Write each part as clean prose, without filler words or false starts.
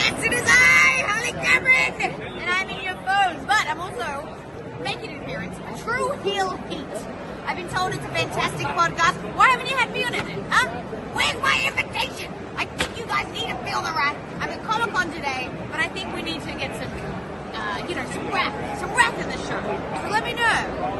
Yes, it is I, Holly Cameron, and I'm in your phones, but I'm also making an appearance on Tru Heel Heat. I've been told it's a fantastic podcast. Why haven't you had me on it, huh? Where's my invitation? I think you guys need to feel the wrath. I'm at Comic-Con today, but I think we need to get some, some wrath in the show. So let me know.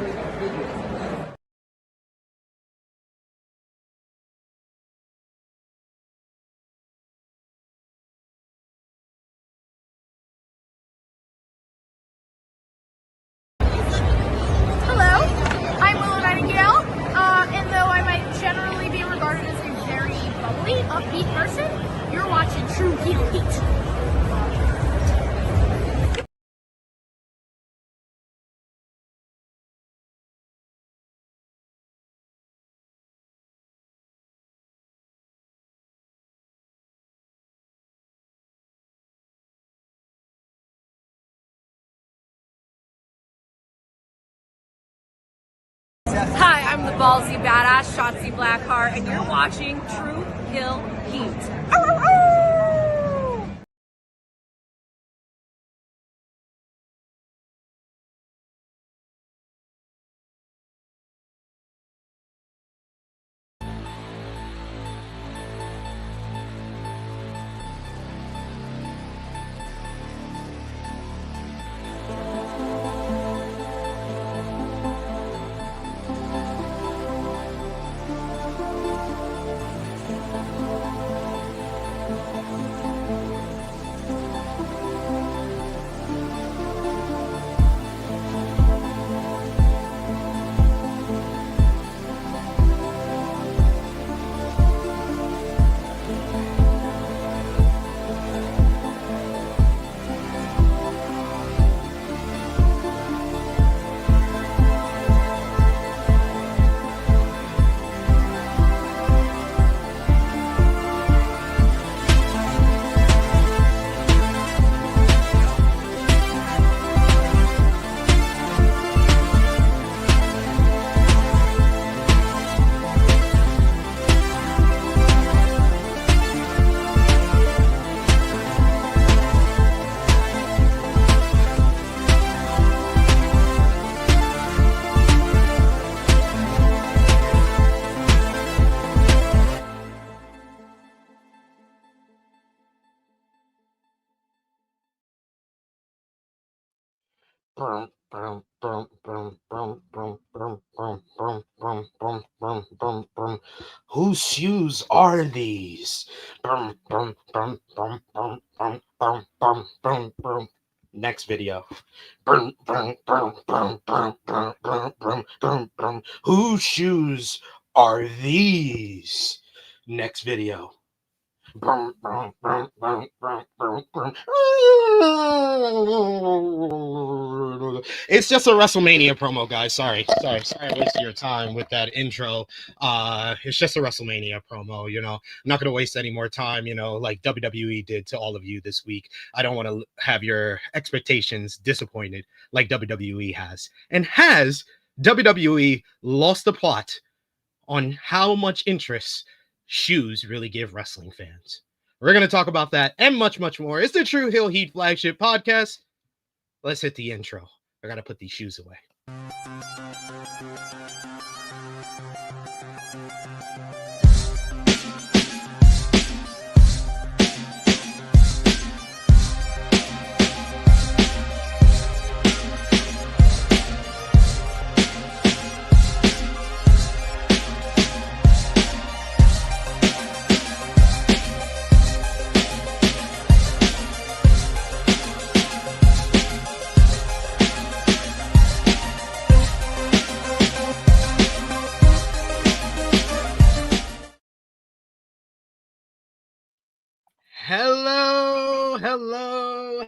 Generally be regarded as a very bubbly, upbeat person, you're watching Tru Heel Heat. Hi, I'm the ballsy badass Shotzi Blackheart, and you're watching Tru Heel Heat. Whose shoes are these? Next video. Whose shoes are these? Next video. It's just a WrestleMania promo, guys. Sorry I wasted your time with that intro. It's just a WrestleMania promo, I'm not gonna waste any more time, like WWE did to all of you this week. I don't want to have your expectations disappointed like WWE has. And has WWE lost the plot on how much interest shoes really give wrestling fans? We're going to talk about that and much, much more. It's the Tru Heel Heat flagship podcast. Let's hit the intro. I got to put these shoes away.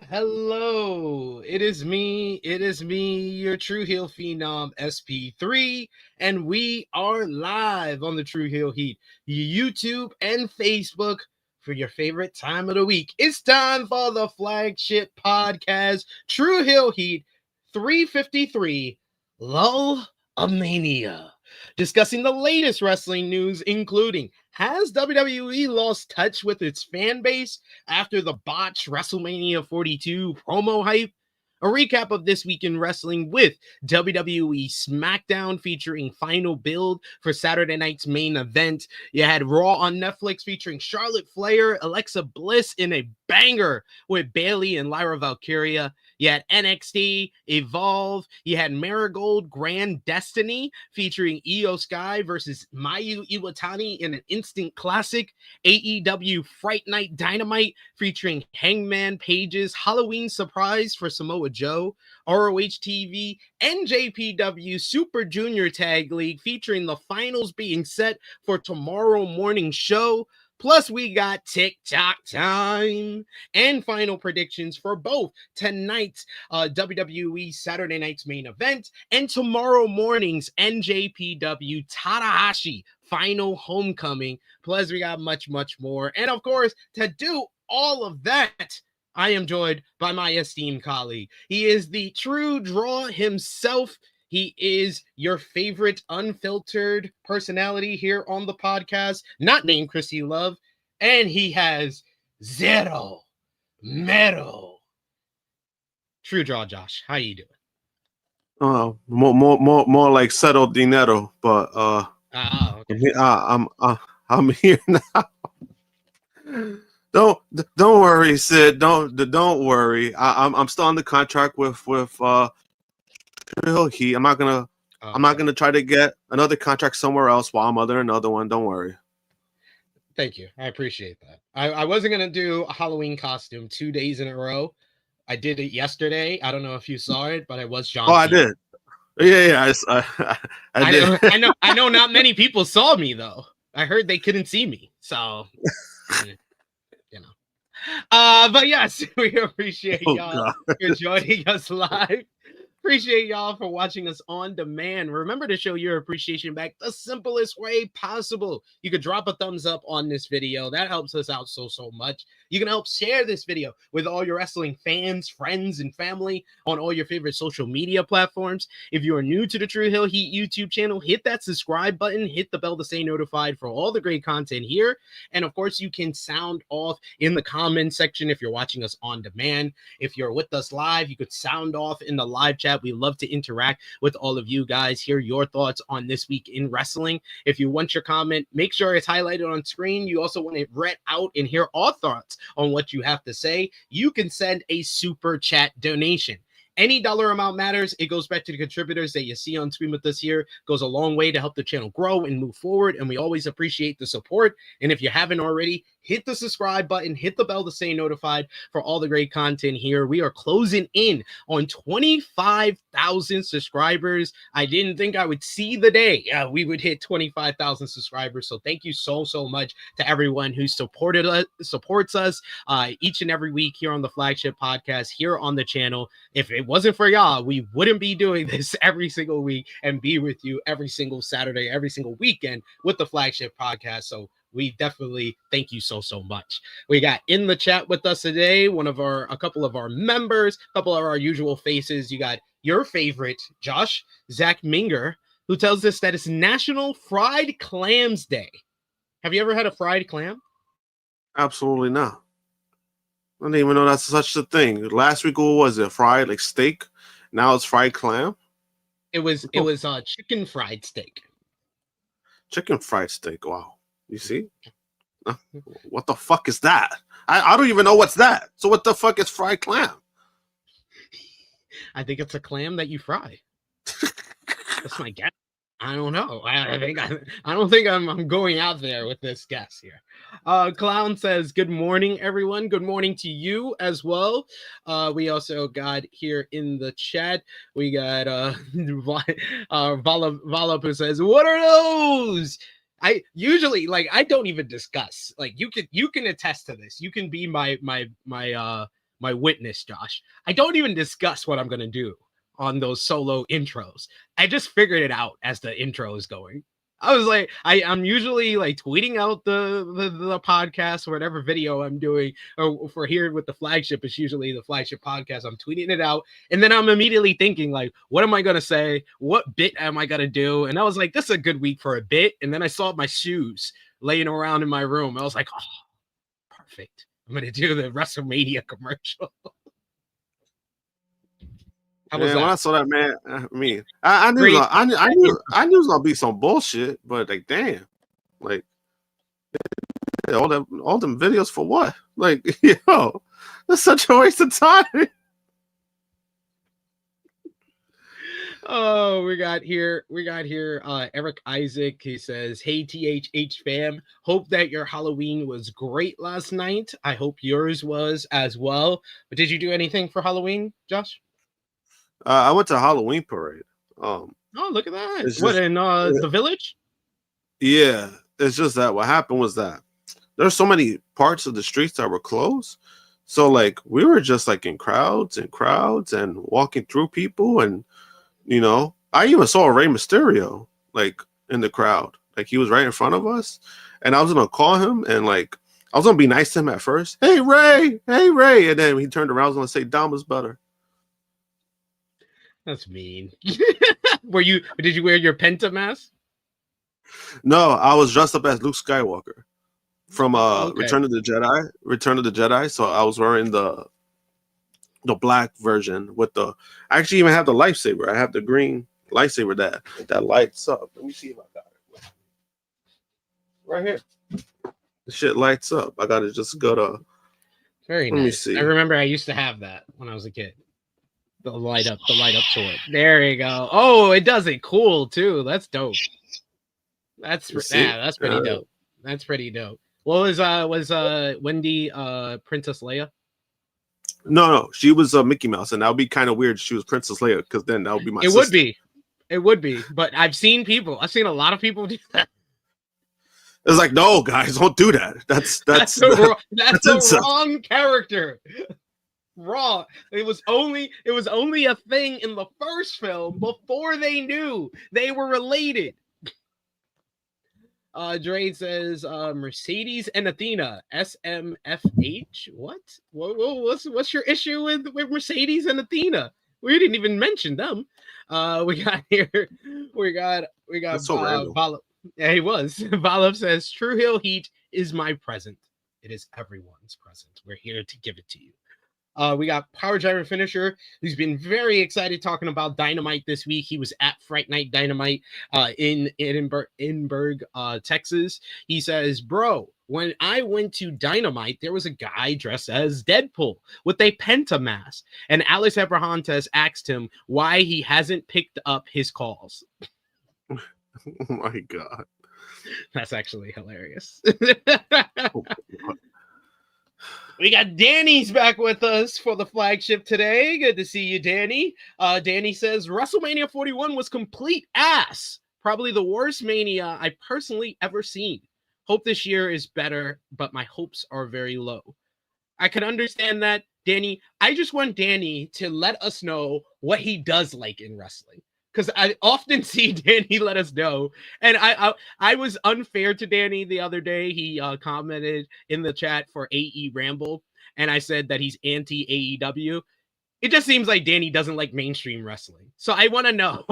Hello. It is me, your Tru Heel Phenom SP3, and we are live on the Tru Heel Heat YouTube and Facebook for your favorite time of the week. It's time for the flagship podcast, Tru Heel Heat 353, Lull of Mania, discussing the latest wrestling news, including Has WWE lost touch with its fan base after the botched WrestleMania 42 promo hype? A recap of this week in wrestling with WWE SmackDown featuring Final Build for Saturday night's main event. You had Raw on Netflix featuring Charlotte Flair, Alexa Bliss in a banger with Bayley and Lyra Valkyria. You had NXT Evolve. You had Marigold Grand Destiny featuring IYO SKY versus Mayu Iwatani in an instant classic. AEW Fright Night Dynamite featuring Hangman Page's Halloween surprise for Samoa Joe. ROH TV NJPW Super Junior Tag League featuring the finals being set for tomorrow morning show. Plus, we got Tik Tok Time and final predictions for both tonight's WWE Saturday night's main event and tomorrow morning's NJPW Tanahashi final homecoming. Plus, we got much, much more. And of course, to do all of that, I am joined by my esteemed colleague. He is the Tru Draw himself. He is your favorite unfiltered personality here on the podcast, not named Krssi Love, and he has zero metal. Tru Draw Josh, how you doing? More like settled dinero, but okay. I'm here now. Don't worry, Sid. Don't worry. I'm still on the contract with Tru Heel Heat. I'm not gonna try to get another contract somewhere else while I'm under another one. Don't worry. Thank you. I appreciate that. I wasn't gonna do a Halloween costume 2 days in a row. I did it yesterday. I don't know if you saw it, but I was John Cena. I did. Yeah. I did. I know. Not many people saw me though. I heard they couldn't see me, so you know. But yes, we appreciate y'all for joining us live. Appreciate y'all for watching us on demand. Remember to show your appreciation back the simplest way possible. You could drop a thumbs up on this video. That helps us out so much. You can help share this video with all your wrestling fans, friends, and family on all your favorite social media platforms. If you are new to the Tru Heel Heat YouTube channel, hit that subscribe button, hit the bell to stay notified for all the great content here. And of course, you can sound off in the comment section if you're watching us on demand. If you're with us live, you could sound off in the live chat. We love to interact with all of you guys, hear your thoughts on this week in wrestling. If you want your comment, make sure it's highlighted on screen. You also want it read out and hear our thoughts on what you have to say. You can send a super chat donation. Any dollar amount matters. It goes back to the contributors that you see on screen with us here. Goes a long way to help the channel grow and move forward, and we always appreciate the support. And if you haven't already, hit the subscribe button, hit the bell to stay notified for all the great content here. We are closing in on 25,000 subscribers. I didn't think I would see the day we would hit 25,000 subscribers. So thank you so much to everyone who supports us each and every week here on the flagship podcast here on the channel. If it wasn't for y'all, we wouldn't be doing this every single week and be with you every single Saturday, every single weekend with the flagship podcast. So we definitely thank you so much. We got in the chat with us today a couple of our members, a couple of our usual faces. You got your favorite, Josh, Zach Minger, who tells us that it's National Fried Clams Day. Have you ever had a fried clam? Absolutely not. I didn't even know that's such a thing. Last week, what was it? Fried like steak. Now it's fried clam. It was chicken fried steak. Chicken fried steak. Wow. You see? What the fuck is that? I don't even know what's that. So what the fuck is fried clam? I think it's a clam that you fry. That's my guess. I don't know. I don't think I'm going out there with this guess here. Clown says, good morning, everyone. Good morning to you as well. We also got here in the chat, we got Vala who says, what are those? I usually I don't even discuss. You can attest to this. You can be my witness, Josh. I don't even discuss what I'm gonna do on those solo intros. I just figured it out as the intro is going. I was like, I'm usually tweeting out the podcast or whatever video I'm doing, or for here with the flagship, it's usually the flagship podcast. I'm tweeting it out, and then I'm immediately thinking what am I gonna say? What bit am I gonna do? And I was like, this is a good week for a bit. And then I saw my shoes laying around in my room. I was like, oh, perfect. I'm gonna do the WrestleMania commercial. How was Yeah, that? when I saw that, man, I knew it was gonna be some bullshit, but like, damn, like all them videos for what? Like, yo, that's such a waste of time. Oh, we got here Eric Isaac. He says, hey THH fam, hope that your Halloween was great last night. I hope yours was as well. But did you do anything for Halloween, Josh? I went to a Halloween parade. Oh, look at that. It's What, just- in the village? Yeah, it's just that what happened was that there's so many parts of the streets that were closed. So like we were just like in crowds and walking through people, and you know, I even saw Rey Mysterio like in the crowd. Like he was right in front of us, and I was gonna call him, and like I was gonna be nice to him at first. Hey Ray, and then he turned around. I was gonna say Dom is better. That's mean. Did you wear your Penta mask? No, I was dressed up as Luke Skywalker from Okay. Return of the Jedi. So I was wearing the black version with I actually even have the lightsaber. I have the green lightsaber that lights up. Let me see if I got it. Right here. The shit lights up. I gotta just go to Very Let me nice. see. I remember I used to have that when I was a kid. The light up sword. There you go. Oh, it does it cool too. That's dope. That's pretty dope. That's pretty dope. What was Wendy Princess Leia? No, she was Mickey Mouse, and that would be kind of weird. She was Princess Leia, because then that would be my It sister. would be. But I've seen a lot of people do that. It's like, no, guys, don't do that. That's the wrong character. Raw. It was only a thing in the first film before they knew they were related. Drade says Mercedes and Athena SMFH. What's your issue with Mercedes and Athena? We didn't even mention them. We got That's so random. Yeah, he was. Valov says Tru Heel Heat is my present. It is everyone's present. We're here to give it to you. We got Power Driver Finisher, who's been very excited talking about Dynamite this week. He was at Fright Night Dynamite in Edinburgh, Texas. He says, bro, when I went to Dynamite, there was a guy dressed as Deadpool with a Penta mask. And Alex Abrahantes asked him why he hasn't picked up his calls. Oh my God. That's actually hilarious. We got Danny's back with us for the flagship today. Good to see you, Danny. Danny says, WrestleMania 41 was complete ass. Probably the worst Mania I personally ever seen. Hope this year is better, but my hopes are very low. I can understand that, Danny. I just want Danny to let us know what he does like in wrestling. Because I often see Danny let us know. And I was unfair to Danny the other day. He commented in the chat for AE Ramble, and I said that he's anti-AEW. It just seems like Danny doesn't like mainstream wrestling. So I want to know.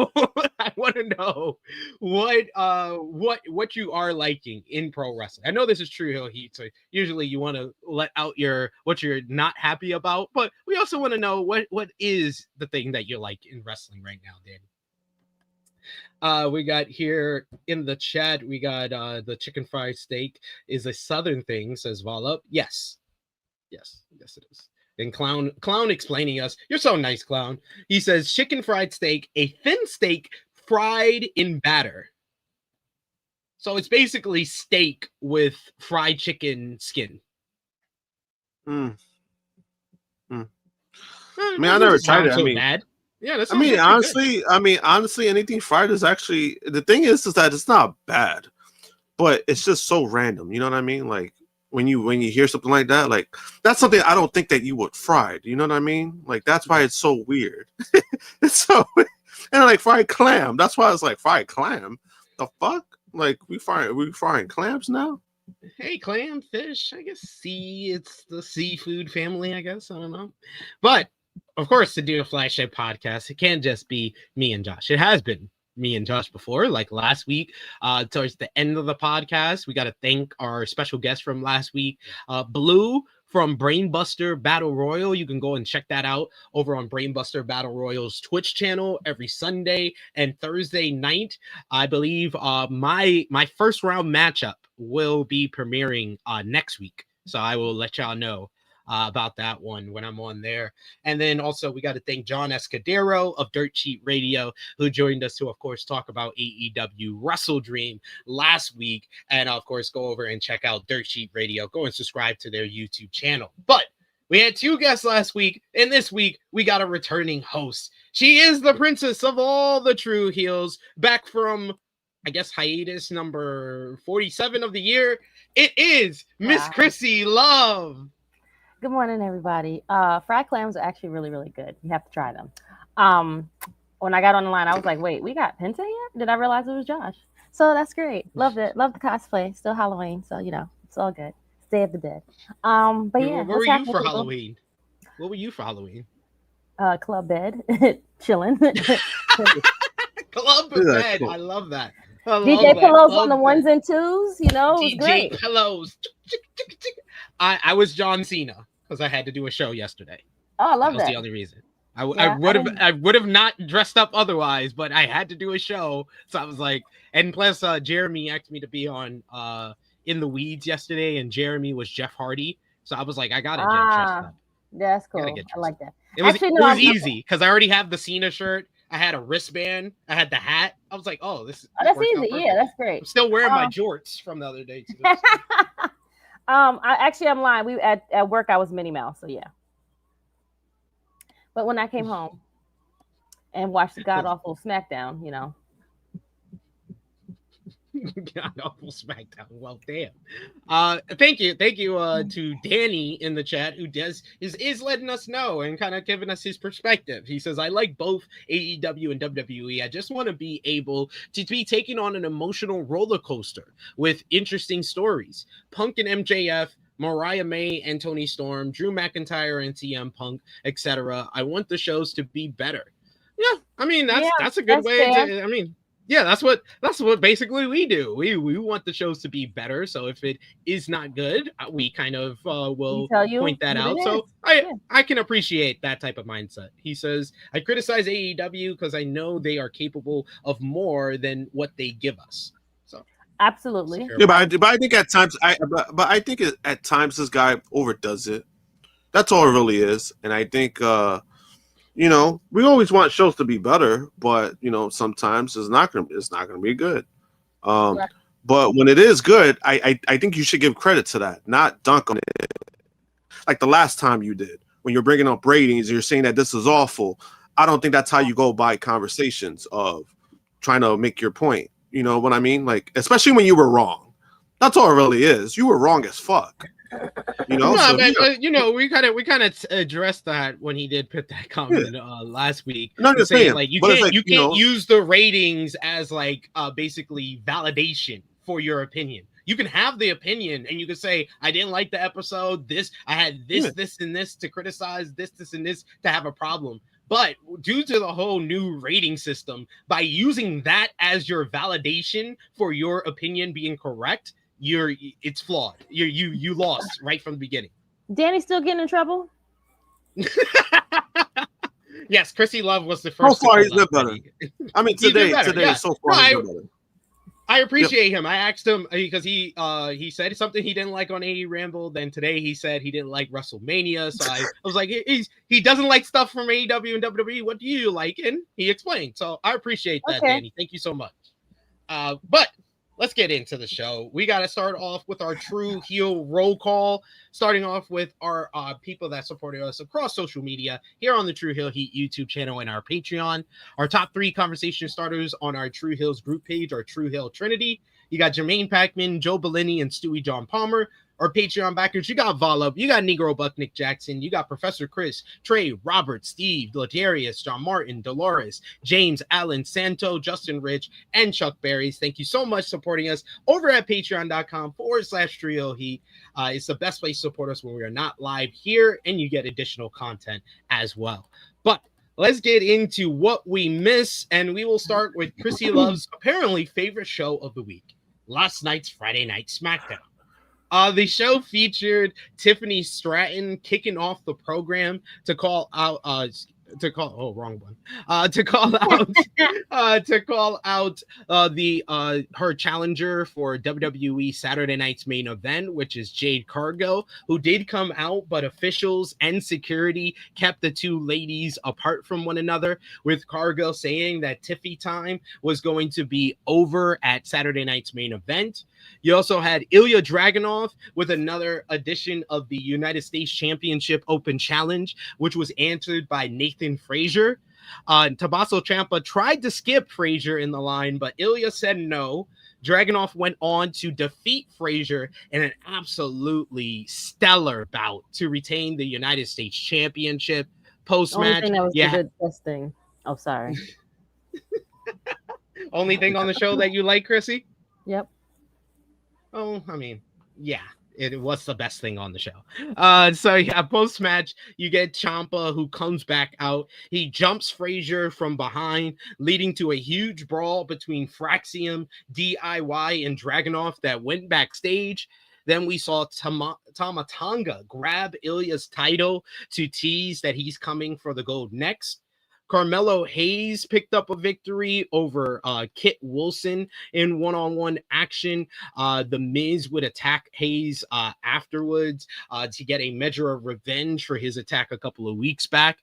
I want to know what you are liking in pro wrestling. I know this is Tru Heel Heat, so usually you want to let out what you're not happy about, but we also want to know what is the thing that you like in wrestling right now, Danny. We got here in the chat, we got the chicken fried steak is a southern thing, says Vala. Yes, it is. And Clown explaining us, you're so nice, Clown. He says chicken fried steak, a thin steak fried in batter. So it's basically steak with fried chicken skin. I mean, I never tried it. Bad. Yeah, honestly, anything fried is actually, the thing is that it's not bad, but it's just so random. You know what I mean? Like when you hear something like that, like that's something I don't think that you would fried. You know what I mean? Like that's why it's so weird. It's so, and like fried clam. That's why it's like fried clam. The fuck? Like we frying clams now? Hey, clam, fish. I guess it's the seafood family. I guess I don't know, but. Of course, to do a flagship podcast, it can't just be me and Josh. It has been me and Josh before, like last week, towards the end of the podcast. We got to thank our special guest from last week, Blue from Brainbuster Battle Royal. You can go and check that out over on Brainbuster Battle Royal's Twitch channel every Sunday and Thursday night. I believe my first round matchup will be premiering next week. So I will let y'all know about that one when I'm on there. And then also we got to thank John Escudero of Dirt Cheap Radio, who joined us to, of course, talk about AEW Wrestle Dream last week. And of course, go over and check out Dirt Cheap Radio. Go and subscribe to their YouTube channel. But we had 2 guests last week, and this week we got a returning host. She is the princess of all the Tru Heels, back from, I guess, hiatus number 47 of the year. It is Miss Krssi Love. Good morning, everybody. Fried clams are actually really, really good. You have to try them. When I got on the line, I was like, wait, we got Penta here? Did I realize it was Josh? So that's great. Loved it. Loved the cosplay. Still Halloween. So, you know, it's all good. Day of the Dead. But yeah. What were you for Halloween? What were you for Halloween? Club bed. Chilling. Club bed. Cool. I love that. DJ Pillows on the 1s and 2s. You know, it was great. DJ Pillows. I was John Cena because I had to do a show yesterday. Oh, I love that. That was the only reason. I would have not dressed up otherwise, but I had to do a show, so I was like, and plus Jeremy asked me to be on In the Weeds yesterday, and Jeremy was Jeff Hardy, so I was like, I gotta get dressed up. That's cool. I like that. It was easy because I already have the Cena shirt. I had a wristband. I had the hat. I was like, oh, this. That's easy. Yeah, that's great. I'm still wearing my jorts from the other day too. I'm lying. We at work I was Minnie Mouse, so yeah. But when I came home and watched the god awful SmackDown, you know. God awful SmackDown. Well, damn. Thank you to Danny in the chat who is letting us know and kind of giving us his perspective. He says, I like both AEW and WWE. I just want to be able to be taken on an emotional roller coaster with interesting stories. Punk and MJF, Mariah May and Tony Storm, Drew McIntyre and CM Punk, etc. I want the shows to be better. Yeah, I mean that's a good way to, I mean, yeah, that's what basically we do. We want the shows to be better. So if it is not good, we kind of will point that out. So I can appreciate that type of mindset. He says, I criticize AEW because I know they are capable of more than what they give us. So absolutely. Yeah, but I think at times at times this guy overdoes it. That's all it really is. And I think you know, we always want shows to be better, but you know, sometimes it's not gonna be good. But when it is good, I think you should give credit to that, not dunk on it. Like the last time you did, when you're bringing up ratings, you're saying that this is awful. I don't think that's how you go by conversations of trying to make your point. You know what I mean? Like, especially when you were wrong. That's all it really is. You were wrong as fuck. You know, no, but, you know, we kind of addressed that when he did put that comment last week. No, just saying, like you can't use the ratings as like basically validation for your opinion. You can have the opinion and you can say, I didn't like the episode. I had this, and this to criticize, this, and this to have a problem. But due to the whole new rating system, by using that as your validation for your opinion being correct, it's flawed. You lost right from the beginning. Danny's still getting in trouble? Yes, Krssi Love was the first. So far, he's been better. I mean, today, yeah. So far, he's been better. I appreciate him. I asked him because he said something he didn't like on AE Ramble. Then today he said he didn't like WrestleMania. So I was like, he doesn't like stuff from AEW and WWE. What do you like? And he explained. So I appreciate that, Danny. Thank you so much. But let's get into the show. We got to start off with our Tru Heel roll call, starting off with our people that supported us across social media here on the Tru Heel Heat YouTube channel and our Patreon. Our top 3 conversation starters on our Tru Heels group page are Tru Heel Trinity. You got Jermaine Packman, Joe Bellini, and Stewie John Palmer. Our Patreon backers, you got Volub, you got Negro Buck Nick Jackson, you got Professor Chris, Trey, Robert, Steve, Ladarius, John Martin, Dolores, James, Allen, Santo, Justin Rich, and Chuck Berries. Thank you so much for supporting us over at patreon.com/Tru Heel Heat. It's the best place to support us when we are not live here, and you get additional content as well. But let's get into what we miss, and we will start with Krssi Love's apparently favorite show of the week, last night's Friday Night SmackDown. The show featured Tiffany Stratton kicking off the program to call out to call out her challenger for WWE Saturday Night's main event, which is Jade Cargill, who did come out, but officials and security kept the two ladies apart from one another, with Cargill saying that Tiffy time was going to be over at Saturday Night's main event. You also had Ilya Dragunov with another edition of the United States Championship Open Challenge, which was answered by Nathan Frazier. Tommaso Ciampa tried to skip Frazier in the line, but Ilya said no. Dragunov went on to defeat Frazier in an absolutely stellar bout to retain the United States Championship. Post-match, that was the good testing. Oh, sorry. Only thing on the show that you like, Krssi? Yep. Oh, I mean, yeah, it was the best thing on the show. So yeah, post-match, you get Ciampa, who comes back out. He jumps Frazier from behind, leading to a huge brawl between Fraxium, DIY, and Dragunov that went backstage. Then we saw Tama Tonga grab Ilya's title to tease that he's coming for the gold next. Carmelo Hayes picked up a victory over Kit Wilson in one-on-one action. The Miz would attack Hayes afterwards to get a measure of revenge for his attack a couple of weeks back.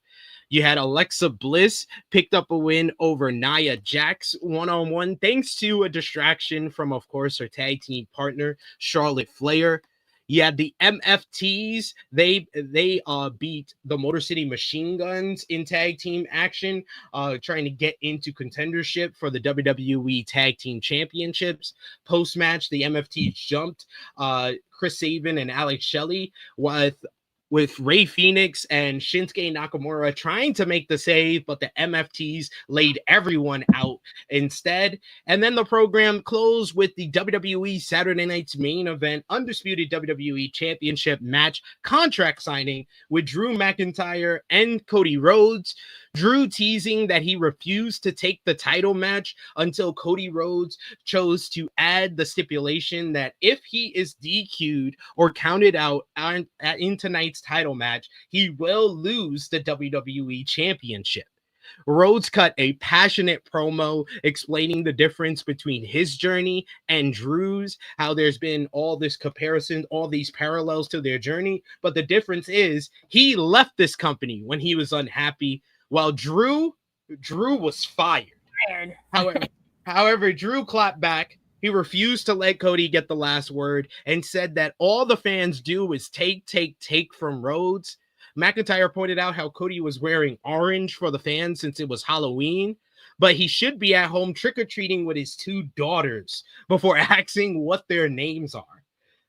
You had Alexa Bliss picked up a win over Nia Jax one-on-one, thanks to a distraction from, of course, her tag team partner, Charlotte Flair. You had the MFTs. They beat the Motor City Machine Guns in tag team action, trying to get into contendership for the WWE Tag Team Championships. Post-match, the MFTs jumped Chris Sabin and Alex Shelley with Rey Fenix and Shinsuke Nakamura trying to make the save, but the MFTs laid everyone out instead. And then the program closed with the WWE Saturday Night's main event, Undisputed WWE Championship match contract signing with Drew McIntyre and Cody Rhodes. Drew teasing that he refused to take the title match until Cody Rhodes chose to add the stipulation that if he is DQ'd or counted out in tonight's title match, he will lose the WWE Championship. Rhodes cut a passionate promo explaining the difference between his journey and Drew's, how there's been all this comparison, all these parallels to their journey, but the difference is he left this company when he was unhappy, while Drew was fired. However, Drew clapped back. He refused to let Cody get the last word and said that all the fans do is take from Rhodes. McIntyre pointed out how Cody was wearing orange for the fans since it was Halloween, but he should be at home trick-or-treating with his two daughters before asking what their names are.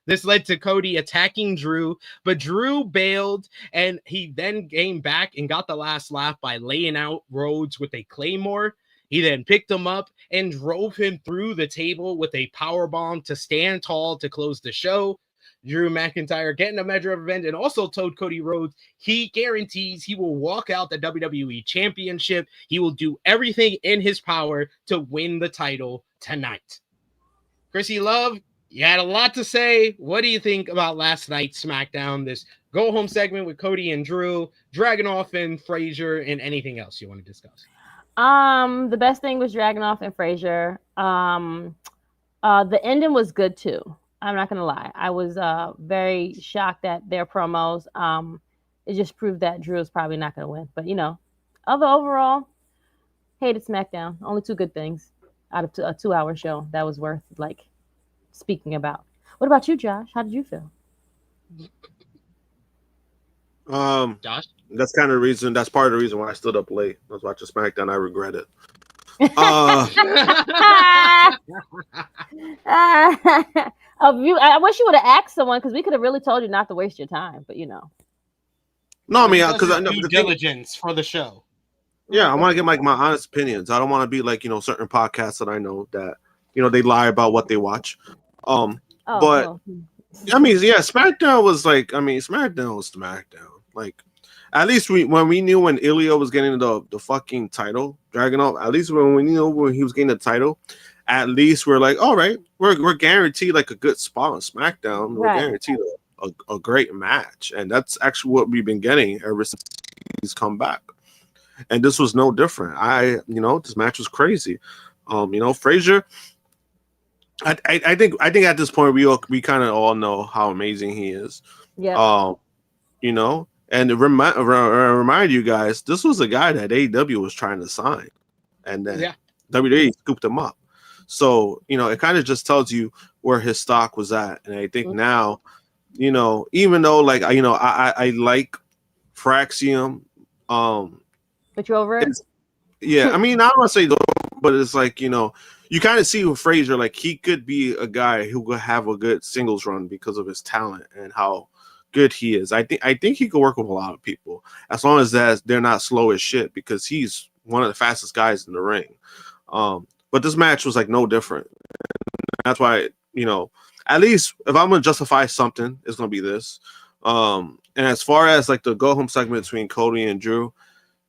This led to Cody attacking Drew, but Drew bailed, and he then came back and got the last laugh by laying out Rhodes with a Claymore. He then picked him up and drove him through the table with a powerbomb to stand tall to close the show. Drew McIntyre getting a measure of revenge and also told Cody Rhodes he guarantees he will walk out the WWE Championship. He will do everything in his power to win the title tonight. Krssi Love, you had a lot to say. What do you think about last night's SmackDown, this go-home segment with Cody and Drew, Dragunov and Frazier, and anything else you want to discuss? The best thing was Dragunov and Frazier. The ending was good too. I'm not gonna lie. I was very shocked at their promos. It just proved that Drew is probably not gonna win. But overall, hated SmackDown. Only two good things out of a 2-hour show that was worth speaking about. What about you, Josh? How did you feel? Josh? That's part of the reason why I stood up late. I was watching SmackDown. I regret it. I wish you would have asked someone, because we could have really told you not to waste your time, but No, I mean, because I know due diligence for the show. Yeah, I want to get my honest opinions. I don't want to be like certain podcasts that I know that they lie about what they watch. But I mean, yeah, SmackDown was SmackDown was SmackDown. At least when we knew when Ilya was getting the fucking title, Dragunov. At least when we knew when he was getting the title, at least we're like, all right, we're guaranteed like a good spot on SmackDown. We're guaranteed a great match, and that's actually what we've been getting ever since he's come back. And this was no different. This match was crazy. Frazier. I think at this point we kind of all know how amazing he is. Yeah. And to remind you guys, this was a guy that AEW was trying to sign, and then WWE scooped him up. So it kind of just tells you where his stock was at. And I think now, even though I like Fraxium, but you over it? Yeah, I mean, I don't want to say, but it's like you kind of see with Frazier, like he could be a guy who could have a good singles run because of his talent and how good he is. I think he could work with a lot of people as long as they're not slow as shit, because he's one of the fastest guys in the ring. But this match was like no different. And that's why, at least if I'm gonna justify something, it's gonna be this. And as far as like the go home segment between Cody and Drew,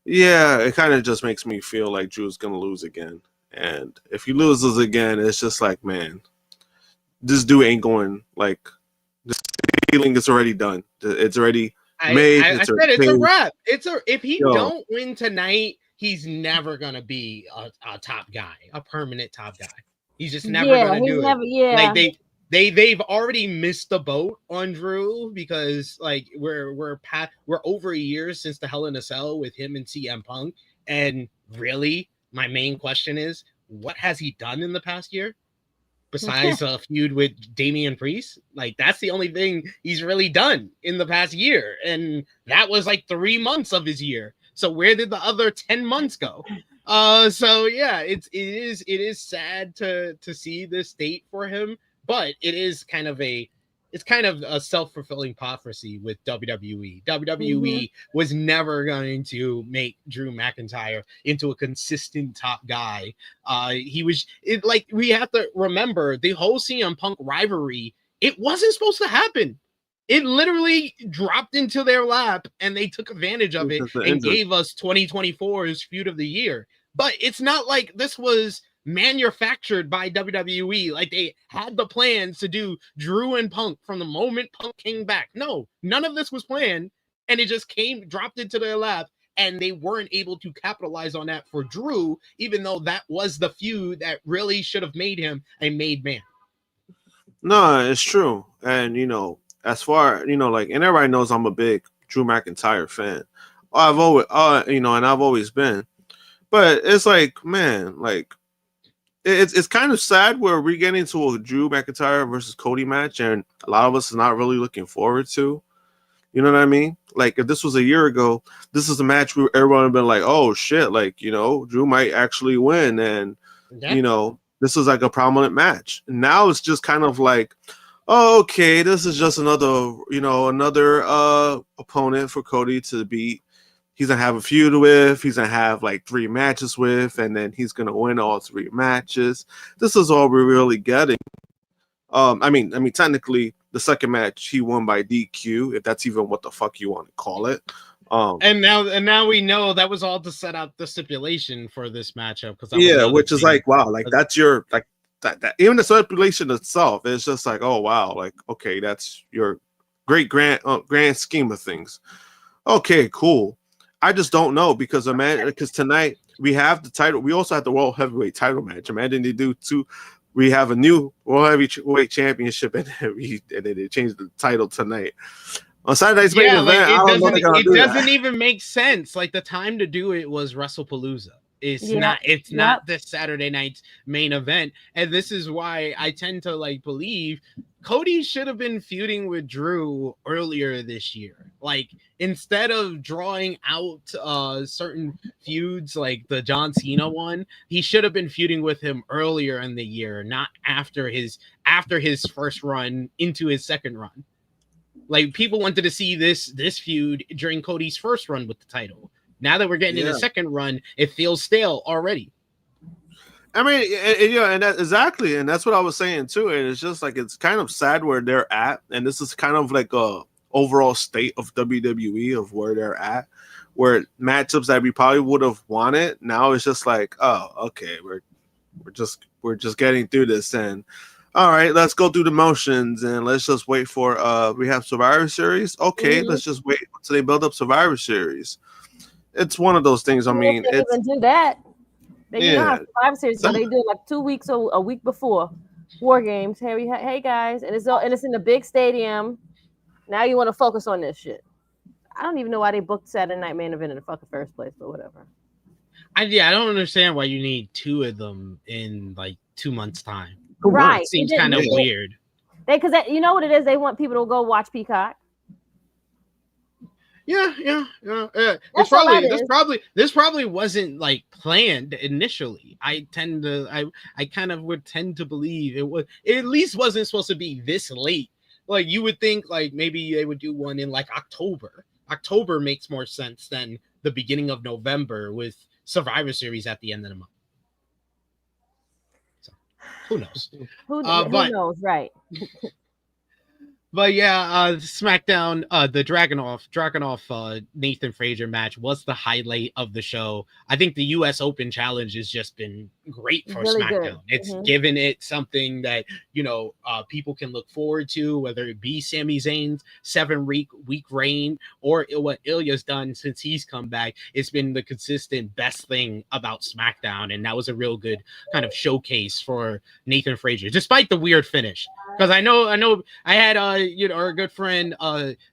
yeah, it kind of just makes me feel like Drew's gonna lose again. And if he loses again, it's just like, man, this dude ain't going like. Feeling it's already done. It's already made. I said it's a wrap. If he don't win tonight, he's never gonna be a top guy, a permanent top guy. He's just never gonna do it. Like they've already missed the boat on Drew, because like we're over a year since the Hell in a Cell with him and CM Punk, and really my main question is, what has he done in the past year? Besides a feud with Damian Priest, like that's the only thing he's really done in the past year, and that was like 3 months of his year. So where did the other 10 months go? So yeah, it is sad to see this state for him, but it is kind of a self-fulfilling prophecy with WWE. WWE was never going to make Drew McIntyre into a consistent top guy. We have to remember the whole CM Punk rivalry. It wasn't supposed to happen. It literally dropped into their lap, and they took advantage of it and gave us 2024's feud of the year. But it's not like this was manufactured by WWE. Like they had the plans to do Drew and Punk from the moment Punk came back. No, none of this was planned, and it just dropped into their lap, and they weren't able to capitalize on that for Drew, even though that was the feud that really should have made him a made man. No, it's true. And as far and everybody knows I'm a big Drew McIntyre fan. I've always and I've always been. But it's like, man, like it's kind of sad where we're getting to a Drew McIntyre versus Cody match, and a lot of us are not really looking forward to. You know what I mean? Like if this was a year ago, this is a match where everyone would have been like, "Oh shit!" Like Drew might actually win, and this is like a prominent match. And now it's just kind of like, oh, okay, this is just another opponent for Cody to beat. He's gonna have a feud with. He's gonna have like 3 matches with, and then he's gonna win all 3 matches. This is all we're really getting. I mean, technically, the second match he won by DQ, if that's even what the fuck you want to call it. And now we know that was all to set up the stipulation for this matchup. Which is like, wow, like that's your like that. Even the stipulation itself is just like, oh wow, like okay, that's your great grand scheme of things. Okay, cool. I just don't know because tonight we have the title. We also have the World Heavyweight title match. Imagine they do 2. We have a new World Heavyweight Championship, and then they changed the title tonight on Saturday night's main event. It doesn't even make sense. Like the time to do it was WrestlePalooza. It's not this Saturday night's main event, and this is why I tend to believe Cody should have been feuding with Drew earlier this year. Like instead of drawing out certain feuds like the John Cena one, he should have been feuding with him earlier in the year, not after his first run into his second run. Like people wanted to see this feud during Cody's first run with the title. Now that we're getting in the second run, it feels stale already. I mean, and exactly, and that's what I was saying too. And it's just like it's kind of sad where they're at, and this is kind of like overall state of WWE of where they're at, where matchups that we probably would have wanted now it's just like, oh, okay, we're just getting through this, and all right, let's go through the motions and let's just wait for we have Survivor Series. Okay, let's just wait until they build up Survivor Series. It's one of those things. I mean, they even do that. You know how Survivor Series, so they do it like 2 weeks or a week before War Games. Hey guys, and it's in the big stadium. Now you want to focus on this shit. I don't even know why they booked Saturday Night Main Event in the fucking first place, but whatever. I don't understand why you need 2 of them in like 2 months' time. Right, it seems kind of weird. Because you know what it is, they want people to go watch Peacock. Yeah. This probably wasn't like planned initially. I kind of would tend to believe it at least wasn't supposed to be this late. Like you would think like maybe they would do one in like October. October makes more sense than the beginning of November with Survivor Series at the end of the month. So who knows? Who knows, right? But yeah, SmackDown, the Dragunov Nathan Frazier match was the highlight of the show. I think the U.S. Open Challenge has just been great for really SmackDown. Good. It's given it something that people can look forward to, whether it be Sami Zayn's 7-week reign or what Ilya's done since he's come back. It's been the consistent best thing about SmackDown, and that was a real good kind of showcase for Nathan Frazier, despite the weird finish. Because I know I had our good friend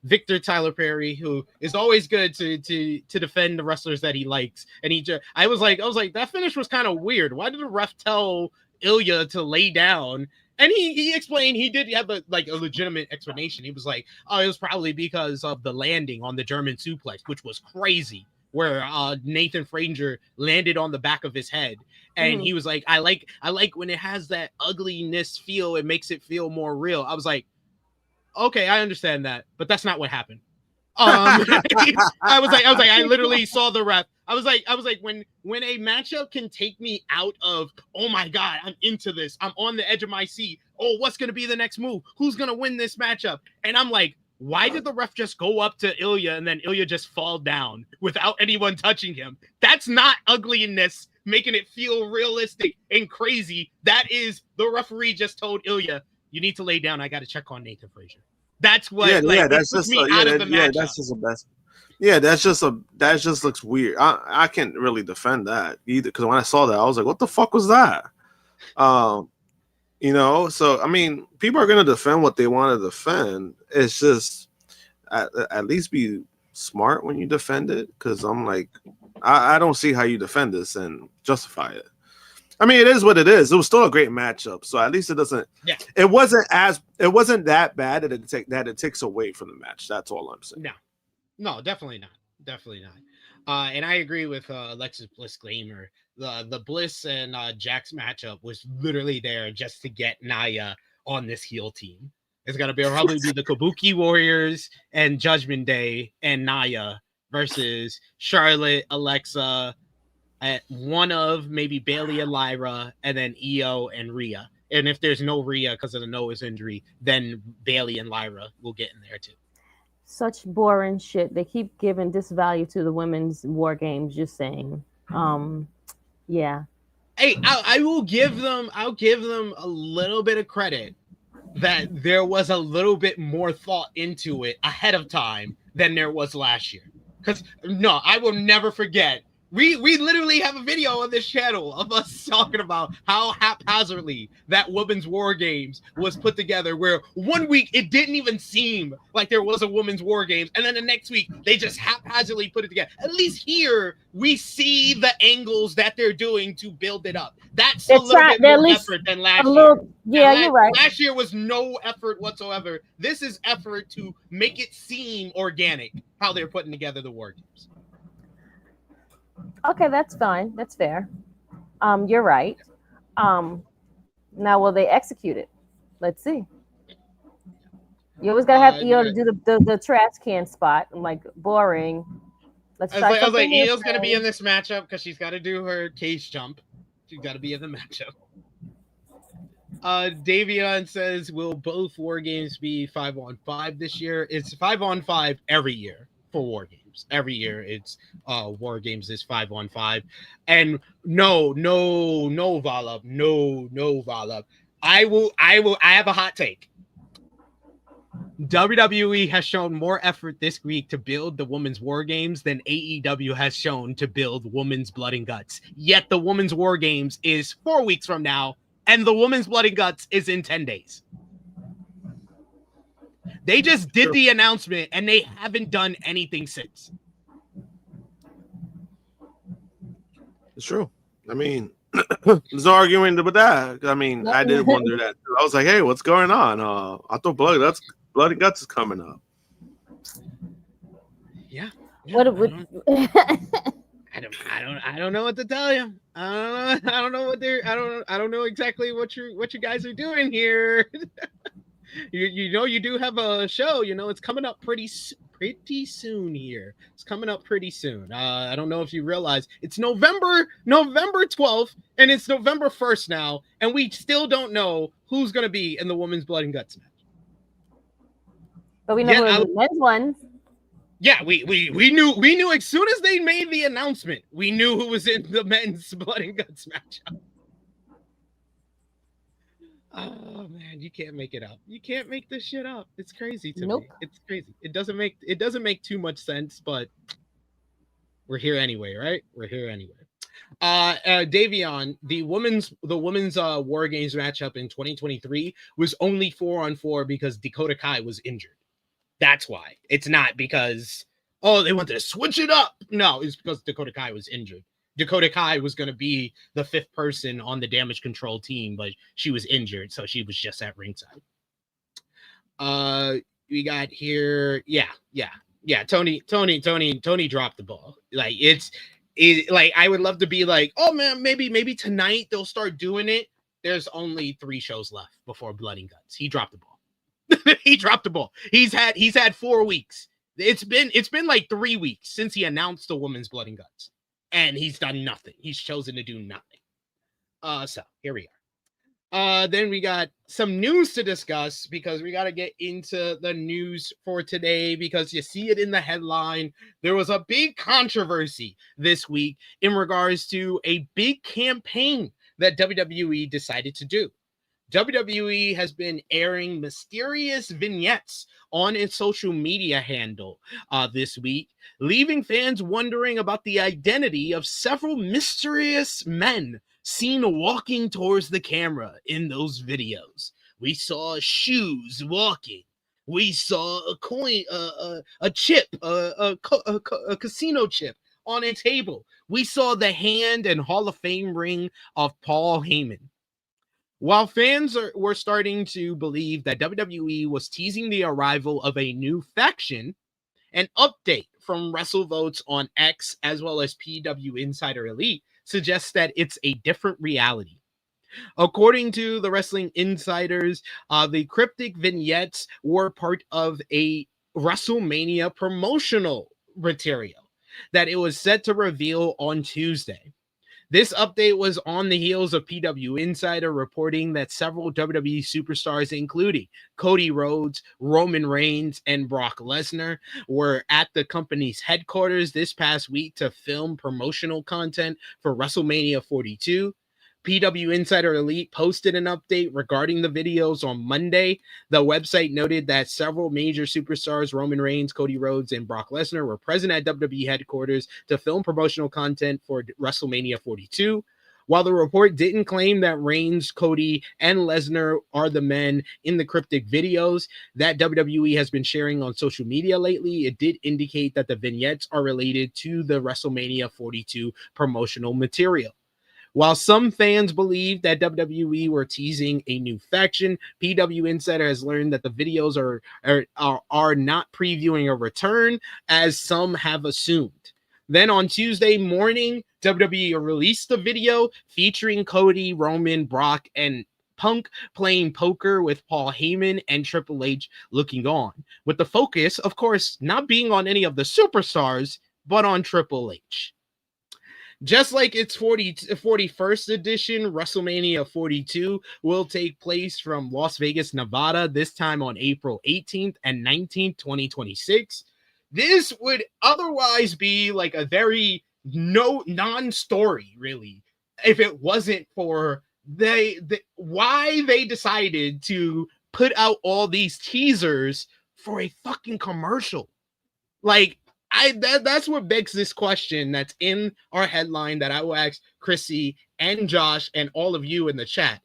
Victor Tyler Perry, who is always good to defend the wrestlers that he likes, and I was like that finish was kind of weird. Why did the ref tell Ilya to lay down? And he explained he did have a legitimate explanation. He was like, oh, it was probably because of the landing on the German suplex, which was crazy, where Nathan Frazier landed on the back of his head. And he was like, I like when it has that ugliness feel, it makes it feel more real. I was like, okay, I understand that, but that's not what happened. I literally saw the ref. I was like, when a matchup can take me out of, oh my God, I'm into this. I'm on the edge of my seat. Oh, what's going to be the next move? Who's going to win this matchup? And I'm like, why did the ref just go up to Ilya and then Ilya just fall down without anyone touching him? That's not ugliness making it feel realistic and crazy. That is the referee just told Ilya, you need to lay down. I got to check on Nathan Frazier. That's what. That's just that's just a best. Yeah, that just looks weird. I can't really defend that either, because when I saw that, I was like, what the fuck was that? So I mean, people are gonna defend what they want to defend. It's just at least be smart when you defend it, because I'm like, I don't see how you defend this and justify it. I mean, it is what it is. It was still a great matchup, so at least it doesn't. Yeah. It wasn't that bad that it takes away from the match. That's all I'm saying. No, definitely not. And I agree with Alexis Bliss Glamour. The Bliss and Jax matchup was literally there just to get Nia on this heel team. It's gonna probably be the Kabuki Warriors and Judgment Day and Nia versus Charlotte, Alexa, at one of maybe Bailey and Lyra, and then Io and Rhea. And if there's no Rhea because of the nose injury, then Bailey and Lyra will get in there too. Such boring shit. They keep giving disvalue to the women's war games. Just saying. Yeah. Hey, I'll give them a little bit of credit that there was a little bit more thought into it ahead of time than there was last year. Because no, I will never forget. We literally have a video on this channel of us talking about how haphazardly that women's war games was put together, where 1 week it didn't even seem like there was a women's war games, and then the next week they just haphazardly put it together. At least here we see the angles that they're doing to build it up. That's a little bit more effort than last year. Yeah, you're right. Last year was no effort whatsoever. This is effort to make it seem organic how they're putting together the war games. Okay, that's fine. That's fair. You're right. Now, will they execute it? Let's see. You always gotta have Io to do the trash can spot. I'm like, boring. I was like, Io's gonna be in this matchup because she's got to do her cage jump. She's got to be in the matchup. Davion says, will both War Games be 5-on-5 this year? It's 5-on-5 every year for War Games. Every year it's War Games is 5-on-5. And no, Valub. No, Valub. I have a hot take. WWE has shown more effort this week to build the women's War Games than AEW has shown to build women's Blood and Guts. Yet the women's War Games is 4 weeks from now, and the women's Blood and Guts is in 10 days. They just did the announcement, and they haven't done anything since. It's true. I mean, there's no arguing with that. I mean, I did wonder that. I was like, hey, what's going on? I thought Blood and Guts is coming up. Yeah. What would I don't know what to tell you. I don't know what they're. I don't know exactly what you guys are doing here. you know you do have a show. You know it's coming up pretty soon here. It's coming up pretty soon. I don't know if you realize it's November 12th and it's November 1st now, and we still don't know who's gonna be in the women's Blood and Guts match. But we know who the men's ones. Yeah, we knew as soon as they made the announcement, we knew who was in the men's Blood and Guts matchup. Oh man, you can't make it up. You can't make this shit up. It's crazy to me. It's crazy. It doesn't make too much sense, but we're here anyway, right? We're here anyway. Davion, the women's War Games matchup in 2023 was only 4-on-4 because Dakota Kai was injured. That's why. It's not because, they wanted to switch it up. No, it's because Dakota Kai was injured. Dakota Kai was going to be the 5th person on the Damage Control team, but she was injured, so she was just at ringside. We got here. Yeah. Tony dropped the ball. Like, like, I would love to be like, oh man, maybe tonight they'll start doing it. There's only 3 shows left before Blood and Guts. He dropped the ball. He dropped the ball. He's had 4 weeks. It's been like 3 weeks since he announced the women's Blood and Guts, and he's done nothing. He's chosen to do nothing. So here we are. Then we got some news to discuss because we got to get into the news for today because you see it in the headline. There was a big controversy this week in regards to a big campaign that WWE decided to do. WWE has been airing mysterious vignettes on its social media handle this week, leaving fans wondering about the identity of several mysterious men seen walking towards the camera in those videos. We saw shoes walking. We saw a coin, a chip, a casino chip on a table. We saw the hand and Hall of Fame ring of Paul Heyman. While fans were starting to believe that WWE was teasing the arrival of a new faction, an update from WrestleVotes on X as well as PW Insider Elite suggests that it's a different reality. According to the Wrestling Insiders, the cryptic vignettes were part of a WrestleMania promotional material that it was set to reveal on Tuesday. This update was on the heels of PW Insider reporting that several WWE superstars, including Cody Rhodes, Roman Reigns, and Brock Lesnar, were at the company's headquarters this past week to film promotional content for WrestleMania 42. PW Insider Elite posted an update regarding the videos on Monday. The website noted that several major superstars, Roman Reigns, Cody Rhodes, and Brock Lesnar, were present at WWE headquarters to film promotional content for WrestleMania 42. While the report didn't claim that Reigns, Cody, and Lesnar are the men in the cryptic videos that WWE has been sharing on social media lately, it did indicate that the vignettes are related to the WrestleMania 42 promotional material. While some fans believe that WWE were teasing a new faction, PW Insider has learned that the videos are not previewing a return, as some have assumed. Then on Tuesday morning, WWE released a video featuring Cody, Roman, Brock, and Punk playing poker with Paul Heyman and Triple H looking on, with the focus, of course, not being on any of the superstars, but on Triple H. Just like its 41st edition, WrestleMania 42 will take place from Las Vegas, Nevada, this time on April 18th and 19th, 2026. This would otherwise be like a very non-story, really, if it wasn't for why they decided to put out all these teasers for a fucking commercial. Like, that's what begs this question that's in our headline that I will ask Krssi and Josh and all of you in the chat.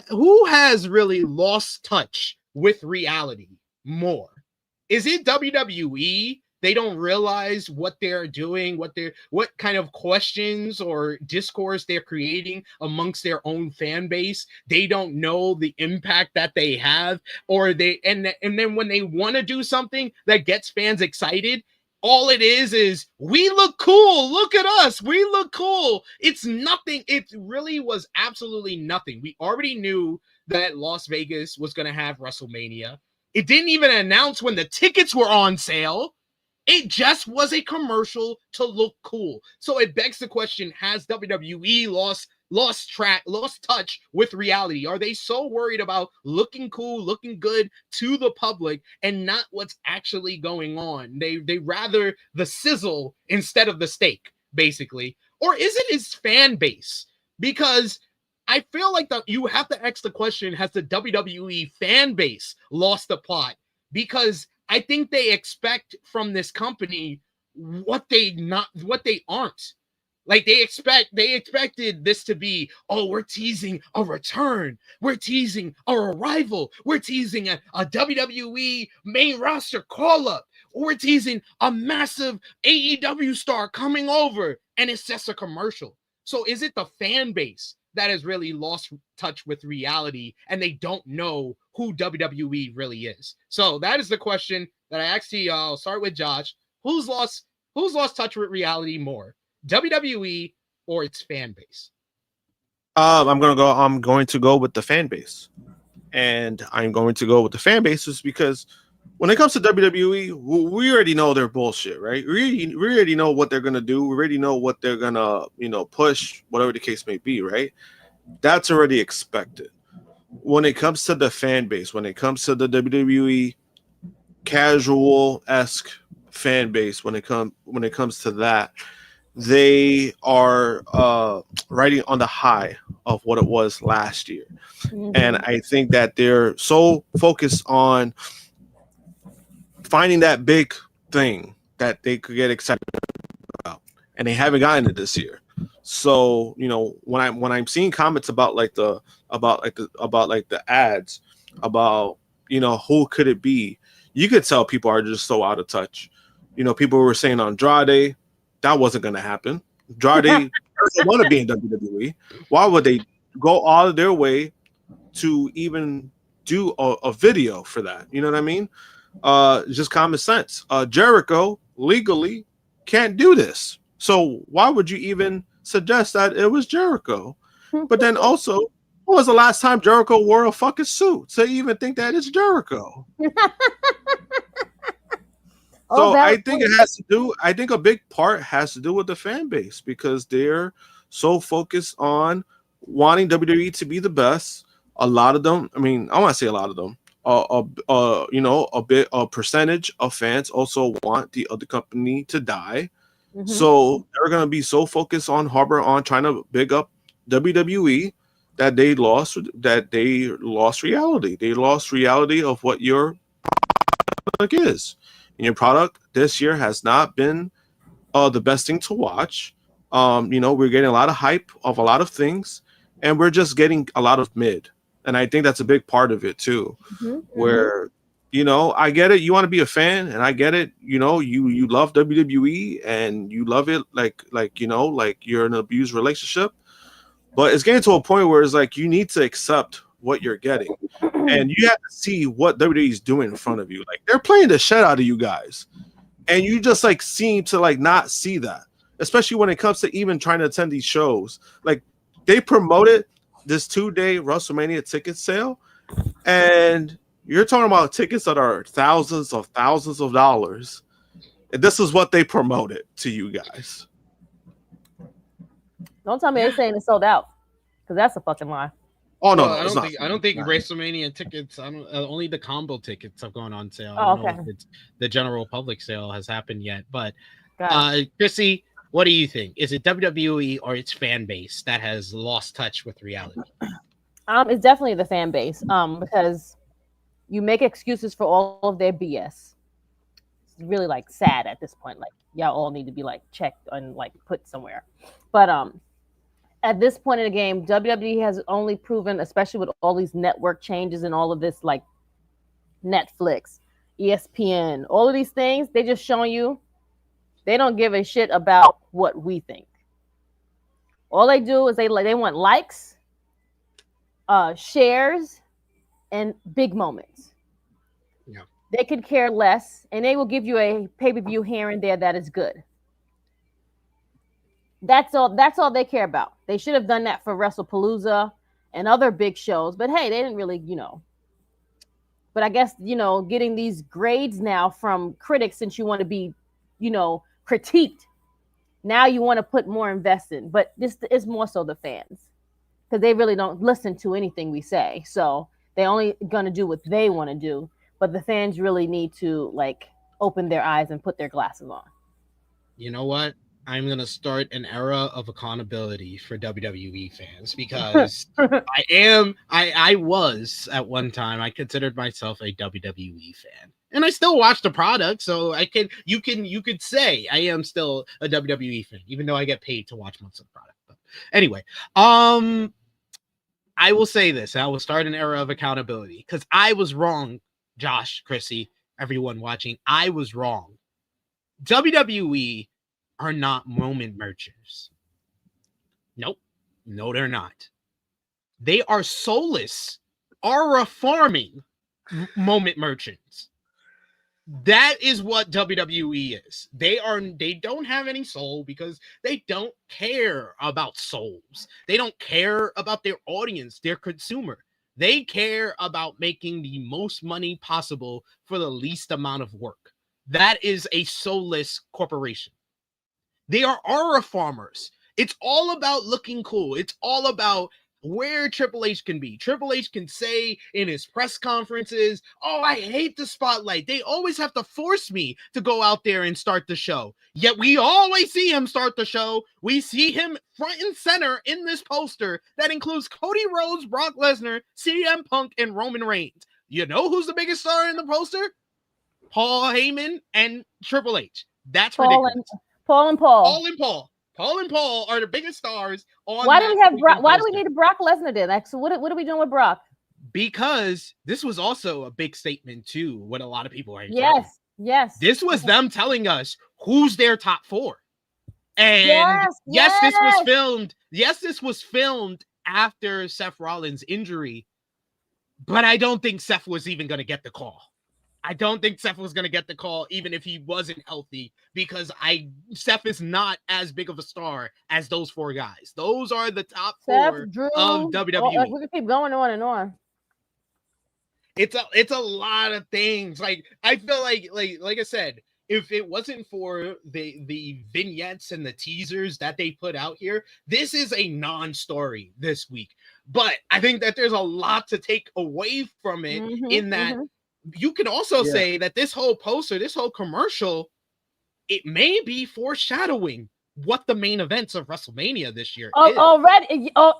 Who has really lost touch with reality more? Is it WWE? They don't realize what they're doing, what kind of questions or discourse they're creating amongst their own fan base. They don't know the impact that they have, or and then when they want to do something that gets fans excited, all it is we look cool. Look at us. We look cool. It's nothing. It really was absolutely nothing. We already knew that Las Vegas was going to have WrestleMania. It didn't even announce when the tickets were on sale. It just was a commercial to look cool. So it begs the question, has WWE lost touch with reality? Are they so worried about looking cool, looking good to the public and not what's actually going on? They rather the sizzle instead of the steak, basically. Or is it his fan base? Because I feel like you have to ask the question, has the WWE fan base lost the plot? Because I think they expect from this company what they aren't. Like they expected this to be, oh, we're teasing a return, we're teasing a arrival, we're teasing a WWE main roster call up, we're teasing a massive AEW star coming over, and it's just a commercial. So is it the fan base that has really lost touch with reality and they don't know who WWE really is? So that is the question that I asked you. I'll start with Josh. Who's lost touch with reality more, WWE or its fan base? I'm going to go with the fan base, and I'm going to go with the fan bases because when it comes to WWE, we already know they're bullshit, right? We already know what they're gonna do. We already know what they're gonna, push, whatever the case may be, right? That's already expected. When it comes to the fan base, when it comes to the WWE casual-esque fan base, when it comes to that, they are riding on the high of what it was last year. Mm-hmm. And I think that they're so focused on finding that big thing that they could get excited about, and they haven't gotten it this year. So when I'm seeing comments about the ads about who could it be, you could tell people are just so out of touch. People were saying Andrade, that wasn't going to happen. Andrade doesn't want to be in WWE. Why would they go all of their way to even do a video for that? You know what I mean? Just common sense. Jericho legally can't do this. So why would you even suggest that it was Jericho? But then also, when was the last time Jericho wore a fucking suit to even think that it's Jericho? So I think it has to do, I think a big part has to do with the fan base because they're so focused on wanting WWE to be the best. A lot of them, I want to say a lot of them, a percentage of fans also want the other company to die. Mm-hmm. So they're going to be so focused on trying to big up WWE that they lost reality. They lost reality of what your product is. And your product this year has not been the best thing to watch. We're getting a lot of hype of a lot of things, and we're just getting a lot of mid. And I think that's a big part of it too, where, I get it. You want to be a fan, and I get it. You love WWE and you love it like you're in an abused relationship. But it's getting to a point where it's like you need to accept what you're getting, and you have to see what WWE is doing in front of you. Like they're playing the shit out of you guys, and you just seem to not see that, especially when it comes to even trying to attend these shows. Like they promoted this 2-day WrestleMania ticket sale, and you're talking about tickets that are thousands of dollars, and this is what they promoted to you guys. Don't tell me they're saying it's sold out, because that's a fucking lie. Oh no, Well, no, I don't think WrestleMania tickets. Only the combo tickets have gone on sale. Oh, I don't know if the general public sale has happened yet. But Krssi, what do you think? Is it WWE or its fan base that has lost touch with reality? It's definitely the fan base. Because you make excuses for all of their BS. It's really like sad at this point. Like y'all all need to be like checked and like put somewhere. But at this point in the game, WWE has only proven, especially with all these network changes and all of this, like Netflix, ESPN, all of these things, they just showing you they don't give a shit about what we think. All they do is they want likes, shares, and big moments. Yeah. They could care less, and they will give you a pay-per-view here and there that is good. That's all they care about. They should have done that for WrestlePalooza and other big shows, but hey, they didn't really, But I guess, getting these grades now from critics, since you want to be, critiqued, now you want to put more invest in. But this is more so the fans, because they really don't listen to anything we say. So they're only going to do what they want to do. But the fans really need to like open their eyes and put their glasses on. You know what? I'm going to start an era of accountability for WWE fans, because I was at one time, I considered myself a WWE fan, and I still watch the product. So you could say I am still a WWE fan, even though I get paid to watch months of the product. But anyway, I will say this, I will start an era of accountability, because I was wrong. Josh, Krssi, everyone watching, I was wrong. WWE are not moment merchants. Nope. No, they're not. They are soulless, aura farming moment merchants. That is what WWE is. They don't have any soul, because they don't care about souls. They don't care about their audience, their consumer. They care about making the most money possible for the least amount of work. That is a soulless corporation. They are aura farmers. It's all about looking cool. It's all about where Triple H can be. Triple H can say in his press conferences, "Oh, I hate the spotlight. They always have to force me to go out there and start the show." Yet we always see him start the show. We see him front and center in this poster that includes Cody Rhodes, Brock Lesnar, CM Punk, and Roman Reigns. You know who's the biggest star in the poster? Paul Heyman and Triple H. That's ridiculous. Paul and Paul. Paul and Paul are the biggest stars on. Why do we have Brock? Why do we need a Brock Lesnar then? Like, so what are we doing with Brock? Because this was also a big statement too. What a lot of people are. Yes. This was them telling us who's their top four. And yes, this was filmed. Yes, this was filmed after Seth Rollins' injury. But I don't think Seth was even going to get the call. I don't think Seth was going to get the call, even if he wasn't healthy, because Seth is not as big of a star as those four guys. Those are the top four of WWE. We can keep going on and on. It's a lot of things. Like, I feel like I said, if it wasn't for the vignettes and the teasers that they put out here, this is a non-story this week. But I think that there's a lot to take away from it in that. You can also say that this whole poster, this whole commercial, it may be foreshadowing what the main events of WrestleMania this year is. Already? Oh,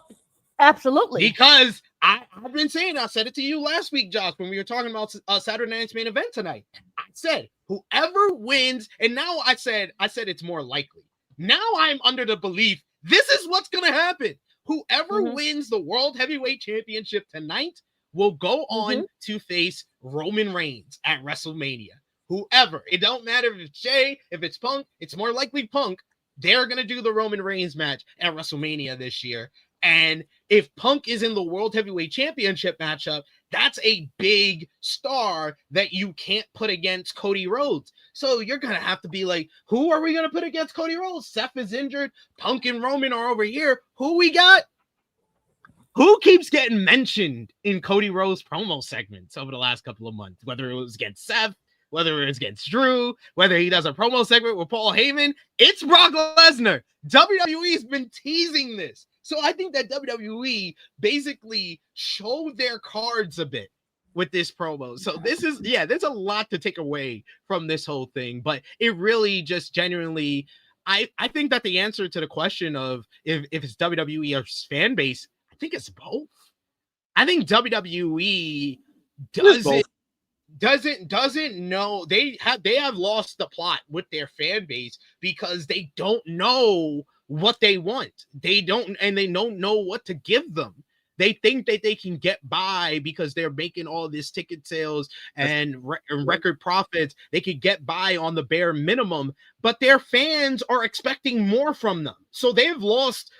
absolutely. Because I've been saying, I said it to you last week, Josh, when we were talking about Saturday night's main event tonight. I said, whoever wins, and now I said it's more likely. Now I'm under the belief this is what's going to happen. Whoever wins the World Heavyweight Championship tonight will go on to face Roman Reigns at WrestleMania. Whoever. It don't matter if it's Jay, if it's Punk. It's more likely Punk. They're going to do the Roman Reigns match at WrestleMania this year. And if Punk is in the World Heavyweight Championship matchup, that's a big star that you can't put against Cody Rhodes. So you're going to have to be like, who are we going to put against Cody Rhodes? Seth is injured. Punk and Roman are over here. Who we got? Who keeps getting mentioned in Cody Rhodes promo segments over the last couple of months? Whether it was against Seth, whether it's against Drew, whether he does a promo segment with Paul Heyman, it's Brock Lesnar. WWE's been teasing this. So I think that WWE basically showed their cards a bit with this promo. So this is, there's a lot to take away from this whole thing, but it really just genuinely, I think that the answer to the question of if it's WWE or fan base, I think it's both. I think WWE doesn't know, they have lost the plot with their fan base because they don't know what they want. They don't know what to give them. They think that they can get by because they're making all this ticket sales and record profits. They could get by on the bare minimum, but their fans are expecting more from them. So they've lost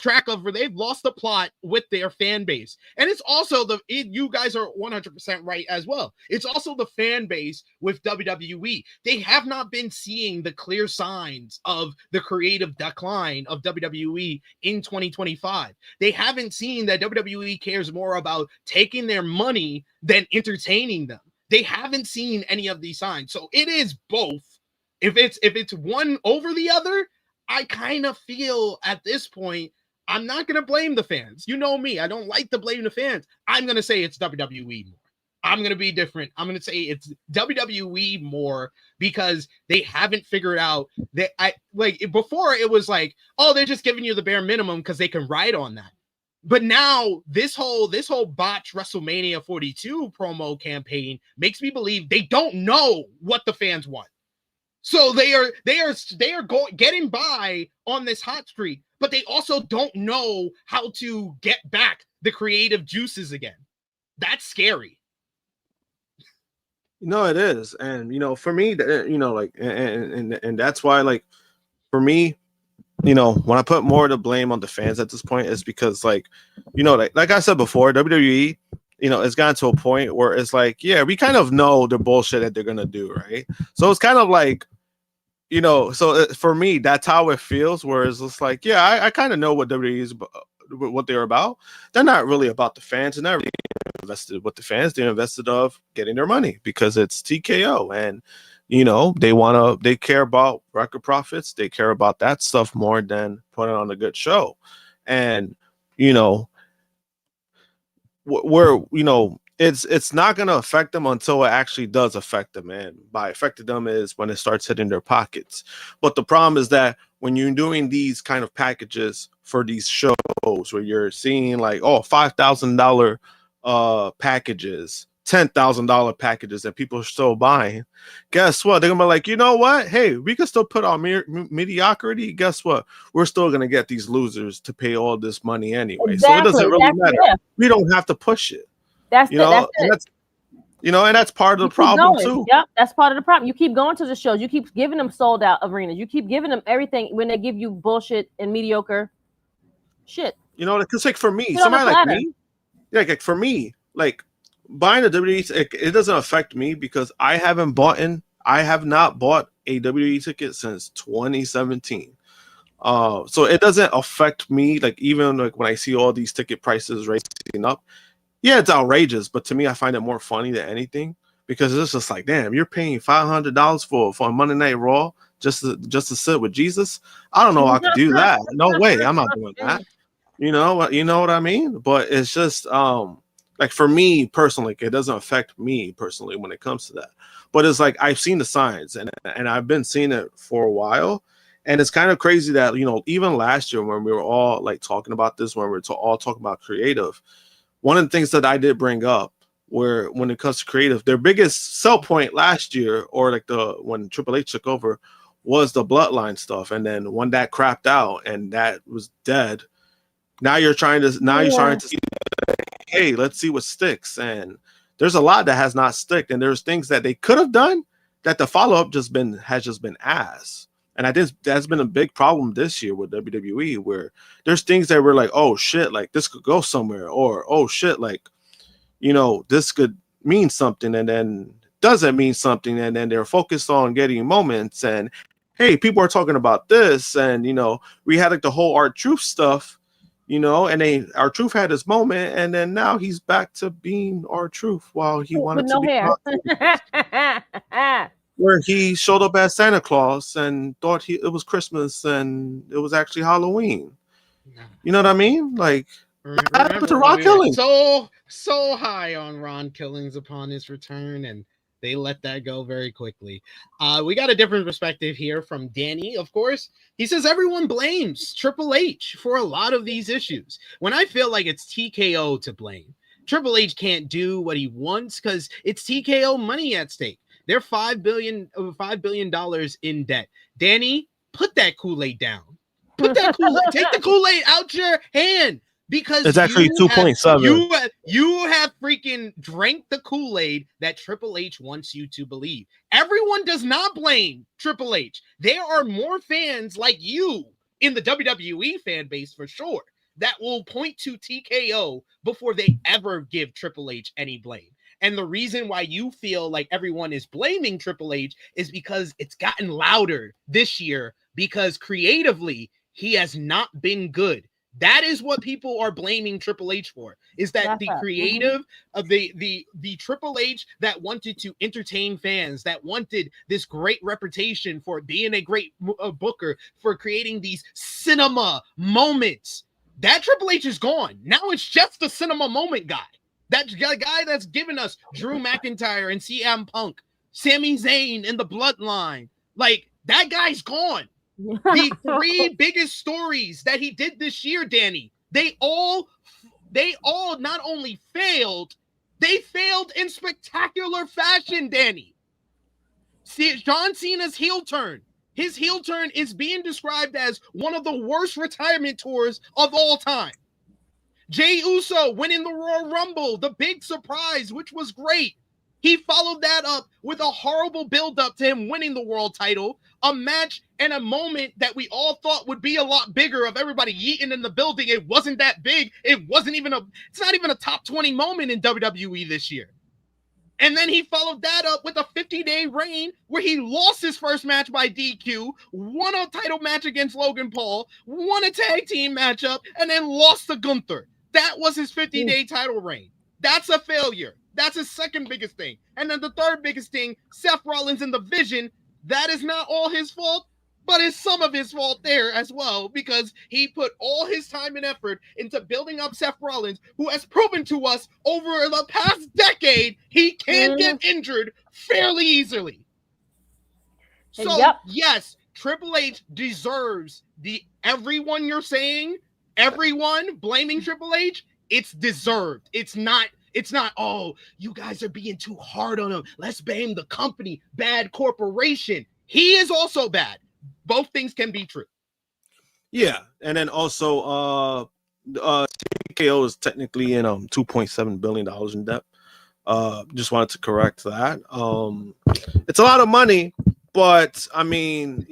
the plot with their fan base. And it's also you guys are 100% right as well. It's also the fan base with WWE. They have not been seeing the clear signs of the creative decline of WWE in 2025. They haven't seen that WWE cares more about taking their money than entertaining them. They haven't seen any of these signs. So it is both. If it's one over the other, I kind of feel at this point, I'm not going to blame the fans. You know me. I don't like to blame the fans. I'm going to say it's WWE more. I'm going to be different. I'm going to say it's WWE more because they haven't figured out that before it was like, oh, they're just giving you the bare minimum because they can ride on that. But now this whole botched WrestleMania 42 promo campaign makes me believe they don't know what the fans want. So they are getting by on this hot streak, but they also don't know how to get back the creative juices again. That's scary. No, it is. And, for me, and that's why, for me, when I put more of the blame on the fans at this point is because, like I said before, WWE, it's gotten to a point where it's like, yeah, we kind of know the bullshit that they're going to do, right? So it's kind of like, so for me, that's how it feels, where it's just like, yeah, I kind of know what WWE is, what they're about. They're not really about the fans. They're not really invested with the fans. They're invested of getting their money because it's TKO. And, they care about record profits. They care about that stuff more than putting on a good show. And, it's not going to affect them until it actually does affect them. And by affecting them is when it starts hitting their pockets. But the problem is that when you're doing these kind of packages for these shows where you're seeing $5,000 packages, $10,000 packages that people are still buying, guess what? They're going to be like, you know what? Hey, we can still put on mediocrity. Guess what? We're still going to get these losers to pay all this money anyway. Exactly. So it doesn't really matter. Yeah. We don't have to push it. That's it. And that's part of the problem too. Yep, that's part of the problem. You keep going to the shows. You keep giving them sold out arenas. You keep giving them everything when they give you bullshit and mediocre shit. Because for me, somebody like me, for me, buying a WWE, it doesn't affect me because I have not bought a WWE ticket since 2017. So it doesn't affect me. Even when I see all these ticket prices racing up. Yeah, it's outrageous, but to me, I find it more funny than anything because it's just like, damn, you're paying $500 for a Monday Night Raw just to sit with Jesus. I don't know how I could do that. No way, I'm not doing that. You know what I mean? But it's just for me personally, it doesn't affect me personally when it comes to that. But it's like I've seen the signs and I've been seeing it for a while, and it's kind of crazy that even last year when we were all talking about this, when we were all talking about creative. One of the things that I did bring up where when it comes to creative, their biggest sell point last year or when Triple H took over was the bloodline stuff. And then when that crapped out and that was dead, now you're starting to see, hey, let's see what sticks. And there's a lot that has not sticked. And there's things that they could have done that the follow-up has just been ass. And I think that's been a big problem this year with WWE, where there's things that were like, oh shit, this could go somewhere, or oh shit, this could mean something, and then doesn't mean something, and then they're focused on getting moments, and hey, people are talking about this, and we had the whole R-Truth stuff, you know, and our truth had his moment, and then now he's back to being our truth while he wanted With to no be hair. where he showed up as Santa Claus and thought it was Christmas and it was actually Halloween. You know what I mean? Like, what happened to Ron Killings? So high on Ron Killings upon his return, and they let that go very quickly. We got a different perspective here from Danny, of course. He says everyone blames Triple H for a lot of these issues, when I feel like it's TKO to blame. Triple H can't do what he wants because it's TKO money at stake. They're $5 billion in debt. Danny, put that Kool-Aid down. Put that Kool-Aid. Take the Kool-Aid out your hand, because it's actually 2.7. You have freaking drank the Kool-Aid that Triple H wants you to believe. Everyone does not blame Triple H. There are more fans like you in the WWE fan base for sure that will point to TKO before they ever give Triple H any blame. And the reason why you feel like everyone is blaming Triple H is because it's gotten louder this year, because creatively he has not been good. That is what people are blaming Triple H for, is that the creative of the Triple H that wanted to entertain fans, that wanted this great reputation for being a great booker, for creating these cinema moments. That Triple H is gone. Now it's just the cinema moment guy. That guy that's given us Drew McIntyre and CM Punk, Sami Zayn in the Bloodline. Like, that guy's gone. The three biggest stories that he did this year, Danny, they all not only failed, they failed in spectacular fashion, Danny. See, John Cena's heel turn. His heel turn is being described as one of the worst retirement tours of all time. Jey Uso winning the Royal Rumble, the big surprise, which was great. He followed that up with a horrible build-up to him winning the world title, a match and a moment that we all thought would be a lot bigger, of everybody yeeting in the building. It wasn't that big. It's not even a top 20 moment in WWE this year. And then he followed that up with a 50-day reign where he lost his first match by DQ, won a title match against Logan Paul, won a tag team matchup, and then lost to Gunther. That was his 50-day title reign. That's a failure. That's his second biggest thing. And then the third biggest thing, Seth Rollins in the Vision, that is not all his fault, but it's some of his fault there as well, because he put all his time and effort into building up Seth Rollins, who has proven to us over the past decade he can get injured fairly easily. So, yes, Triple H deserves everyone you're saying, everyone blaming Triple H, it's deserved. It's not, oh, you guys are being too hard on him. Let's blame the company, bad corporation. He is also bad. Both things can be true. Yeah, and then also TKO is technically in $2.7 billion in debt. Just wanted to correct that. It's a lot of money, but I mean,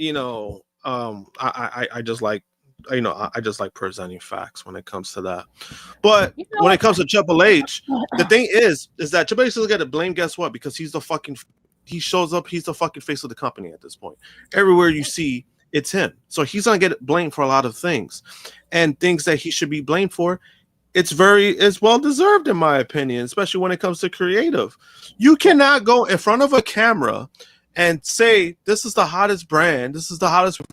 I just like, I just like presenting facts when it comes to that. But when it comes to Triple H, the thing is that Triple H doesn't get to blame. Guess what? Because he shows up, he's the fucking face of the company at this point. Everywhere you see, it's him. So he's gonna get blamed for a lot of things, and things that he should be blamed for. It's well deserved, in my opinion, especially when it comes to creative. You cannot go in front of a camera and say, this is the hottest brand, this is the hottest we've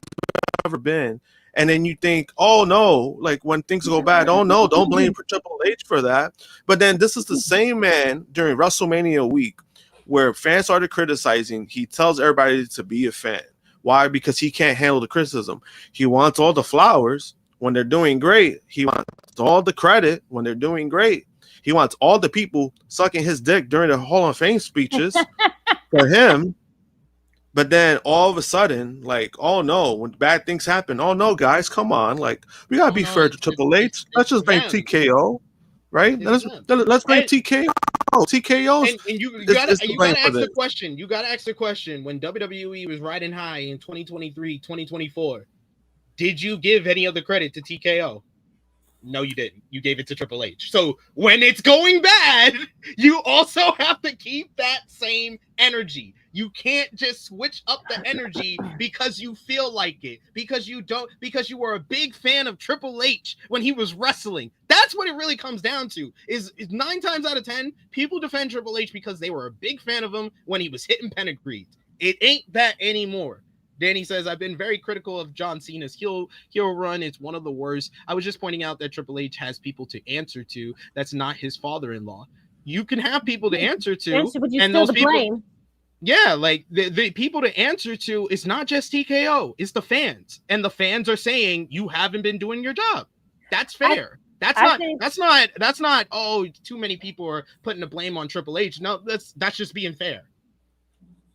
ever been. And then you think, oh no, like when things go bad, oh no, don't blame Triple H for that. But then this is the same man during WrestleMania week where fans started criticizing. He tells everybody to be a fan. Why? Because he can't handle the criticism. He wants all the flowers when they're doing great. He wants all the credit when they're doing great. He wants all the people sucking his dick during the Hall of Fame speeches for him. But then all of a sudden, like, oh no, when bad things happen, oh no, guys, come on. Like, we got to be fair to Triple H. Let's just blame TKO, right? Let's blame TKO. TKO's and you gotta ask the question. You gotta ask the question. When WWE was riding high in 2023, 2024, did you give any of the credit to TKO? No, you didn't. You gave it to Triple H. So when it's going bad, you also have to keep that same energy. You can't just switch up the energy because you feel like it, because you were a big fan of Triple H when he was wrestling. That's what it really comes down to. Is 9 times out of 10, people defend Triple H because they were a big fan of him when he was hitting pedigrees. It ain't that anymore. Danny says, I've been very critical of John Cena's heel run. It's one of the worst. I was just pointing out that Triple H has people to answer to. That's not his father-in-law. You can have people to answer to. But you and still those people, blame. Yeah, like the people to answer to is not just TKO. It's the fans. And the fans are saying, you haven't been doing your job. That's fair. That's not, oh, too many people are putting the blame on Triple H. No, that's just being fair.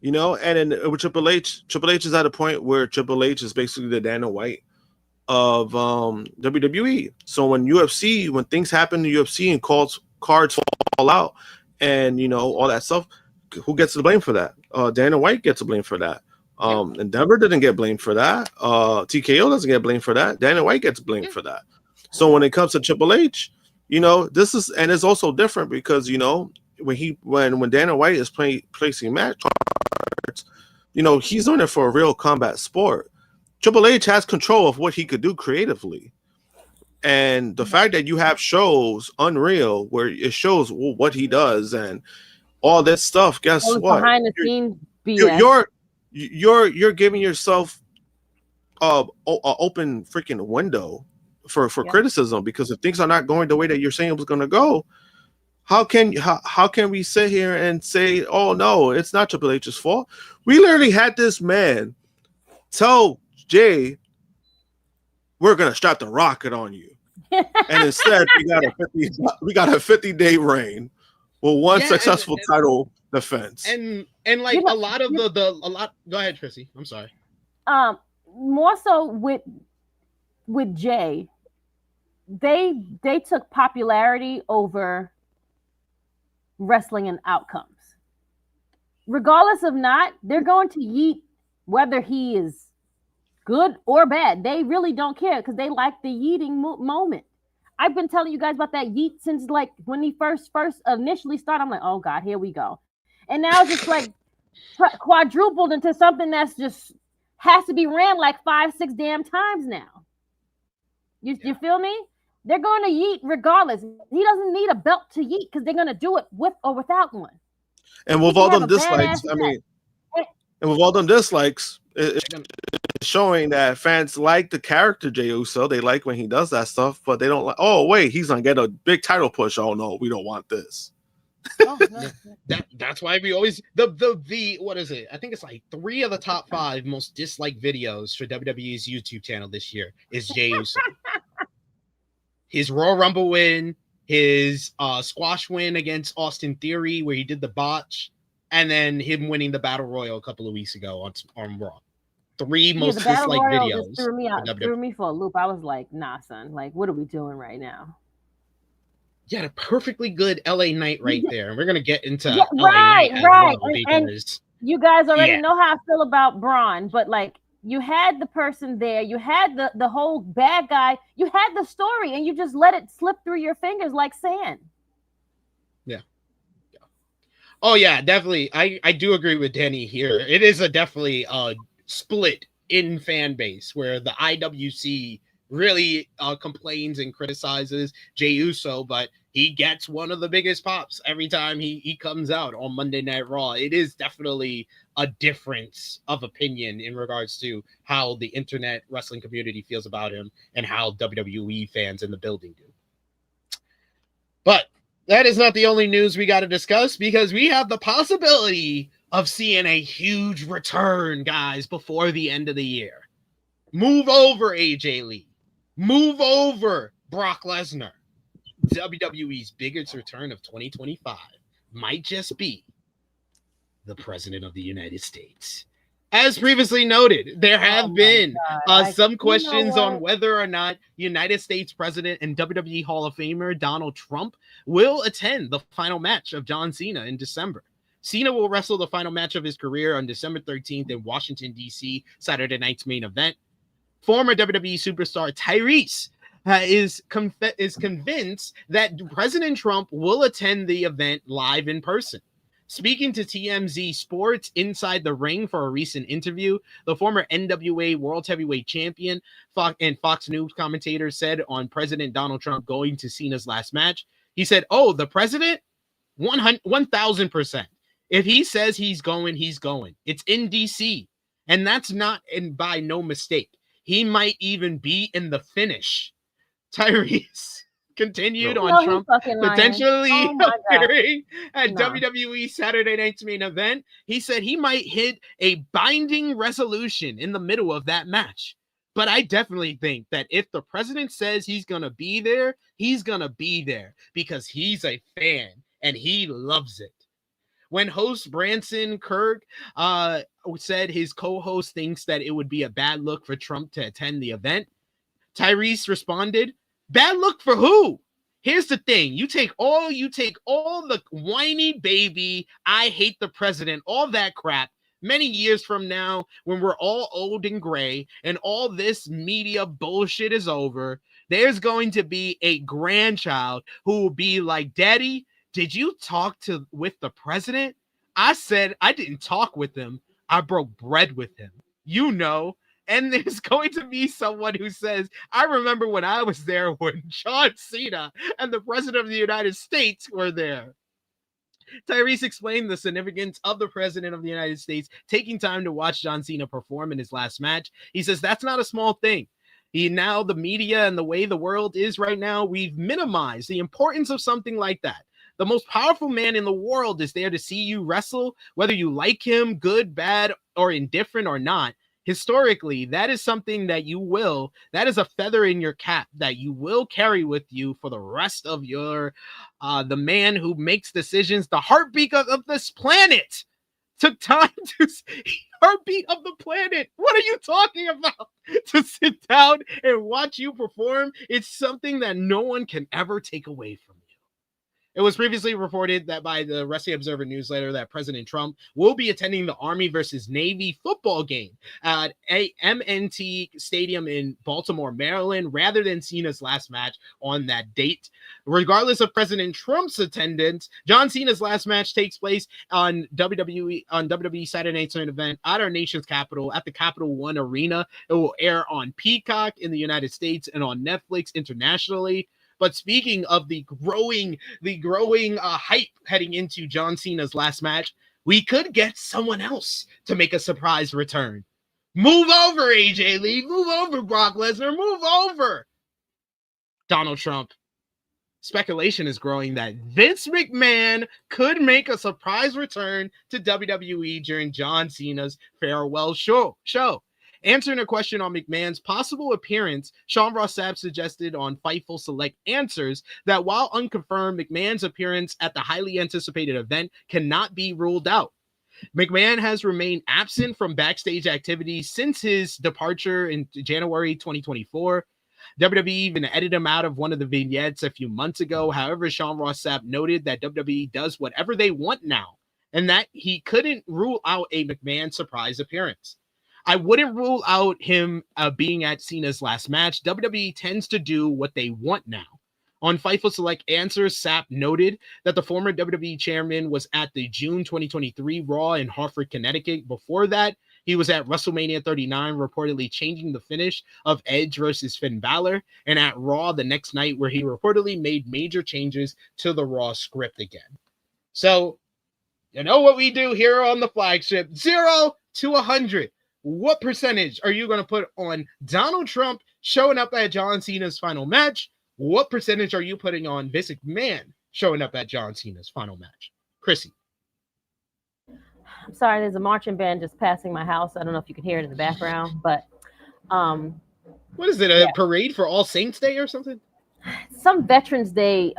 You know, and then with Triple H is at a point where Triple H is basically the Dana White of WWE. So when things happen in UFC and cards fall out and, you know, all that stuff, who gets the blame for that? Dana White gets the blame for that. Endeavor didn't get blamed for that. TKO doesn't get blamed for that. Dana White gets blamed for that. So when it comes to Triple H, you know, it's also different because, you know, when Dana White is placing match cards, you know, he's doing it for a real combat sport. Triple H has control of what he could do creatively. And the fact that you have shows Unreal where it shows what he does and all that stuff, guess what? Behind the scenes BS. You're giving yourself a open freaking window for criticism, because if things are not going the way that you're saying it was going to go, how can we sit here and say, oh no, it's not Triple H's fault? We literally had this man tell Jay, we're gonna strap the rocket on you, and instead we got a 50-day reign with one successful title defense. And like, you know, a lot. Go ahead, Krssi. I'm sorry. More so with Jay, they took popularity over wrestling and outcomes. Regardless of not, they're going to yeet whether he is good or bad. They really don't care because they like the yeeting moment. I've been telling you guys about that yeet since like when he first initially started. I'm like, oh God, here we go. And now it's just like quadrupled into something that's just has to be ran like 5-6 damn times now. You feel me? They're going to yeet regardless. He doesn't need a belt to yeet because they're going to do it with or without one. And with all them dislikes, it's showing that fans like the character Jey Uso. They like when he does that stuff, but they don't like, oh, wait, he's going to get a big title push. Oh, no, we don't want this. That's why we always the what is it? I think it's like 3 of the top 5 most disliked videos for WWE's YouTube channel this year is Jey Uso. His Royal Rumble win, his squash win against Austin Theory where he did the botch, and then him winning the Battle Royal a couple of weeks ago on Raw. 3 most disliked videos. Threw me for a loop. I was like, nah, son. Like, what are we doing right now? Yeah, a perfectly good LA night right there. And we're gonna get into LA night as well, and you guys already know how I feel about Braun, but like you had the person there, you had the whole bad guy, you had the story, and you just let it slip through your fingers like sand. Yeah. Oh yeah, definitely. I do agree with Danny here. It is definitely a split in fan base where the IWC really complains and criticizes Jey Uso, but he gets one of the biggest pops every time he comes out on Monday Night Raw. It is definitely a difference of opinion in regards to how the internet wrestling community feels about him and how WWE fans in the building do. But that is not the only news we got to discuss, because we have the possibility of seeing a huge return, guys, before the end of the year. Move over AJ Lee. Move over Brock Lesnar. WWE's biggest return of 2025 might just be the President of the United States. As previously noted, there have been some questions on whether or not United States President and WWE Hall of Famer Donald Trump will attend the final match of John Cena in December. Cena will wrestle the final match of his career on December 13th in Washington, D.C., Saturday night's main event. Former WWE superstar Tyrese is convinced that President Trump will attend the event live in person. Speaking to TMZ Sports Inside the Ring for a recent interview, the former NWA World Heavyweight Champion and Fox News commentator said on President Donald Trump going to Cena's last match, he said, "Oh, the president? 1,000%. If he says he's going, he's going. It's in DC. And that's not by no mistake. He might even be in the finish." Tyrese continued on Trump potentially appearing at WWE Saturday Night's Main Event. He said he might hit a binding resolution in the middle of that match. But I definitely think that if the president says he's going to be there, he's going to be there because he's a fan and he loves it. When host Branson Kirk said his co-host thinks that it would be a bad look for Trump to attend the event, Tyrese responded, "Bad look for who? Here's the thing. You take all the whiny baby, I hate the president, all that crap. Many years from now, when we're all old and gray and all this media bullshit is over, there's going to be a grandchild who will be like, 'Daddy, did you talk with the president?' I said, 'I didn't talk with him. I broke bread with him.' You know." And there's going to be someone who says, "I remember when I was there when John Cena and the President of the United States were there." Tyrese explained the significance of the President of the United States taking time to watch John Cena perform in his last match. He says that's not a small thing. Now the media and the way the world is right now, we've minimized the importance of something like that. The most powerful man in the world is there to see you wrestle, whether you like him, good, bad, or indifferent or not. Historically, that is something that that is a feather in your cap that you will carry with you for the rest of your, the man who makes decisions, the heartbeat of this planet. Took time to heartbeat of the planet. What are you talking about? To sit down and watch you perform. It's something that no one can ever take away from you. It was previously reported that by the Wrestling Observer newsletter that President Trump will be attending the Army versus Navy football game at a MNT Stadium in Baltimore, Maryland, rather than Cena's last match on that date. Regardless of President Trump's attendance, John Cena's last match takes place on WWE Saturday Night's Main Event at our nation's capital at the Capital One Arena. It will air on Peacock in the United States and on Netflix internationally. But speaking of the growing hype heading into John Cena's last match, we could get someone else to make a surprise return. Move over, AJ Lee. Move over, Brock Lesnar. Move over, Donald Trump. Speculation is growing that Vince McMahon could make a surprise return to WWE during John Cena's farewell show. Answering a question on McMahon's possible appearance, Sean Ross Sapp suggested on Fightful Select Answers that while unconfirmed, McMahon's appearance at the highly anticipated event cannot be ruled out. McMahon has remained absent from backstage activities since his departure in January 2024. WWE even edited him out of one of the vignettes a few months ago. However, Sean Ross Sapp noted that WWE does whatever they want now, and that he couldn't rule out a McMahon surprise appearance. I wouldn't rule out him being at Cena's last match. WWE tends to do what they want now. On Fightful Select Answers, Sapp noted that the former WWE chairman was at the June 2023 Raw in Hartford, Connecticut. Before that, he was at WrestleMania 39, reportedly changing the finish of Edge versus Finn Balor, and at Raw the next night, where he reportedly made major changes to the Raw script again. So, you know what we do here on the flagship, 0 to 100. What percentage are you going to put on Donald Trump showing up at John Cena's final match? What percentage are you putting on Vince McMahon showing up at John Cena's final match? Krssi. I'm sorry, there's a marching band just passing my house. I don't know if you can hear it in the background, but what is it? A parade for All Saints Day or something? Some Veterans Day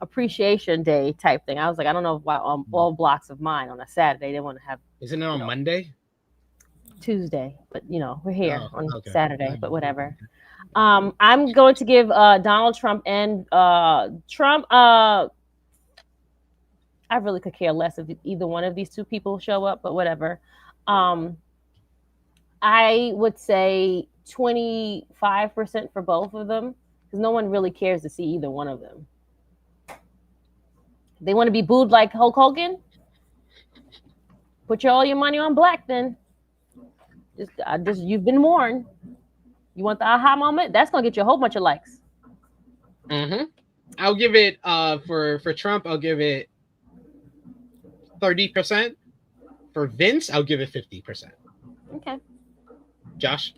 appreciation day type thing. I was like, I don't know why all blocks of mine on a Saturday they want to have. Isn't it on Monday? Tuesday, but we're here on Saturday, but whatever. I'm going to give Donald Trump and Trump. I really could care less if either one of these two people show up, but whatever. I would say 25% for both of them, because no one really cares to see either one of them. They want to be booed like Hulk Hogan? Put all your money on Black then. Just you've been warned. You want the aha moment? That's gonna get you a whole bunch of likes. I'll give it for Trump, I'll give it 30%. For Vince, I'll give it 50%. Okay. Josh?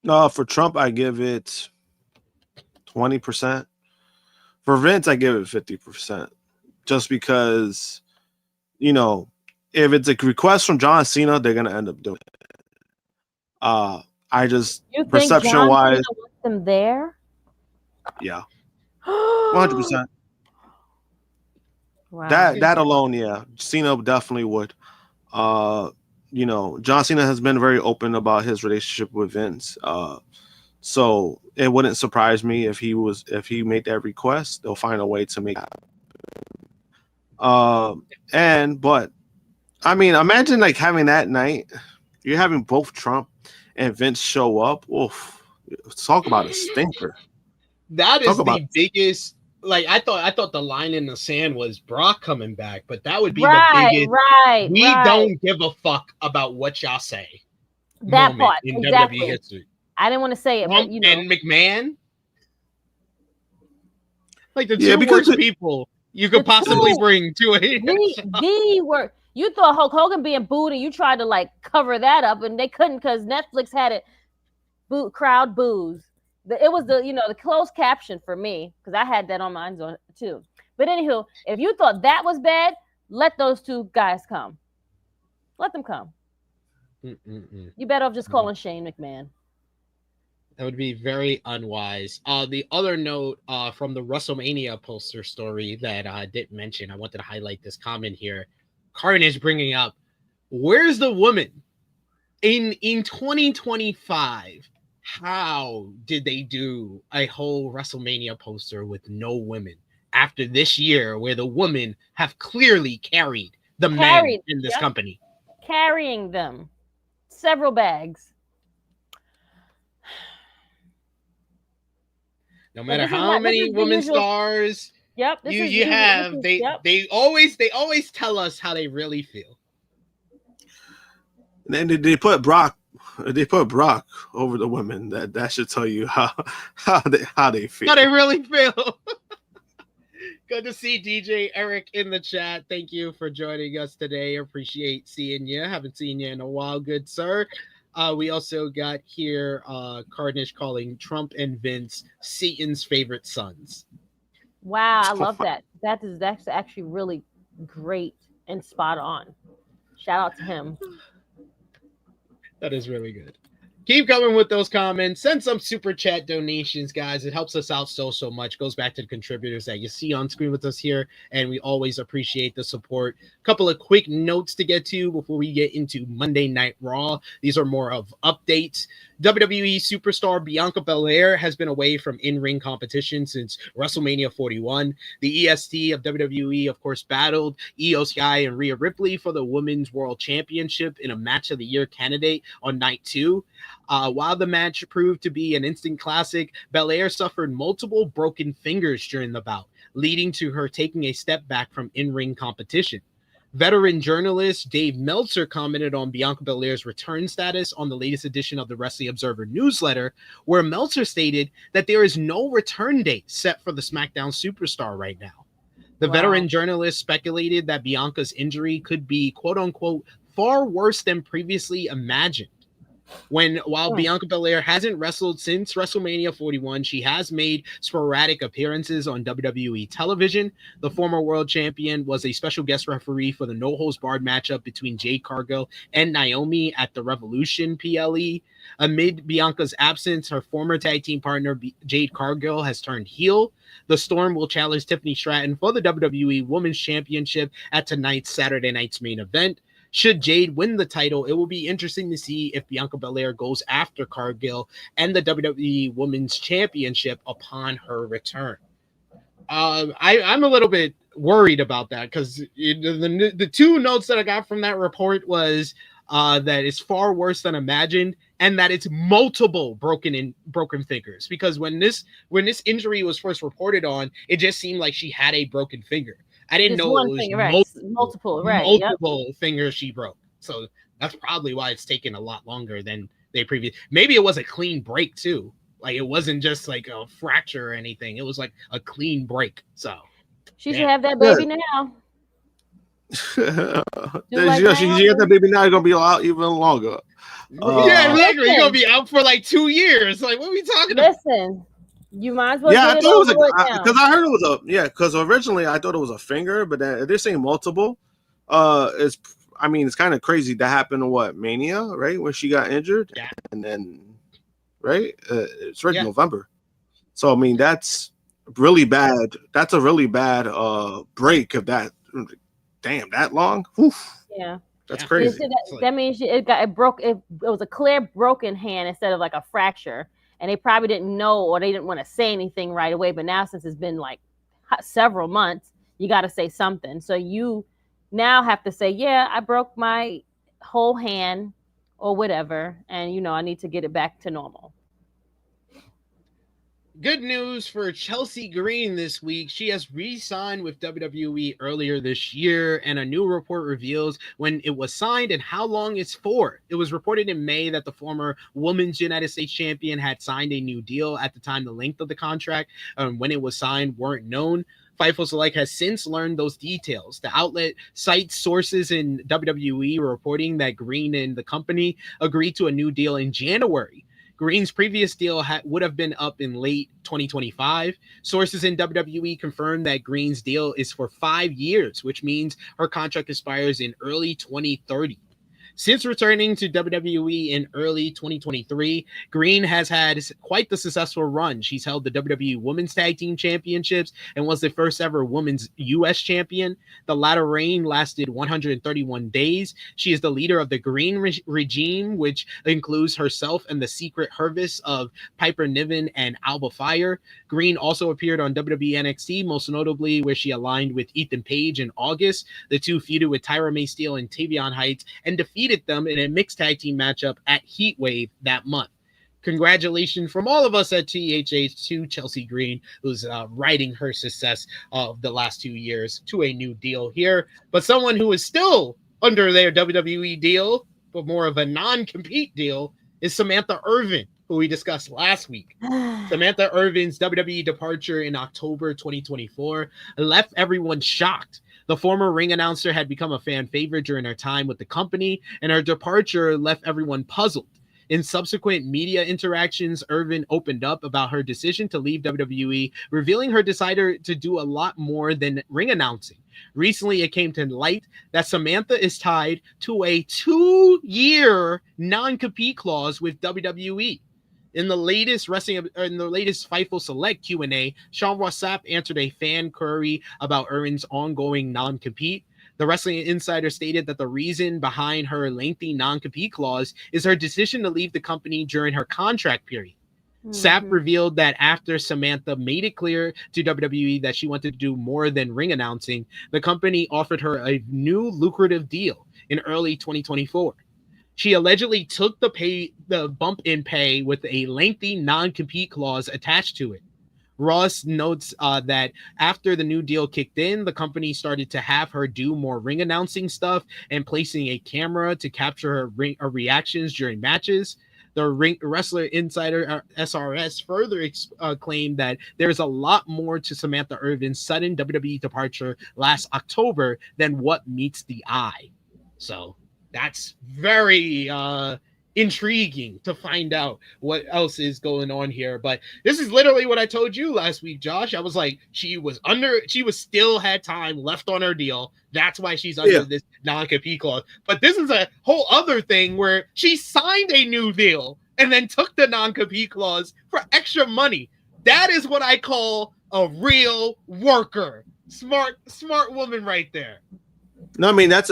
For Trump, I give it 20%. For Vince, I give it 50%. Just because, you know, if it's a request from John Cena, they're gonna end up doing it. I just perception wise, wants them there. Yeah, 100%. Wow. That alone, yeah, Cena definitely would. You know, John Cena has been very open about his relationship with Vince. So it wouldn't surprise me if he made that request. They'll find a way to make it happen. But I mean, imagine like having that night. You're having both Trump and Vince show up. Oof. Talk about a stinker. That is the biggest. Like I thought the line in the sand was Brock coming back, but that would be the biggest. We don't give a fuck about what y'all say. That part in exactly. WWE history. I didn't want to say it, Trump but you know. and McMahon, like the two worst people you could possibly bring to it. The worst. You thought Hulk Hogan being booed, and you tried to like cover that up, and they couldn't because Netflix had it. Crowd boos. It was the closed caption for me because I had that on mine too. But anywho, if you thought that was bad, let those two guys come. Let them come. You better off just calling Shane McMahon. That would be very unwise. The other note from the WrestleMania poster story that I didn't mention, I wanted to highlight this comment here. Carnage bringing up, where's the woman? In 2025, how did they do a whole WrestleMania poster with no women after this year where the women have clearly carried the men in this company? Carrying them. Several bags. No matter how many women stars you have, they always tell us how they really feel. And then they put Brock over the women. That should tell you how they feel. How they really feel. Good to see DJ Eric in the chat. Thank you for joining us today. Appreciate seeing you. Haven't seen you in a while, good sir. We also got here Carnage calling Trump and Vince Satan's favorite sons. Wow, I love that. That's actually really great and spot on. Shout out to him. That is really good. Keep coming with those comments. Send some super chat donations, guys. It helps us out so much. Goes back to the contributors that you see on screen with us here, and we always appreciate the support. A couple of quick notes to get to before we get into Monday Night Raw. These are more of updates. WWE superstar Bianca Belair has been away from in-ring competition since WrestleMania 41. The EST of WWE, of course, battled IYO SKY and Rhea Ripley for the Women's World Championship in a Match of the Year candidate on night 2. While the match proved to be an instant classic, Belair suffered multiple broken fingers during the bout, leading to her taking a step back from in-ring competition. Veteran journalist Dave Meltzer commented on Bianca Belair's return status on the latest edition of the Wrestling Observer newsletter, where Meltzer stated that there is no return date set for the SmackDown superstar right now. The veteran journalist speculated that Bianca's injury could be, quote-unquote, far worse than previously imagined. While Bianca Belair hasn't wrestled since WrestleMania 41, she has made sporadic appearances on WWE television. The former world champion was a special guest referee for the no-holds-barred matchup between Jade Cargill and Naomi at the Revolution PLE. Amid Bianca's absence, her former tag team partner Jade Cargill has turned heel. The Storm will challenge Tiffany Stratton for the WWE Women's Championship at tonight's Saturday night's main event. Should Jade win the title, it will be interesting to see if Bianca Belair goes after Cargill and the WWE Women's Championship upon her return. I'm a little bit worried about that because the two notes that I got from that report was that is far worse than imagined, and that it's multiple broken fingers. Because when this injury was first reported on, it just seemed like she had a broken finger. I didn't know it was finger, right? Multiple fingers she broke. So that's probably why it's taken a lot longer than they previously. Maybe it was a clean break too. Like it wasn't just like a fracture or anything. It was like a clean break. So she should have that baby now. She had that baby now. It's gonna be out even longer. Yeah, exactly. You're gonna be out for like 2 years. Like, what are we talking about? Listen, you might as well. Yeah, I thought it was because I heard it was because originally I thought it was a finger, but then they're saying multiple. It's kind of crazy. That happened in what, Mania, right? When she got injured, and then right, it's right in November. So I mean, that's really bad. That's a really bad break of that. Damn, that long? Oof. Yeah. That's crazy. That means it broke. It was a clear broken hand instead of like a fracture, and they probably didn't know or they didn't want to say anything right away. But now, since it's been like several months, you got to say something. So you now have to say, "Yeah, I broke my whole hand or whatever, and I need to get it back to normal." Good news for Chelsea Green this week. She has re-signed with WWE earlier this year, and a new report reveals when it was signed and how long it's for. It was reported in May that the former Women's United States Champion had signed a new deal. At the time, the length of the contract when it was signed weren't known. Fightful Select has since learned those details. The outlet cites sources in WWE reporting that Green and the company agreed to a new deal in January. Green's previous deal would have been up in late 2025. Sources in WWE confirmed that Green's deal is for 5 years, which means her contract expires in early 2030. Since returning to WWE in early 2023, Green has had quite the successful run. She's held the WWE Women's Tag Team Championships and was the first ever Women's U.S. Champion. The latter reign lasted 131 days. She is the leader of the Green regime, which includes herself and the secret Hervis of Piper Niven and Alba Fire. Green also appeared on WWE NXT, most notably where she aligned with Ethan Page in August. The two feuded with Tyra May Steele and Tavion Heights and defeated them in a mixed tag team matchup at Heatwave that month. Congratulations from all of us at THH to Chelsea Green, who's riding her success of the last 2 years to a new deal here. But someone who is still under their WWE deal, but more of a non-compete deal, is Samantha Irvin, who we discussed last week. Samantha Irvin's WWE departure in October 2024 left everyone shocked. The former ring announcer had become a fan favorite during her time with the company, and her departure left everyone puzzled. In subsequent media interactions, Irvin opened up about her decision to leave WWE, revealing her desire to do a lot more than ring announcing. Recently, it came to light that Samantha is tied to a 2-year non-compete clause with WWE. In the latest Fightful Select Q&A, Sean Ross Sapp answered a fan query about Irvin's ongoing non-compete. The Wrestling Insider stated that the reason behind her lengthy non-compete clause is her decision to leave the company during her contract period. Sapp revealed that after Samantha made it clear to WWE that she wanted to do more than ring announcing, the company offered her a new lucrative deal in early 2024. She allegedly took the bump in pay with a lengthy non-compete clause attached to it. Ross notes that after the new deal kicked in, the company started to have her do more ring announcing stuff and placing a camera to capture her reactions during matches. The Wrestler Insider SRS further claimed that there's a lot more to Samantha Irvin's sudden WWE departure last October than what meets the eye. So that's very intriguing to find out what else is going on here. But this is literally what I told you last week, Josh. I was like, she still had time left on her deal. That's why she's under this non-compete clause. But this is a whole other thing where she signed a new deal and then took the non-compete clause for extra money. That is what I call a real worker. Smart woman right there. No, I mean that's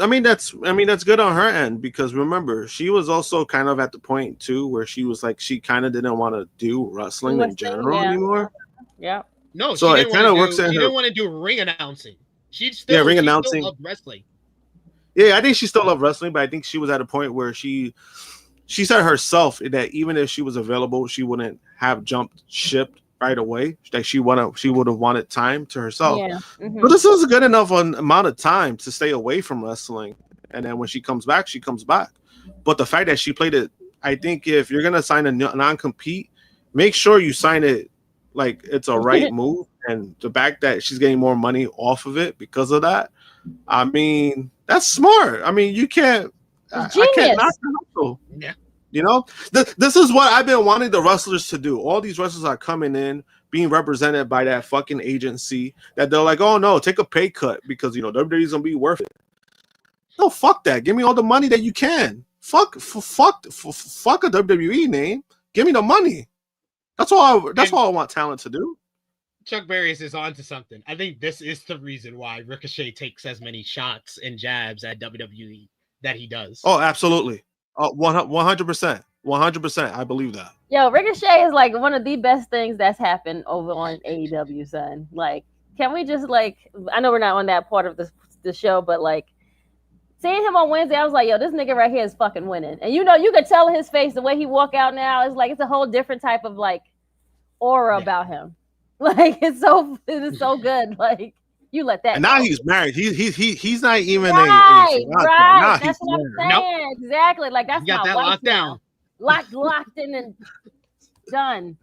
good on her end, because remember, she was also kind of at the point too where she was like, she kind of didn't want to do wrestling in general anymore. Yeah. No, so it kind of works in her. She didn't want to do ring announcing. She still ring announcing. loved wrestling. Yeah, I think she still loved wrestling, but I think she was at a point where she said herself that even if she was available, she wouldn't have jumped ship right away. Like she would have wanted time to herself. Yeah. But this is a good enough amount of time to stay away from wrestling. And then when she comes back, she comes back. But the fact that she played it, I think if you're gonna sign a non-compete, make sure you sign it like it's a right move. And the fact that she's getting more money off of it because of that, I mean, that's smart. I mean, you can't. I can't knock the hustle. Yeah. You know, this is what I've been wanting the wrestlers to do. All these wrestlers are coming in, being represented by that fucking agency that they're like, oh no, take a pay cut because WWE's gonna be worth it. No, fuck that. Give me all the money that you can. Fuck a WWE name. Give me the money. That's all I want talent to do. Chuck Barris is on to something. I think this is the reason why Ricochet takes as many shots and jabs at WWE that he does. Oh, absolutely. 100%. 100%. I believe that. Yo, Ricochet is like one of the best things that's happened over on AEW, son. Like, can we just I know we're not on that part of the show, but seeing him on Wednesday, I was like, yo, this nigga right here is fucking winning. And you could tell in his face the way he walk out now. It's a whole different type of aura about him. It is so good. You let that. And now he's married. He's not even right. Now that's what I'm saying. Nope. Exactly. That's got that locked down. Locked in and done.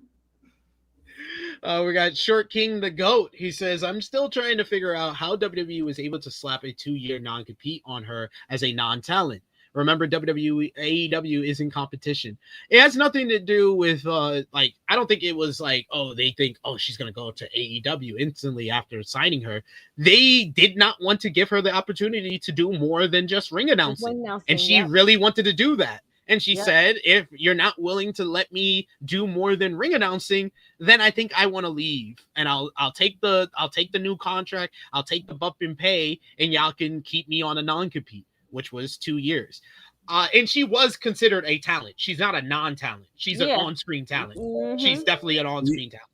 We got Short King the GOAT. He says, I'm still trying to figure out how WWE was able to slap a 2-year non-compete on her as a non-talent. Remember, AEW is in competition. It has nothing to do with, I don't think it was they think, she's going to go to AEW instantly after signing her. They did not want to give her the opportunity to do more than just ring announcing. And she really wanted to do that. And she said, if you're not willing to let me do more than ring announcing, then I think I want to leave. And I'll take the new contract. I'll take the bump in pay, and y'all can keep me on a non-compete, which was 2 years. And she was considered a talent. She's not a non-talent. She's an on-screen talent. Mm-hmm. She's definitely an on-screen talent.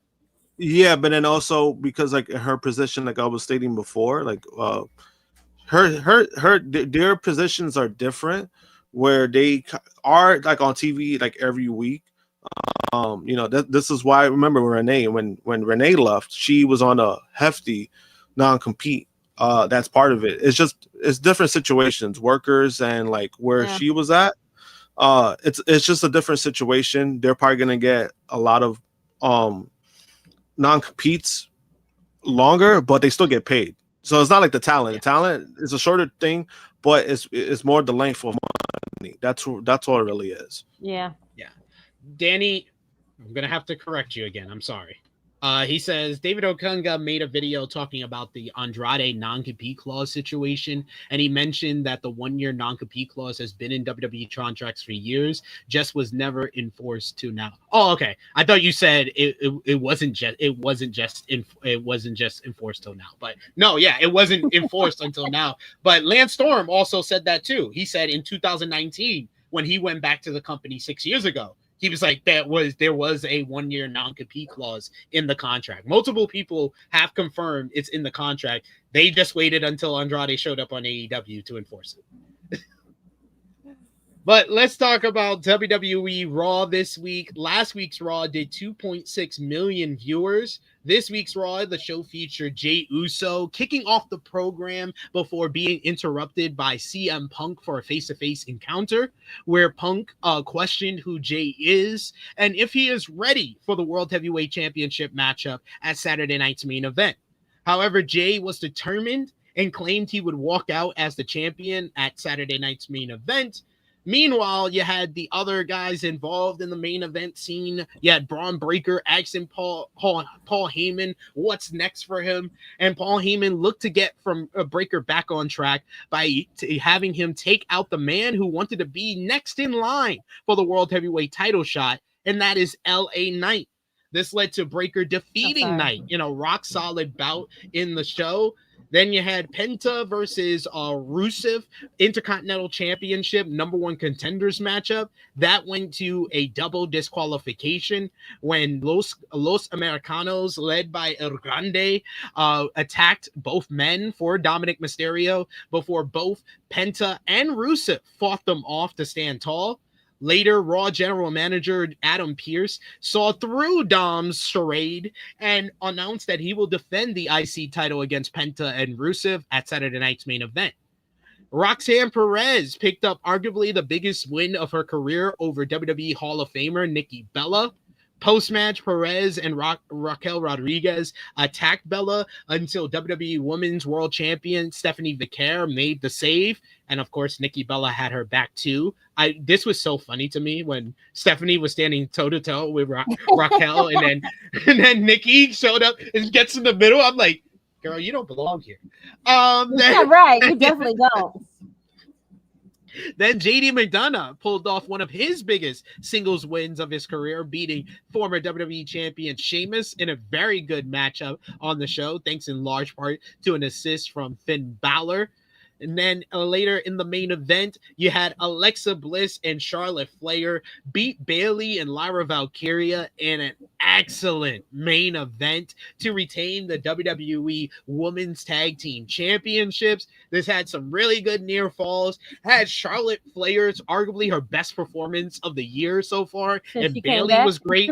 Yeah, but then also because her position, like I was stating before, their positions are different, where they are on TV every week. This is why I remember Renee when Renee left, she was on a hefty non-compete. That's part of it. It's different situations, workers and where she was at. It's just a different situation. They're probably gonna get a lot of non-competes longer, but they still get paid. So it's not like the talent. The talent is a shorter thing, but it's more the length of money. That's all it really is. Yeah. Yeah. Danny, I'm gonna have to correct you again. I'm sorry. He says David Okunga made a video talking about the Andrade non-compete clause situation, and he mentioned that the 1-year non-compete clause has been in WWE contracts for years, just was never enforced to now. Oh, okay. I thought you said it wasn't just enforced till now, but no, yeah, it wasn't enforced until now. But Lance Storm also said that too. He said in 2019 when he went back to the company 6 years ago. He was like, there was a 1-year non-compete clause in the contract. Multiple people have confirmed it's in the contract. They just waited until Andrade showed up on AEW to enforce it. But let's talk about WWE Raw this week. Last week's Raw did 2.6 million viewers. This week's Raw, the show featured Jey Uso kicking off the program before being interrupted by CM Punk for a face-to-face encounter where Punk questioned who Jey is and if he is ready for the World Heavyweight Championship matchup at Saturday night's main event. However, Jey was determined and claimed he would walk out as the champion at Saturday night's main event. Meanwhile, you had the other guys involved in the main event scene. You had Braun Breaker asking Paul Heyman what's next for him. And Paul Heyman looked to get from Breaker back on track by having him take out the man who wanted to be next in line for the World Heavyweight title shot, and that is LA Knight. This led to Breaker defeating Knight in a rock-solid bout in the show. Then you had Penta versus Rusev Intercontinental Championship #1 contenders matchup. That went to a double disqualification when Los Americanos, led by El Grande, attacked both men for Dominic Mysterio before both Penta and Rusev fought them off to stand tall. Later, Raw General Manager Adam Pearce saw through Dom's charade and announced that he will defend the IC title against Penta and Rusev at Saturday night's main event. Roxanne Perez picked up arguably the biggest win of her career over WWE Hall of Famer Nikki Bella. Post-match, Perez and Raquel Rodriguez attacked Bella until WWE Women's World Champion Stephanie Vicaire made the save. And of course, Nikki Bella had her back too. This was so funny to me when Stephanie was standing toe-to-toe with Raquel and then Nikki showed up and gets in the middle. I'm like, girl, you don't belong here. Yeah, right. You definitely don't. Then JD McDonough pulled off one of his biggest singles wins of his career, beating former WWE champion Sheamus in a very good matchup on the show, thanks in large part to an assist from Finn Balor. And then later in the main event, you had Alexa Bliss and Charlotte Flair beat Bayley and Lyra Valkyria in an excellent main event to retain the WWE Women's Tag Team Championships. This had some really good near falls. Had Charlotte Flair's arguably her best performance of the year so far, and Bayley was great.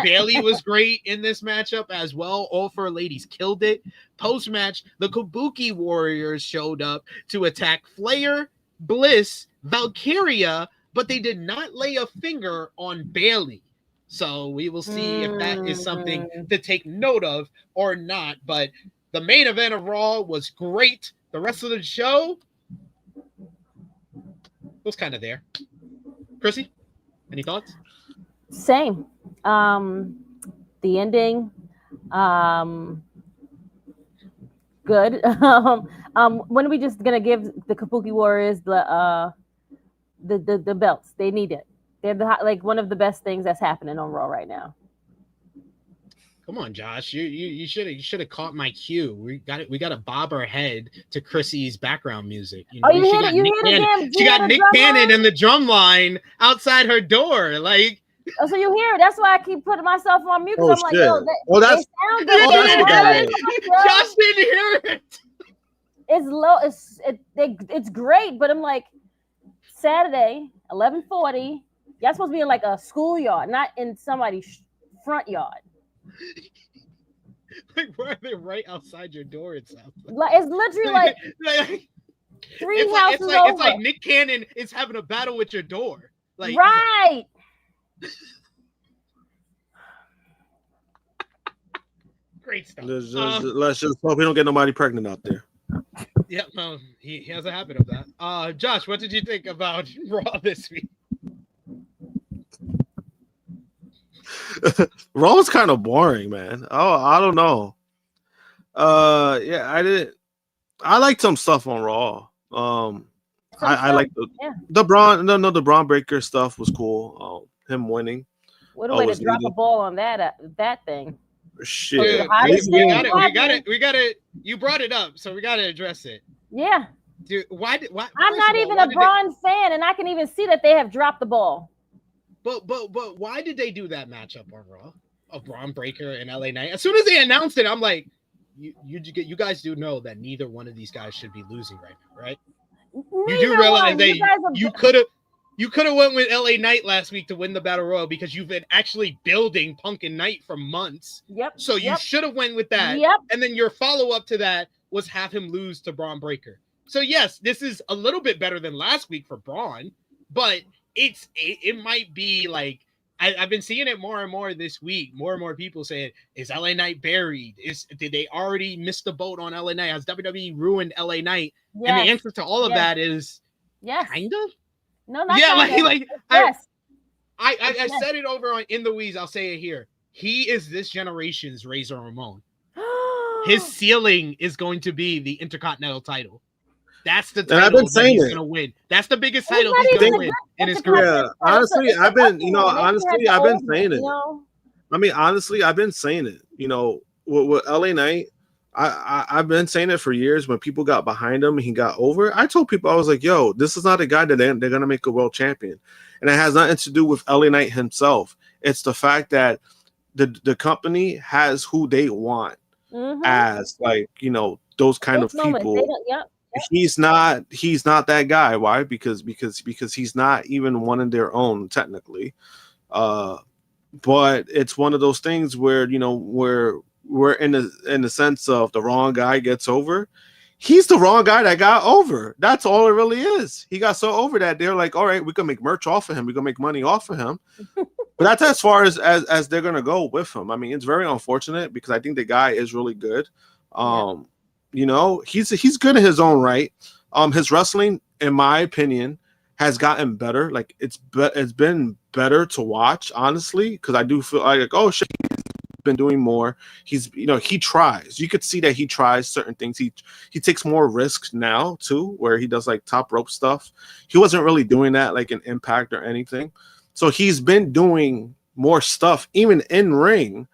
Bayley was great in this matchup as well. All four ladies killed it. Post-match, the Kabuki Warriors showed up to attack Flair, Bliss, Valkyria, but they did not lay a finger on Bayley. So we will see if that is something to take note of or not. But the main event of Raw was great. The rest of the show was kind of there. Krssi, any thoughts? Same. The ending, good. When are we just gonna give the Kabuki Warriors the belts? They need it. They're like one of the best things that's happening on Raw right now. Come on, Josh. You should have caught my cue. We got to bob our head to Chrissy's background music. You know, you hear it? She got Nick Cannon in the drum line outside her door. Like, oh, so you hear it? That's why I keep putting myself on mute because I'm like, yo, that's they sound good. Josh didn't hear it. It's low. It's great, but I'm like, Saturday, 11:40. Y'all supposed to be in like a schoolyard, not in somebody's front yard. Like, why are they right outside your door? It sounds like it's literally like three houses over. It's like Nick Cannon is having a battle with your door. Like, right. Great stuff. Let's just hope we don't get nobody pregnant out there. Yeah, no, he has a habit of that. Josh, what did you think about Raw this week? Raw was kind of boring, man. Oh, I don't know. Yeah, I liked some stuff on Raw. I like the Braun Breaker stuff was cool. Him winning. What a way to drop a ball on that thing. Shit. Dude, we got it. You brought it up, so we got to address it. Yeah. Dude, why? I'm not even a Braun fan, and I can even see that they have dropped the ball. But why did they do that matchup on Raw? A Braun Breaker and LA Knight. As soon as they announced it, I'm like, you guys do know that neither one of these guys should be losing right now, right? You do realize you could have went with LA Knight last week to win the Battle Royal because you've been actually building Punk and Knight for months. Yep. So you should have went with that. Yep. And then your follow-up to that was have him lose to Braun Breaker. So yes, this is a little bit better than last week for Braun, but it might be like I've been seeing it more and more this week. More and more people saying, "Is LA Knight buried? Did they already miss the boat on LA Knight? Has WWE ruined LA Knight?" Yes. And the answer to all of that is yes, kind of. No, not like yes. I said it over on In the Weeds. I'll say it here. He is this generation's Razor Ramon. His ceiling is going to be the Intercontinental title. That's the title that he's going to win. That's the biggest title he's going to win in his career. Yeah, honestly, I've been saying it. I mean, honestly, I've been saying it. You know, with LA Knight, I've been saying it for years. When people got behind him, he got over. I told people, I was like, yo, this is not a guy that they're gonna make a world champion, and it has nothing to do with LA Knight himself. It's the fact that the company has who they want as, like, you know, those kind of people. He's not that guy. Why? Because he's not even one of their own technically. But it's one of those things where, you know, we're in the sense of the wrong guy gets over. He's the wrong guy that got over. That's all it really is. He got so over that they're like, all right, we can make merch off of him. We can make money off of him. But that's as far as they're gonna go with him. I mean, it's very unfortunate because I think the guy is really good. You know, he's good in his own right. His wrestling, in my opinion, has gotten better. Like it's been better to watch, honestly, because I do feel like, oh shit, he's been doing more. He's, you know, he tries. You could see that he tries certain things. He takes more risks now too, where he does like top rope stuff. He wasn't really doing that like in Impact or anything. So he's been doing more stuff, even in ring.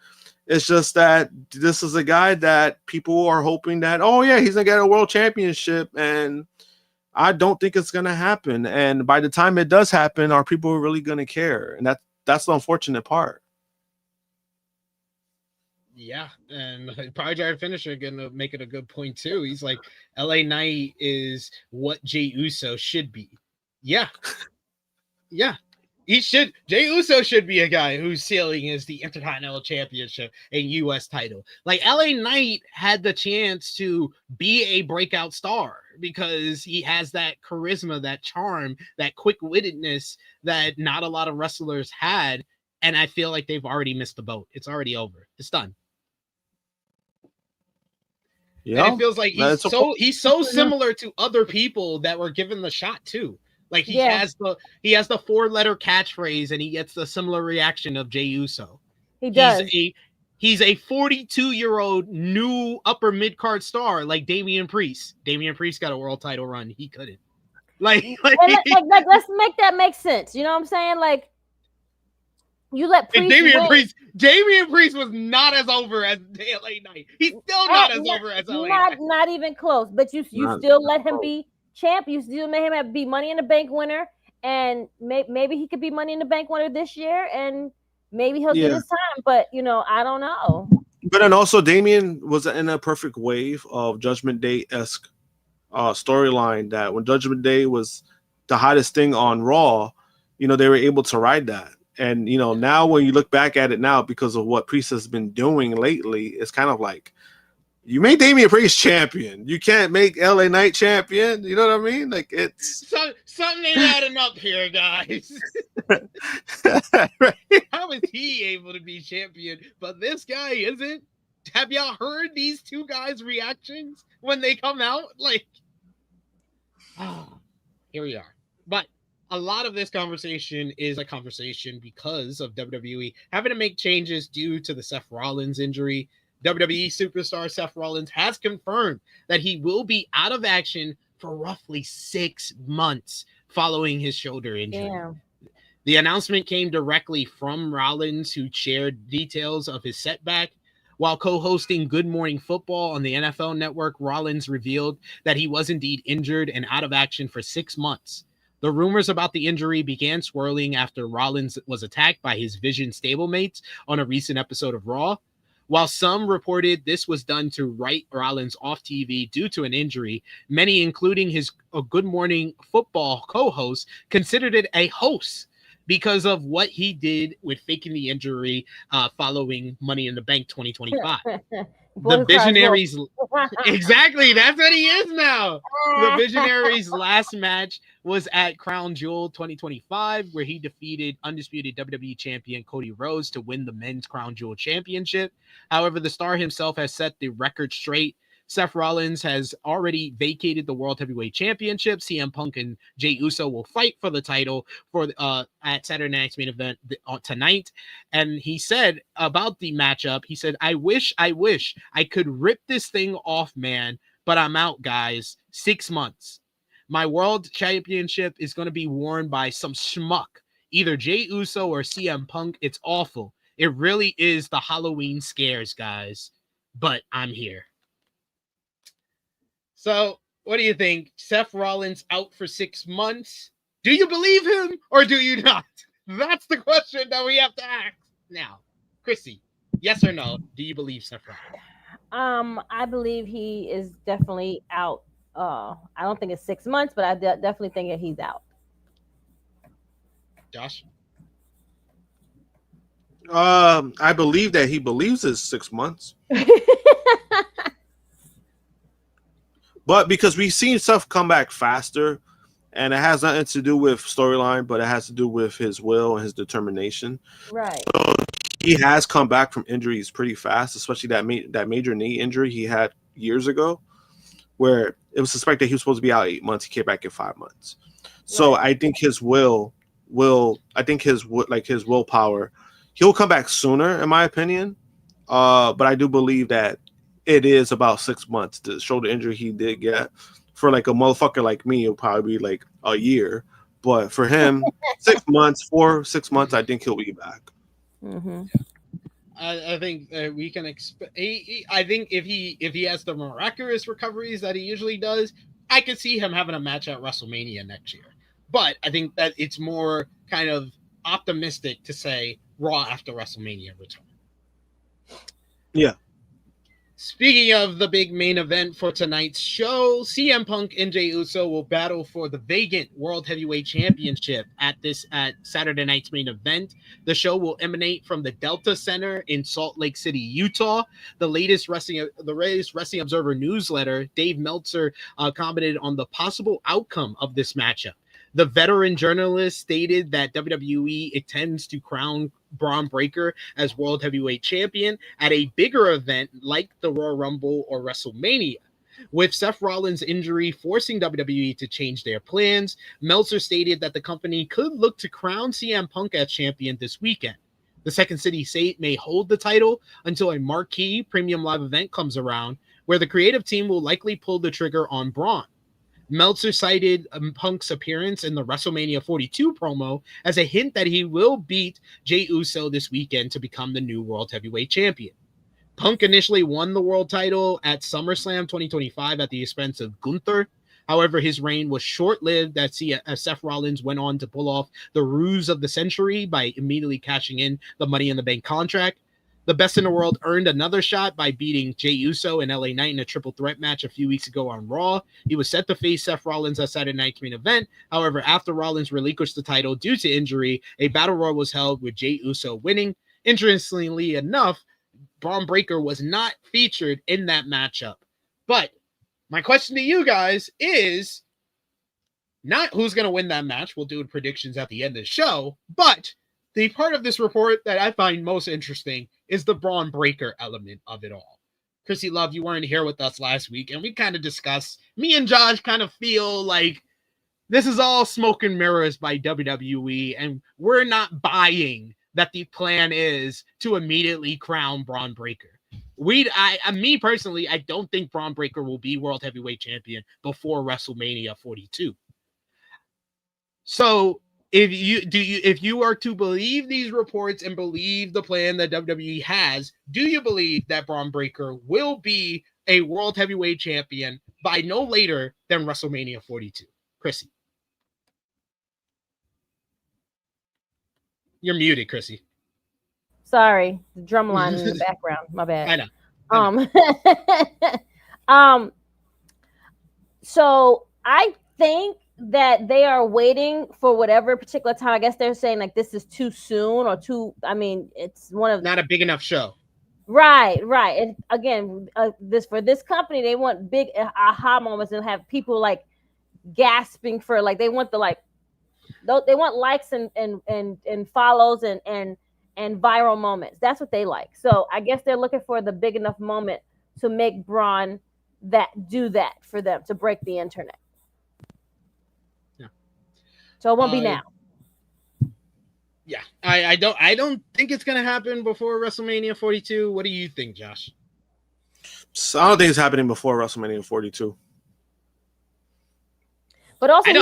It's just that this is a guy that people are hoping that, oh yeah, he's gonna get a world championship, and I don't think it's gonna happen. And by the time it does happen, are people really gonna care? And that's the unfortunate part. Yeah, and Power Drive Finisher gonna make it a good point too. He's like, LA Knight is what Jey Uso should be. Yeah, yeah. Jey Uso should be a guy whose ceiling is the Intercontinental Championship and U.S. title. Like, LA Knight had the chance to be a breakout star because he has that charisma, that charm, that quick-wittedness that not a lot of wrestlers had, and I feel like they've already missed the boat. It's already over. It's done. Yeah, and it feels like he's so similar to other people that were given the shot too. Like he has the 4-letter catchphrase, and he gets the similar reaction of Jey Uso. He does. He's a 42-year-old new upper mid-card star like Damian Priest. Damian Priest got a world title run. He couldn't. Like let's make that make sense. You know what I'm saying? Like, you let Priest Damian Priest was not as over as LA Knight. He's still not as over as LA Knight. Not even close. But you still let him be champ. You still made him be Money in the Bank winner, and maybe he could be Money in the Bank winner this year, and maybe he'll get his time. But you know, I don't know. But then also, Damian was in a perfect wave of Judgment Day-esque storyline. That when Judgment Day was the hottest thing on Raw, you know, they were able to ride that. And you know, now when you look back at it now, because of what Priest has been doing lately, it's kind of like, you made Damian Priest champion. You can't make LA Knight champion. You know what I mean? Like, it's something ain't adding up here, guys. Right? How is he able to be champion, but this guy isn't? Have y'all heard these two guys' reactions when they come out? Like, here we are. But a lot of this conversation is a conversation because of WWE having to make changes due to the Seth Rollins injury. WWE superstar Seth Rollins has confirmed that he will be out of action for roughly 6 months following his shoulder injury. Damn. The announcement came directly from Rollins, who shared details of his setback. While co-hosting Good Morning Football on the NFL Network, Rollins revealed that he was indeed injured and out of action for 6 months. The rumors about the injury began swirling after Rollins was attacked by his Vision stablemates on a recent episode of Raw. While some reported this was done to write Rollins off TV due to an injury, many, including his Good Morning Football co-host, considered it a hoax because of what he did with faking the injury following Money in the Bank 2025. The Visionaries, exactly, that's what he is now. The Visionaries' last match was at Crown Jewel 2025, where he defeated undisputed WWE champion Cody Rhodes to win the men's Crown Jewel championship. However, the star himself has set the record straight. Seth Rollins has already vacated the World Heavyweight Championship. CM Punk and Jey Uso will fight for the title at Saturday Night's Main Event tonight. And he said about the matchup, he said, I wish I could rip this thing off, man, but I'm out, guys. 6 months. My World Championship is going to be worn by some schmuck, either Jey Uso or CM Punk. It's awful. It really is the Halloween scares, guys. But I'm here. So, what do you think? Seth Rollins out for 6 months? Do you believe him or do you not? That's the question that we have to ask now. Krssi, yes or no? Do you believe Seth Rollins? I believe he is definitely out. I don't think it's 6 months, but I definitely think that he's out. Josh? I believe that he believes it's 6 months. But because we've seen stuff come back faster, and it has nothing to do with storyline, but it has to do with his will and his determination. Right. So he has come back from injuries pretty fast, especially that major knee injury he had years ago, where it was suspected he was supposed to be out 8 months. He came back in 5 months. So I think his willpower, he'll come back sooner, in my opinion. But I do believe that it is about 6 months. The shoulder injury he did get, for like a motherfucker like me, it'll probably be like a year. But for him, 6 months, 6 months, I think he'll be back. Mm-hmm. I think we can expect. I think if he has the miraculous recoveries that he usually does, I could see him having a match at WrestleMania next year. But I think that it's more kind of optimistic to say Raw after WrestleMania return. Yeah. Speaking of the big main event for tonight's show, CM Punk and Jey Uso will battle for the vacant World Heavyweight Championship at Saturday night's main event. The show will emanate from the Delta Center in Salt Lake City, Utah. The latest Wrestling Observer newsletter, Dave Meltzer, commented on the possible outcome of this matchup. The veteran journalist stated that WWE intends to crown Braun Breaker as World Heavyweight Champion at a bigger event like the Royal Rumble or WrestleMania. With Seth Rollins' injury forcing WWE to change their plans, Meltzer stated that the company could look to crown CM Punk as champion this weekend. The Second City State may hold the title until a marquee premium live event comes around, where the creative team will likely pull the trigger on Braun. Meltzer cited Punk's appearance in the WrestleMania 42 promo as a hint that he will beat Jey Uso this weekend to become the new World Heavyweight Champion. Punk initially won the world title at SummerSlam 2025 at the expense of Gunther. However, his reign was short-lived as Seth Rollins went on to pull off the ruse of the century by immediately cashing in the Money in the Bank contract. The Best in the World earned another shot by beating Jey Uso and LA Knight in a triple threat match a few weeks ago on Raw. He was set to face Seth Rollins at Saturday night's main event. However, after Rollins relinquished the title due to injury, a battle royal was held with Jey Uso winning. Interestingly enough, Braun Breaker was not featured in that matchup. But my question to you guys is not who's going to win that match. We'll do predictions at the end of the show, but the part of this report that I find most interesting is the Braun Breaker element of it all. Krssi Love, you weren't here with us last week, and we kind of discussed, me and Josh kind of feel like this is all smoke and mirrors by WWE, and we're not buying that the plan is to immediately crown Braun Breaker. Me personally, I don't think Braun Breaker will be World Heavyweight Champion before WrestleMania 42. So, if you are to believe these reports and believe the plan that WWE has, do you believe that Braun Breaker will be a World Heavyweight Champion by no later than WrestleMania 42? Krssi. You're muted, Krssi. Sorry, the drum line in the background. My bad. I know. So I think that they are waiting for whatever particular time. I guess they're saying like this is too soon or too. I mean, it's one of not a big enough show. Right. And again, this company, they want big aha moments and have people like gasping for like they want they want likes and follows and viral moments. That's what they like. So I guess they're looking for the big enough moment to make Braun do that for them to break the internet. So it won't be now. Yeah, I don't think it's gonna happen before WrestleMania 42. What do you think, Josh? So I don't think it's happening before WrestleMania 42. But also,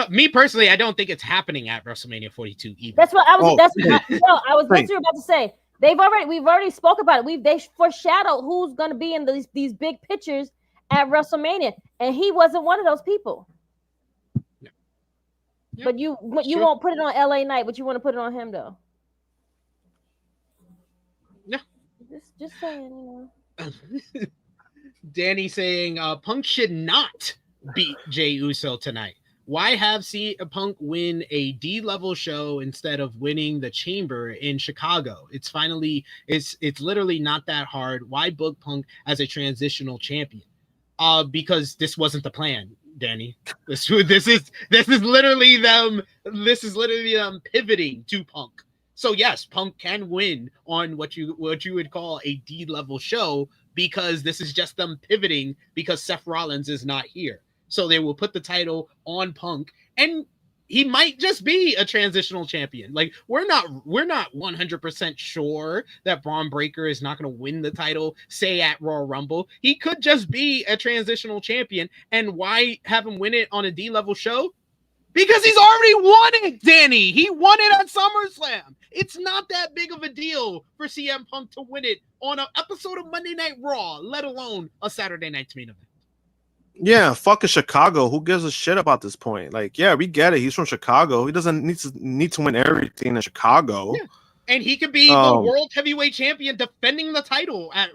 me personally, I don't think it's happening at WrestleMania 42 either. That's what I was. I was about to say. We've already spoke about it. They foreshadowed who's going to be in these big pictures at WrestleMania, and he wasn't one of those people. Yeah. But you won't put it on LA Knight, but you want to put it on him though. Yeah. Just saying, Danny saying Punk should not beat Jey Uso tonight. Why have Punk win a D-level show instead of winning the Chamber in Chicago? It's literally not that hard. Why book Punk as a transitional champion? Because this wasn't the plan, Danny. This is literally them pivoting to Punk. So yes, Punk can win on what you would call a D-level show, because this is just them pivoting because Seth Rollins is not here. So they will put the title on Punk, and he might just be a transitional champion. Like, we're not 100% sure that Braun Breaker is not going to win the title, say at Royal Rumble. He could just be a transitional champion. And why have him win it on a D-level show? Because he's already won it, Danny. He won it at SummerSlam. It's not that big of a deal for CM Punk to win it on an episode of Monday Night Raw, let alone a Saturday Night's Main Event. Yeah, fucking Chicago. Who gives a shit about this point? Like, yeah, we get it. He's from Chicago. He doesn't need to win everything in Chicago. Yeah. And he could be the world heavyweight champion defending the title at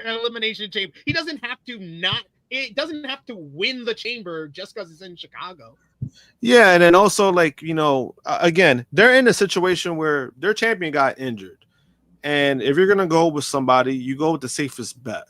Elimination Chamber. He doesn't have to win the Chamber just because it's in Chicago. Yeah, and then also, like, again, they're in a situation where their champion got injured. And if you're going to go with somebody, you go with the safest bet.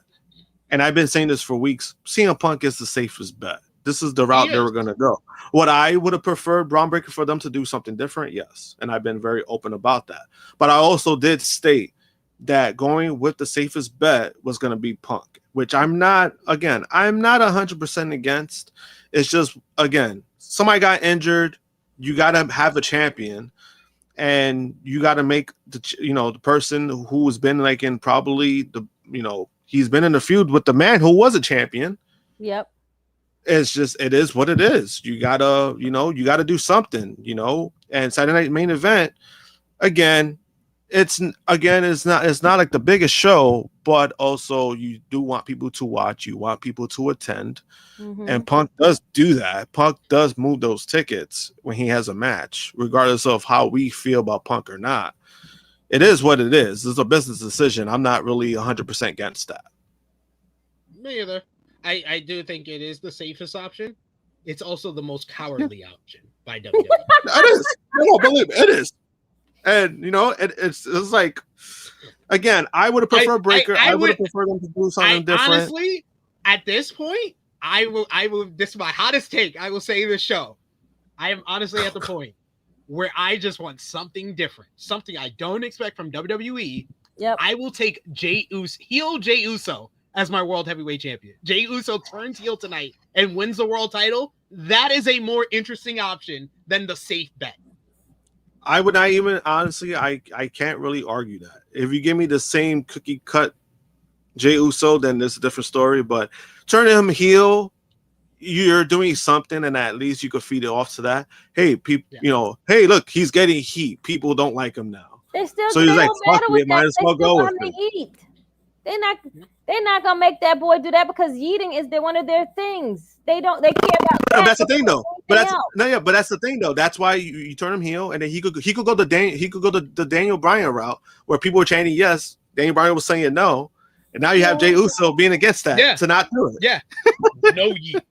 And I've been saying this for weeks. CM Punk is the safest bet. This is the route they were going to go. What I would have preferred Braun Breaker for them to do something different, yes. And I've been very open about that. But I also did state that going with the safest bet was going to be Punk, which I'm not 100% against. It's just, again, somebody got injured. You got to have a champion. And you got to make the person who has been like in probably he's been in the feud with the man who was a champion. Yep. It is what it is. You gotta do something, and Saturday Night Main Event, it's not like the biggest show, but also you do want people to watch, you want people to attend. Mm-hmm. And Punk does do that. Punk does move those tickets when he has a match, regardless of how we feel about Punk or not. It is what it is. It's a business decision. I'm not really 100% against that. Me either. I do think it is the safest option. It's also the most cowardly option by WWE. It is. No, believe me, it is. And it's like, again, I would have preferred Breaker. I would have preferred them to do something different. Honestly, at this point, I will. This is my hottest take. I will say this show. I am honestly at the point where I just want something different, something I don't expect from WWE. Yep. I will take Jey Uso as my world heavyweight champion. Jey Uso turns heel tonight and wins the world title. That is a more interesting option than the safe bet. I would not even, honestly, I can't really argue that. If you give me the same cookie cut Jey Uso, then it's a different story. But turning him heel, you're doing something, and at least you could feed it off to that. Hey, people, hey, look, he's getting heat. People don't like him now. They still so he's like, fuck it, might as well go with it. They're not gonna make that boy do that because yeeting is one of their things. They care about. No, that's the thing though. But that's the thing though. That's why you turn him heel, and then he could go the Daniel Bryan route where people were chanting yes, Daniel Bryan was saying no, and now you have Jey Uso being against that to not do it. Yeah, no yeet.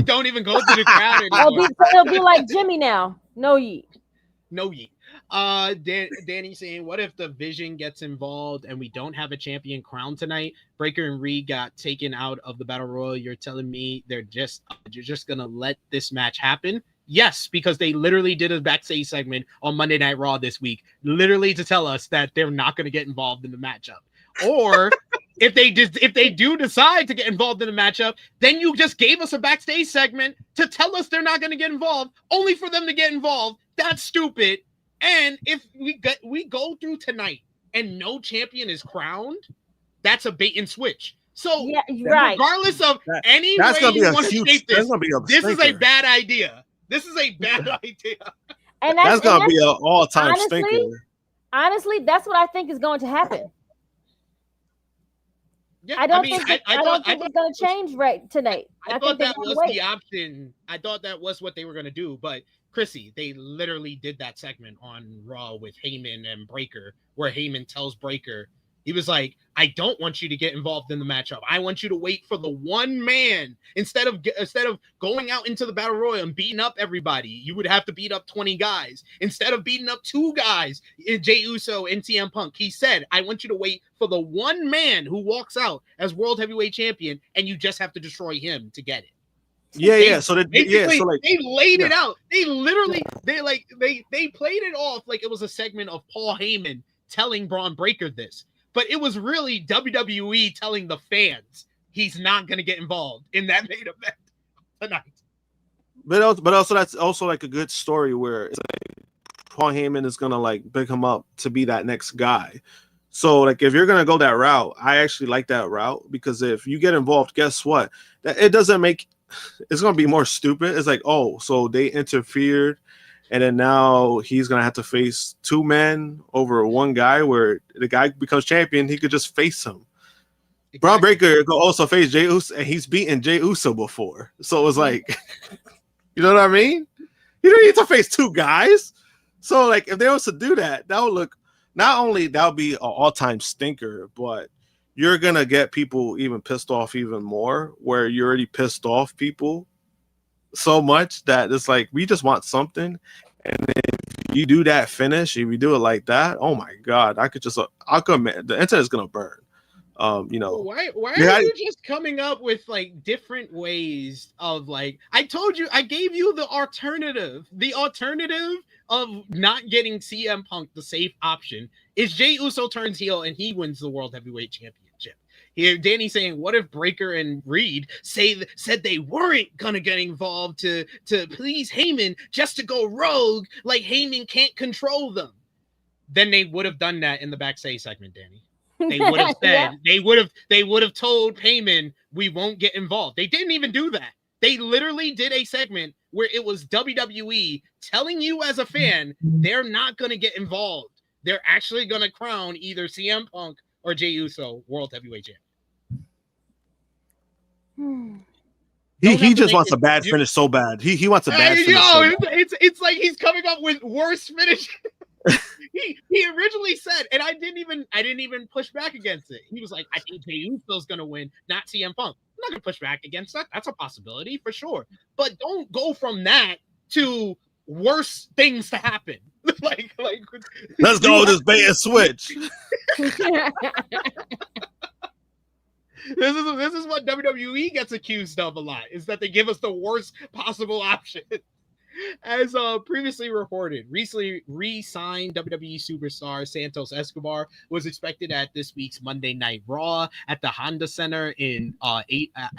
Don't even go to the crowd anymore. It'll be like Jimmy now. No yeet. No yeet. Danny saying, what if the Vision gets involved and we don't have a champion crown tonight? Breaker and Reed got taken out of the Battle Royal. You're telling me you're just gonna let this match happen? Yes, because they literally did a backstage segment on Monday Night Raw this week, literally to tell us that they're not gonna get involved in the matchup. Or if they do decide to get involved in the matchup, then you just gave us a backstage segment to tell us they're not gonna get involved, only for them to get involved. That's stupid. And if we go through tonight and no champion is crowned, that's a bait and switch. So regardless of any way you want to shape this, this is a bad idea. This is a bad idea. And that's gonna be an all-time stinker. Honestly, that's what I think is going to happen. Yeah, I don't mean, think I don't think it's gonna change right tonight. I think thought they're that gonna was wait. the option. I thought that was what they were gonna do. But Krssi, they literally did that segment on Raw with Heyman and Breakker, where Heyman tells Breakker, he was like, I don't want you to get involved in the matchup. I want you to wait for the one man. Instead of going out into the battle royal and beating up everybody, you would have to beat up 20 guys. Instead of beating up 2 guys, Jey Uso and CM Punk, he said, I want you to wait for the one man who walks out as World Heavyweight Champion, and you just have to destroy him to get it. Yeah. So that, Basically, so like they laid it out. They literally, they played it off like it was a segment of Paul Heyman telling Braun Breaker this. But it was really WWE telling the fans he's not going to get involved in that main event tonight. But also that's also like a good story where it's like Paul Heyman is going to like pick him up to be that next guy. So like if you're going to go that route, I actually like that route, because if you get involved, guess what? It doesn't make, it's going to be more stupid. It's like, oh, so they interfered, and then now he's going to have to face 2 men over one guy, where the guy becomes champion. He could just face him. Exactly. Braun Breaker could also face Jey Uso, and he's beaten Jey Uso before. So it was like, you know what I mean? You don't need to face 2 guys. So like if they was to do that, that would look, not only that would be an all-time stinker, but you're going to get people even pissed off even more, where you already pissed off people so much that it's like, we just want something. And if you do that finish, if you do it like that, oh my God, the internet is gonna burn. You know, why are you just coming up with like different ways of like, I told you, I gave you the alternative of not getting CM Punk. The safe option is Jey Uso turns heel and he wins the World Heavyweight Championship. Here, Danny's saying, what if Breakker and Reed said they weren't gonna get involved to please Heyman, just to go rogue, like Heyman can't control them? Then they would have done that in the backstage segment, Danny. They would have said, they would have told Heyman, we won't get involved. They didn't even do that. They literally did a segment where it was WWE telling you as a fan, they're not gonna get involved. They're actually gonna crown either CM Punk or Jey Uso World Heavyweight Champion. He just wants a bad finish so bad. He wants a bad finish. So it's like he's coming up with worse finish. he originally said, and I didn't even push back against it. He was like, I think Jey Uso's gonna win, not CM Punk. I'm not gonna push back against that. That's a possibility for sure. But don't go from that to worse things to happen. like let's go this bait and switch. This is what WWE gets accused of a lot, is that they give us the worst possible option. As previously reported, recently re-signed WWE superstar Santos Escobar was expected at this week's Monday Night Raw at the Honda Center in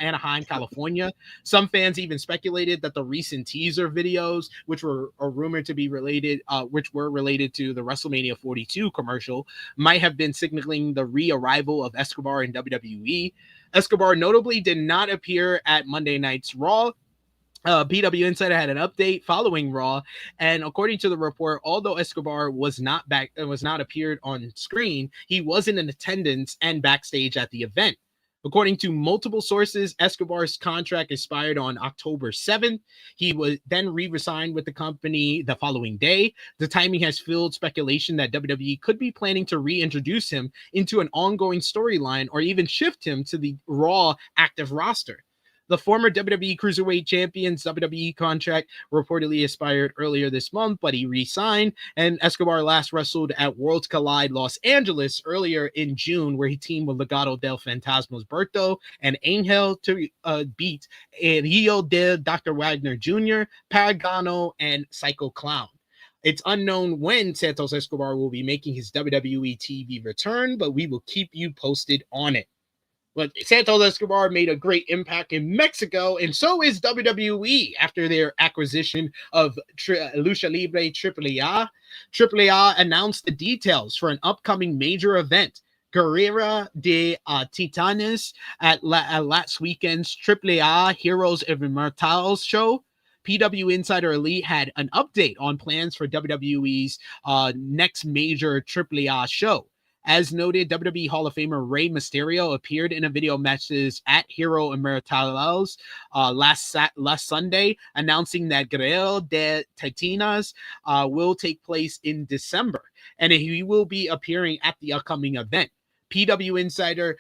Anaheim, California. Some fans even speculated that the recent teaser videos, which were rumored to be related, which were related to the WrestleMania 42 commercial, might have been signaling the re-arrival of Escobar in WWE. Escobar notably did not appear at Monday Night's Raw. PW Insider had an update following Raw, and according to the report, although Escobar was not appeared on screen, he was in attendance and backstage at the event. According to multiple sources, Escobar's contract expired on October 7th. He was then re-signed with the company the following day. The timing has fueled speculation that WWE could be planning to reintroduce him into an ongoing storyline or even shift him to the Raw active roster. The former WWE Cruiserweight Champion's WWE contract reportedly expired earlier this month, but he re-signed, and Escobar last wrestled at Worlds Collide Los Angeles earlier in June, where he teamed with Legado del Fantasma Berto and Angel to beat Rio del Dr. Wagner Jr., Paragano, and Psycho Clown. It's unknown when Santos Escobar will be making his WWE TV return, but we will keep you posted on it. But Santos Escobar made a great impact in Mexico, and so is WWE after their acquisition of Lucha Libre AAA. AAA announced the details for an upcoming major event, Guerrera de Titanes, at last weekend's AAA Heroes of Immortals show. PW Insider Elite had an update on plans for WWE's next major AAA show. As noted, WWE Hall of Famer Rey Mysterio appeared in a video message at Hero Immortales last Sunday, announcing that Guerrero de Titanas will take place in December, and he will be appearing at the upcoming event. PW Insider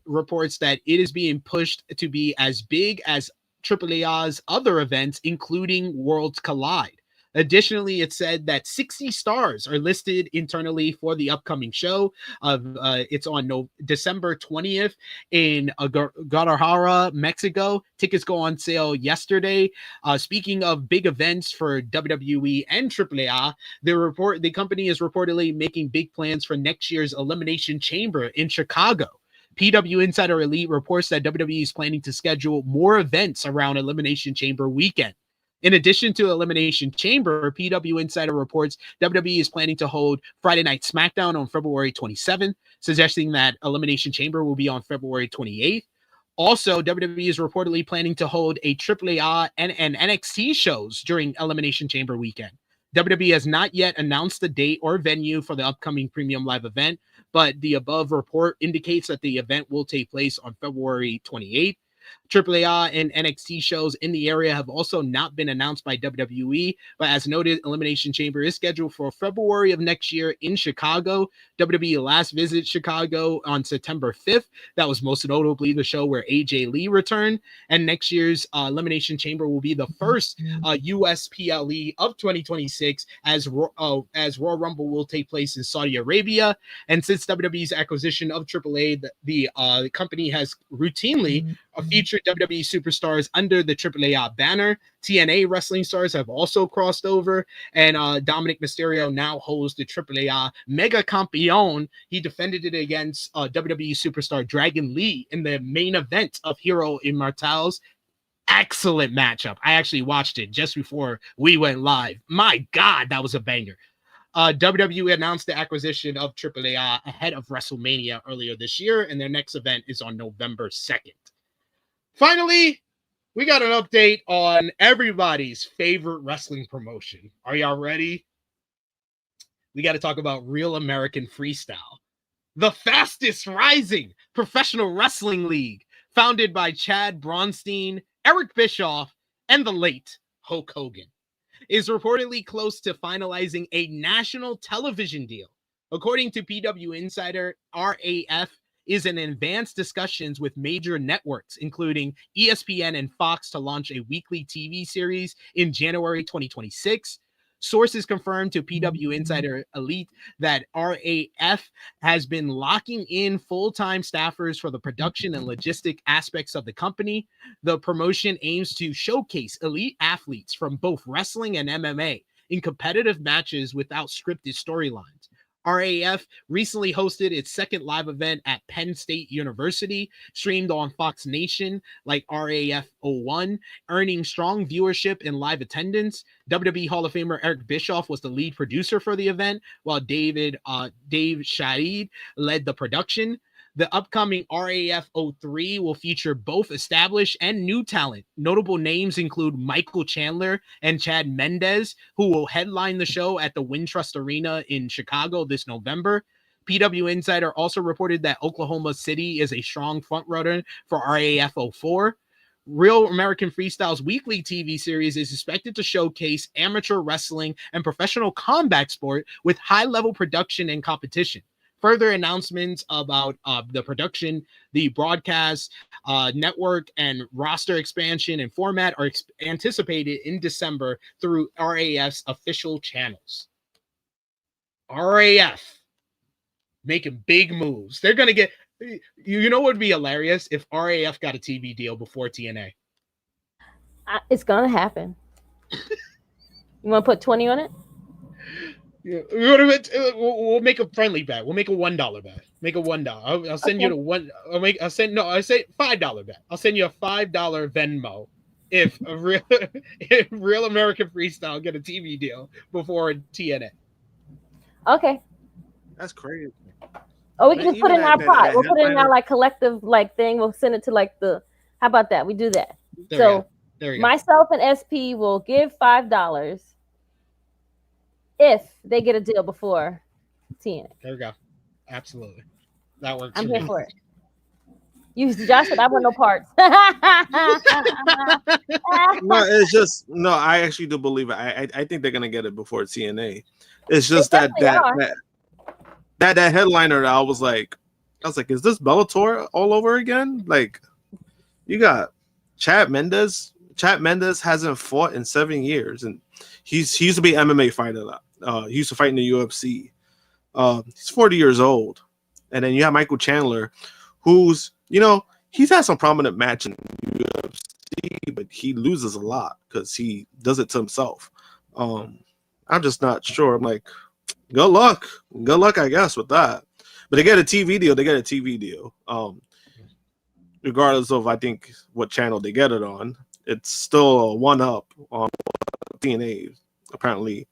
reports that it is being pushed to be as big as AAA's other events, including Worlds Collide. Additionally, it said that 60 stars are listed internally for the upcoming show. It's on December 20th in Guadalajara, Mexico. Tickets go on sale yesterday. Speaking of big events for WWE and AAA, the company is reportedly making big plans for next year's Elimination Chamber in Chicago. PW Insider Elite reports that WWE is planning to schedule more events around Elimination Chamber weekend. In addition to Elimination Chamber, PW Insider reports WWE is planning to hold Friday Night SmackDown on February 27th, suggesting that Elimination Chamber will be on February 28th. Also, WWE is reportedly planning to hold a AAA and NXT shows during Elimination Chamber weekend. WWE has not yet announced the date or venue for the upcoming premium live event, but the above report indicates that the event will take place on February 28th. AAA and NXT shows in the area have also not been announced by WWE, but as noted, Elimination Chamber is scheduled for February of next year in Chicago. WWE last visited Chicago on September 5th. That was most notably the show where AJ Lee returned, and next year's Elimination Chamber will be the first USPLE of 2026 as Royal Rumble will take place in Saudi Arabia. And since WWE's acquisition of AAA, the company has routinely featured WWE superstars under the AAA banner. TNA wrestling stars have also crossed over, and Dominic Mysterio now holds the AAA Mega Campeon. He defended it against WWE superstar Dragon Lee in the main event of Hero Immortales. Excellent matchup. I actually watched it just before we went live. My God, that was a banger. WWE announced the acquisition of AAA ahead of WrestleMania earlier this year, and their next event is on November 2nd. Finally, we got an update on everybody's favorite wrestling promotion. Are y'all ready? We got to talk about Real American Freestyle, the fastest rising professional wrestling league, founded by Chad Bronstein, Eric Bischoff, and the late Hulk Hogan, is reportedly close to finalizing a national television deal. According to PW Insider, RAF is in advanced discussions with major networks, including ESPN and Fox, to launch a weekly TV series in January 2026. Sources confirmed to PW Insider Elite that RAF has been locking in full-time staffers for the production and logistic aspects of the company. The promotion aims to showcase elite athletes from both wrestling and MMA in competitive matches without scripted storylines. RAF recently hosted its second live event at Penn State University, streamed on Fox Nation like RAF 01, earning strong viewership and live attendance. WWE Hall of Famer Eric Bischoff was the lead producer for the event, while Dave Shahid led the production. The upcoming RAF 03 will feature both established and new talent. Notable names include Michael Chandler and Chad Mendez, who will headline the show at the Wintrust Arena in Chicago this November. PW Insider also reported that Oklahoma City is a strong frontrunner for RAF 04. Real American Freestyle's weekly TV series is expected to showcase amateur wrestling and professional combat sport with high-level production and competition. Further announcements about the production, the broadcast, network, and roster expansion and format are anticipated in December through RAF's official channels. RAF making big moves. They're going to get... You know what would be hilarious? If RAF got a TV deal before TNA. It's going to happen. You want to put 20 on it? Yeah, we'll make a friendly bet. We'll make a $1 bet. Make a $1. I'll send you the one. I say $5 bet. I'll send you a $5 Venmo if Real American Freestyle get a TV deal before TNA. Okay. That's crazy. Oh, we can just put it in our pot. We'll put it in our collective thing. We'll send it to the. How about that? We do that. There we go. Myself and SP will give $5. If they get a deal before TNA. There we go. Absolutely. That works. I'm for here me. for it. Josh said I want no parts. No, it's just no. I actually do believe it. I think they're gonna get it before TNA. It's just that headliner. I was like, is this Bellator all over again? Like, you got Chad Mendes. Chad Mendes hasn't fought in 7 years, and he used to be an MMA fighter. He used to fight in the UFC. He's 40 years old, and then you have Michael Chandler, who's he's had some prominent matches in the UFC, but he loses a lot because he does it to himself. I'm just not sure. I'm like, good luck, I guess, with that. But they get a TV deal. Regardless of I think what channel they get it on, it's still a one up on TNA. Apparently,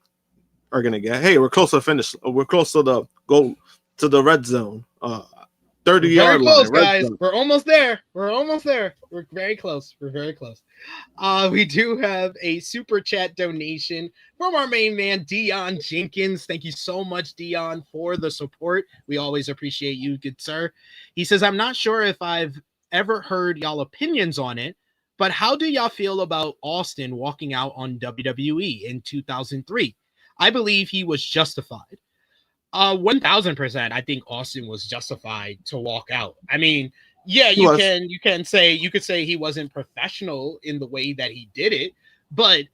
are gonna get. Hey, we're close to finish. We're close to the go to the red zone. 30-yard close, line. Guys. We're almost there. We're very close. We do have a super chat donation from our main man, Dion Jenkins. Thank you so much, Dion, for the support. We always appreciate you, good sir. He says, I'm not sure if I've ever heard y'all opinions on it, but how do y'all feel about Austin walking out on WWE in 2003? I believe he was justified. 1000%. I think Austin was justified to walk out. I mean, yeah, you could say he wasn't professional in the way that he did it, but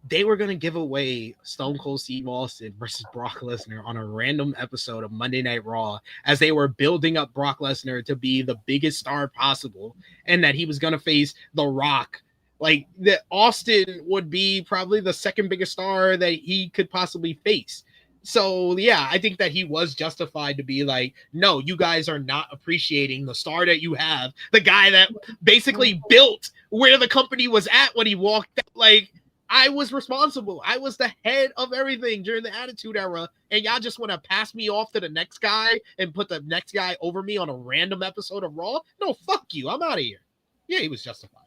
they were going to give away Stone Cold Steve Austin versus Brock Lesnar on a random episode of Monday Night Raw as they were building up Brock Lesnar to be the biggest star possible, and that he was going to face The Rock. Like, that Austin would be probably the second biggest star that he could possibly face. So, yeah, I think that he was justified to be like, no, you guys are not appreciating the star that you have. The guy that basically built where the company was at when he walked out. Like, I was responsible. I was the head of everything during the Attitude Era. And y'all just want to pass me off to the next guy and put the next guy over me on a random episode of Raw? No, fuck you. I'm out of here. Yeah, he was justified.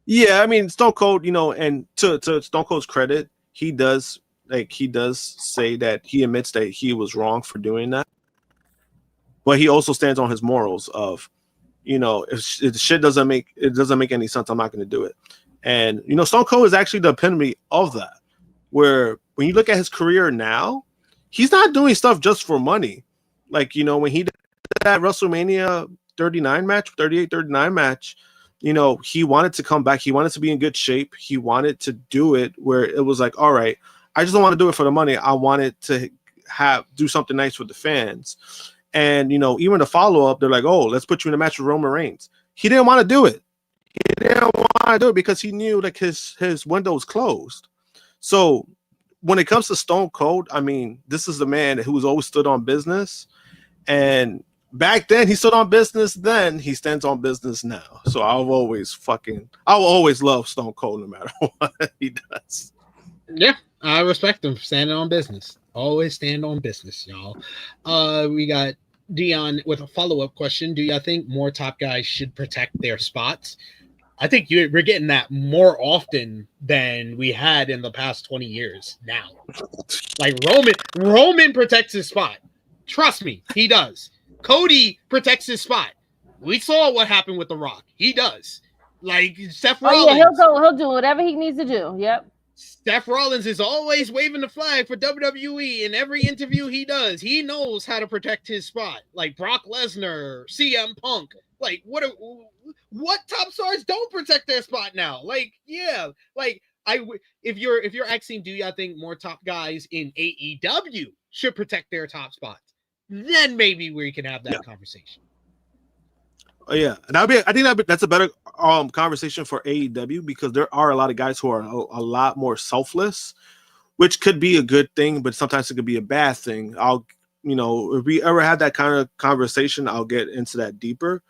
Yeah, I mean, Stone Cold, and to Stone Cold's credit, he does say that he admits that he was wrong for doing that, but he also stands on his morals of, if the shit doesn't make any sense, I'm not going to do it. And Stone Cold is actually the epitome of that. Where when you look at his career now, he's not doing stuff just for money. Like when he did that WrestleMania 38, 39 match, he wanted to come back. He wanted to be in good shape. He wanted to do it where it was like, all right, I just don't want to do it for the money. I wanted to do something nice with the fans. And, even the follow-up, they're like, oh, let's put you in a match with Roman Reigns. He didn't want to do it. He didn't want to do it because he knew like his window was closed. So when it comes to Stone Cold, I mean, this is the man who's always stood on business. And back then he stood on business, then he stands on business now. So I will always love Stone Cold no matter what he does. Yeah, I respect him for standing on business. Always stand on business, y'all. We got Dion with a follow-up question. Do y'all think more top guys should protect their spots? I think we're getting that more often than we had in the past 20 years now. Like Roman protects his spot. Trust me, he does. Cody protects his spot. We saw what happened with The Rock. He does. Like Seth Rollins. Oh yeah, he'll do whatever he needs to do. Yep. Seth Rollins is always waving the flag for WWE in every interview he does. He knows how to protect his spot. Like Brock Lesnar, CM Punk. Like what top stars don't protect their spot now? Like, yeah. Like if you're asking, do y'all think more top guys in AEW should protect their top spots? Then maybe we can have that conversation. Oh yeah, and I think that's a better conversation for AEW because there are a lot of guys who are a lot more selfless, which could be a good thing, but sometimes it could be a bad thing. If we ever have that kind of conversation, I'll get into that deeper.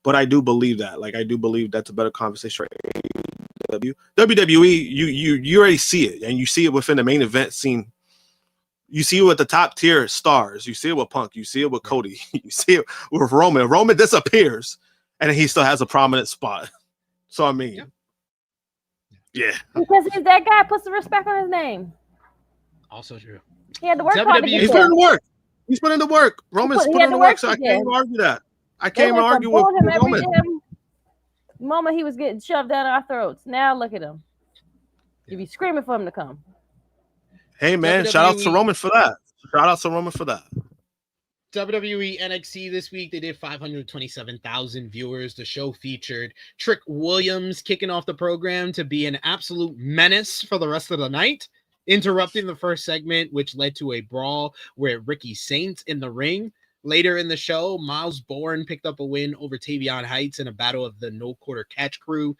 But I do believe that. Like I do believe that's a better conversation for AEW. WWE, you already see it, and you see it within the main event scene. You see it with the top tier stars. You see it with Punk. You see it with Cody. You see it with Roman. Roman disappears, and he still has a prominent spot. So, I mean, yeah. Because he's that guy. Puts the respect on his name. Also true. He had to work hard to get He's there. putting work. He's put in the work. Roman's put in the work, so I can't even argue that. I can't even argue with Roman. Moment he was getting shoved down our throats. Now look at him. You be screaming for him to come. Hey man, shout out to Roman for that. Shout out to Roman for that. WWE NXT this week, they did 527,000 viewers. The show featured Trick Williams kicking off the program to be an absolute menace for the rest of the night, interrupting the first segment, which led to a brawl where Ricky Saints in the ring. Later in the show, Miles Bourne picked up a win over Tavion Heights in a battle of the No Quarter Catch crew.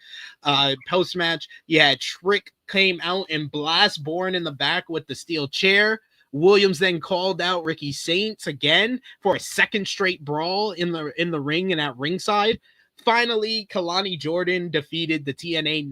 Post-match, you had Trick came out and blast Bourne in the back with the steel chair. Williams then called out Ricky Saints again for a second straight brawl in the ring and at ringside. Finally, Kalani Jordan defended the TNA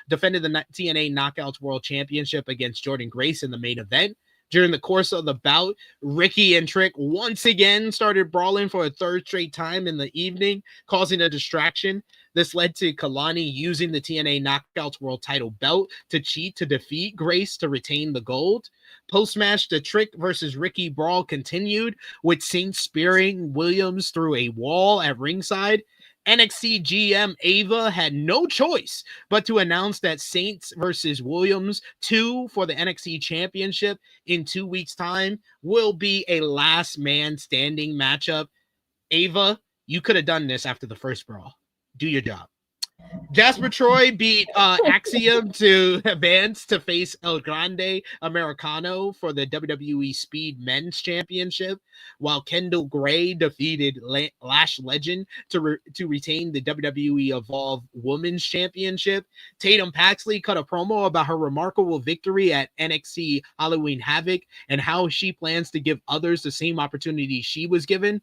Knockouts World Championship against Jordan Grace in the main event. During the course of the bout, Ricky and Trick once again started brawling for a third straight time in the evening, causing a distraction. This led to Kalani using the TNA Knockouts World title belt to cheat to defeat Grace to retain the gold. Post-match, the Trick versus Ricky brawl continued, with Saints spearing Williams through a wall at ringside. NXT GM Ava had no choice but to announce that Saints versus Williams 2 for the NXT Championship in 2 weeks' time will be a last man standing matchup. Ava, you could have done this after the first brawl. Do your job. Jasper Troy beat Axiom to advance to face El Grande Americano for the WWE Speed Men's Championship, while Kendall Gray defeated Lash Legend to retain the WWE Evolve Women's Championship. Tatum Paxley cut a promo about her remarkable victory at NXT Halloween Havoc and how she plans to give others the same opportunity she was given.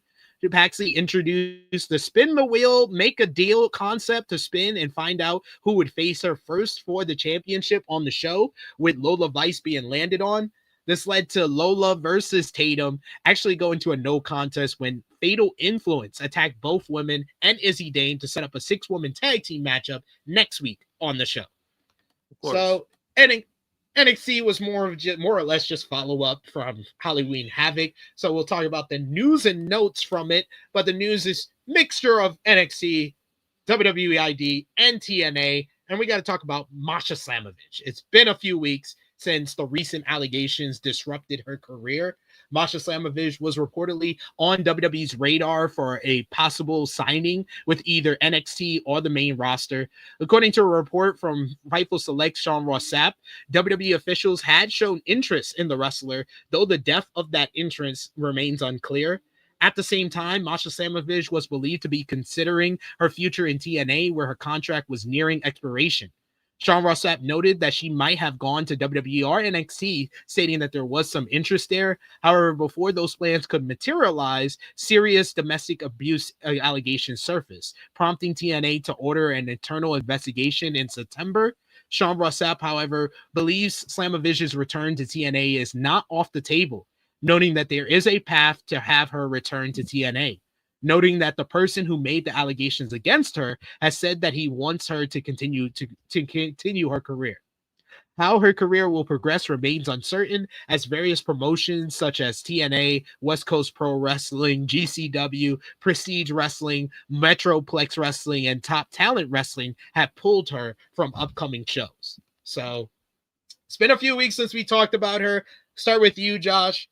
Paxley introduced the spin the wheel, make a deal concept to spin and find out who would face her first for the championship on the show, with Lola Vice being landed on. This led to Lola versus Tatum actually going to a no contest when Fatal Influence attacked both women and Izzy Dane to set up a 6-woman tag team matchup next week on the show. So, NXT was more or less just follow up from Halloween Havoc. So we'll talk about the news and notes from it. But the news is mixture of NXT, WWE ID, and TNA. And we got to talk about Masha Slamovich. It's been a few weeks since the recent allegations disrupted her career. Masha Slamovich was reportedly on WWE's radar for a possible signing with either NXT or the main roster. According to a report from Fightful Select Sean Ross Sapp, WWE officials had shown interest in the wrestler, though the depth of that interest remains unclear. At the same time, Masha Slamovich was believed to be considering her future in TNA, where her contract was nearing expiration. Sean Ross Sapp noted that she might have gone to WWE or NXT, stating that there was some interest there. However, before those plans could materialize, serious domestic abuse allegations surfaced, prompting TNA to order an internal investigation in September. Sean Ross Sapp, however, believes Slamovich's return to TNA is not off the table, noting that there is a path to have her return to TNA. Noting that the person who made the allegations against her has said that he wants her to continue her career. How her career will progress remains uncertain, as various promotions such as TNA, West Coast Pro Wrestling, GCW, Prestige Wrestling, Metroplex Wrestling, and Top Talent Wrestling have pulled her from upcoming shows. So it's been a few weeks since we talked about her. Start with you, Josh.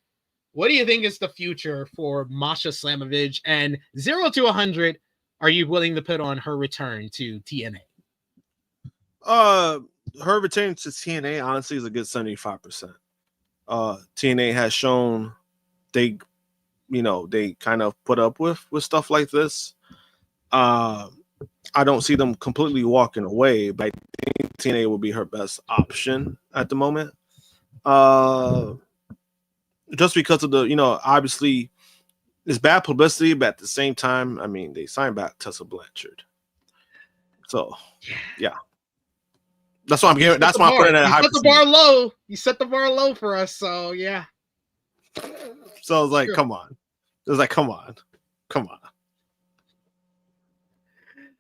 What do you think is the future for Masha Slamovich? And 0 to 100, are you willing to put on her return to TNA? Her return to TNA honestly is a good 75%. TNA has shown they kind of put up with stuff like this. I don't see them completely walking away, but I think TNA will be her best option at the moment. Just because of the, obviously it's bad publicity, but at the same time, I mean, they signed back Tessa Blanchard. So, yeah. That's why I'm giving. That's why I'm putting it at high. You set the bar low. You set the bar low for us. So, yeah. So I was like, come on. It was like, come on.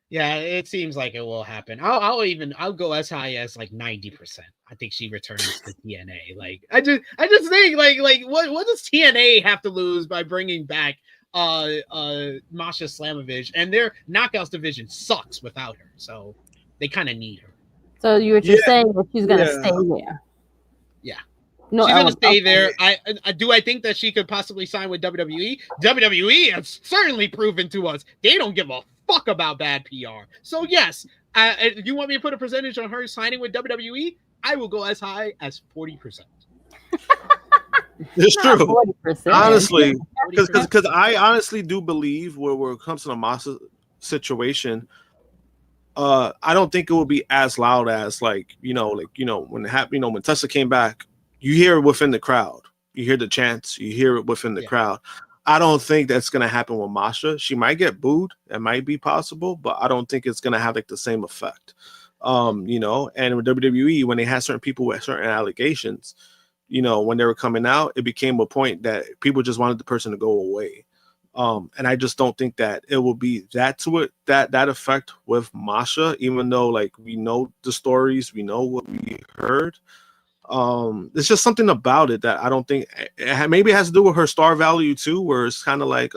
Yeah, it seems like it will happen. I'll go as high as like 90%. I think she returns to TNA. Like I just think like what does TNA have to lose by bringing back Masha Slamovich, and their knockouts division sucks without her. So they kind of need her. So you're saying that she's gonna stay there? Yeah. No, she's gonna stay there. I think that she could possibly sign with WWE. WWE has certainly proven to us they don't give a fuck about bad PR. So yes, if you want me to put a percentage on her signing with WWE, I will go as high as 40%. It's true. 40%. Honestly, because I honestly do believe where it comes to the Masha situation, I don't think it will be as loud as when Tessa came back. You hear it within the crowd. You hear the chants. You hear it within the crowd. I don't think that's going to happen with Masha. She might get booed. It might be possible, but I don't think it's going to have like the same effect. And with WWE, when they had certain people with certain allegations, when they were coming out, it became a point that people just wanted the person to go away. And I just don't think that it will be that effect with Masha, even though like we know the stories, we know what we heard. It's just something about it that I don't think maybe it has to do with her star value too, where it's kind of like,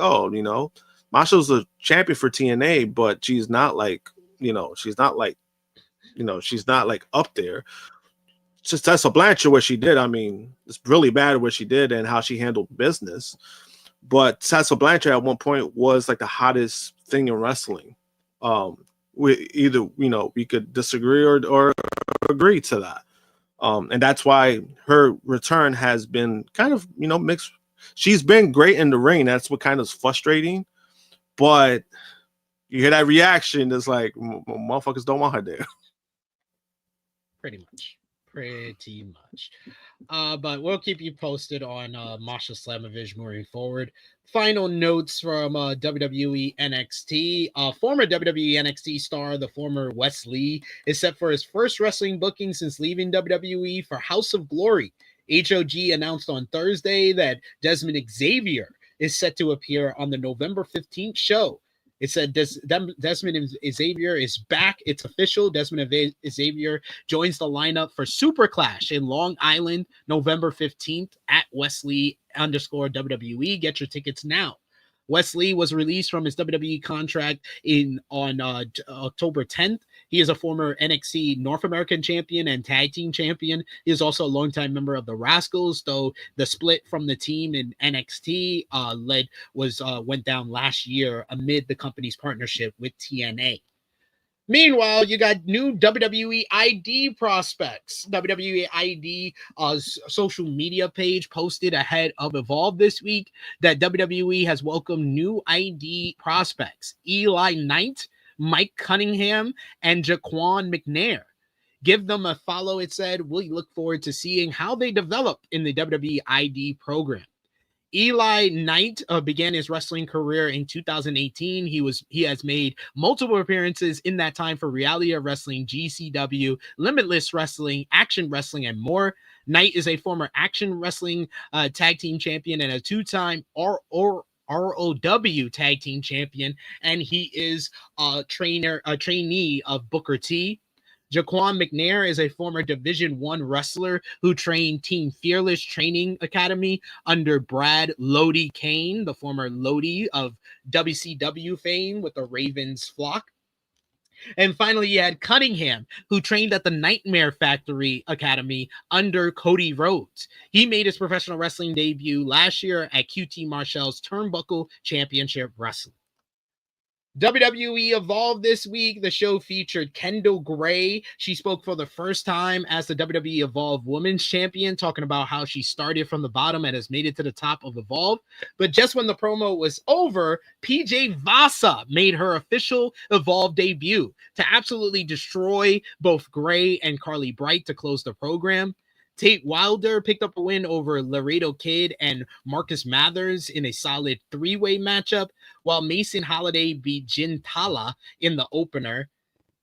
Masha's a champion for TNA, but she's not like up there. It's just Tessa Blanchard, what she did. I mean, it's really bad what she did and how she handled business. But Tessa Blanchard at one point was like the hottest thing in wrestling. We could disagree or agree to that. And that's why her return has been kind of, mixed. She's been great in the ring. That's what kind of is frustrating. But you hear that reaction, it's like, motherfuckers don't want her there. Pretty much. But we'll keep you posted on Masha Slamovich moving forward. Final notes from WWE NXT. Former WWE NXT star, the former Wes Lee, is set for his first wrestling booking since leaving WWE for House of Glory. HOG announced on Thursday that Dezmond Xavier is set to appear on the November 15th show. It said Dezmond Xavier is back. It's official. Dezmond Xavier joins the lineup for Super Clash in Long Island, November 15th at Wesley_WWE. Get your tickets now. Wesley was released from his WWE contract on October 10th. He is a former NXT North American champion and tag team champion. He is also a longtime member of the Rascals, though the split from the team in NXT went down last year amid the company's partnership with TNA. Meanwhile, you got new WWE ID prospects. WWE ID social media page posted ahead of Evolve this week that WWE has welcomed new ID prospects: Eli Knight, Mike Cunningham, and Jaquan McNair. Give them a follow, it said. We look forward to seeing how they develop in the WWE ID program. Eli Knight began his wrestling career in 2018. He has made multiple appearances in that time for Reality of Wrestling, GCW, Limitless Wrestling, Action Wrestling, and more. Knight is a former Action Wrestling tag team champion and a two-time ROW tag team champion, and he is a trainee of Booker T. Jaquan McNair is a former Division I wrestler who trained Team Fearless Training Academy under Brad Lodi Kane, the former Lodi of WCW fame with the Ravens flock. And finally, you had Cunningham, who trained at the Nightmare Factory Academy under Cody Rhodes. He made his professional wrestling debut last year at QT Marshall's Turnbuckle Championship Wrestling. WWE Evolve this week. The show featured Kendall Gray. She spoke for the first time as the WWE Evolve Women's Champion, talking about how she started from the bottom and has made it to the top of Evolve. But just when the promo was over, PJ Vasa made her official Evolve debut to absolutely destroy both Gray and Carly Bright to close the program. Tate Wilder picked up a win over Laredo Kid and Marcus Mathers in a solid three-way matchup, while Mason Holiday beat Jin Tala in the opener.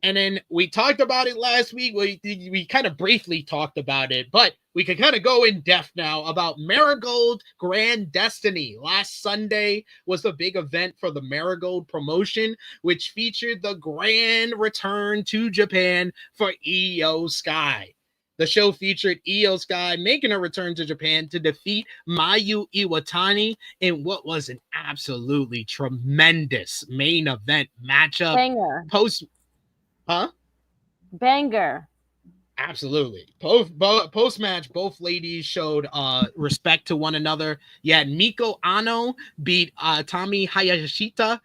And then we talked about it last week. We kind of briefly talked about it, but we can kind of go in depth now about Marigold Grand Destiny. Last Sunday was the big event for the Marigold promotion, which featured the grand return to Japan for IYO SKY. The show featured IYO SKY making a return to Japan to defeat Mayu Iwatani in what was an absolutely tremendous main event matchup. Banger. Banger. Absolutely. Post match, both ladies showed respect to one another. You had Miko Ano beat Tami Hayashita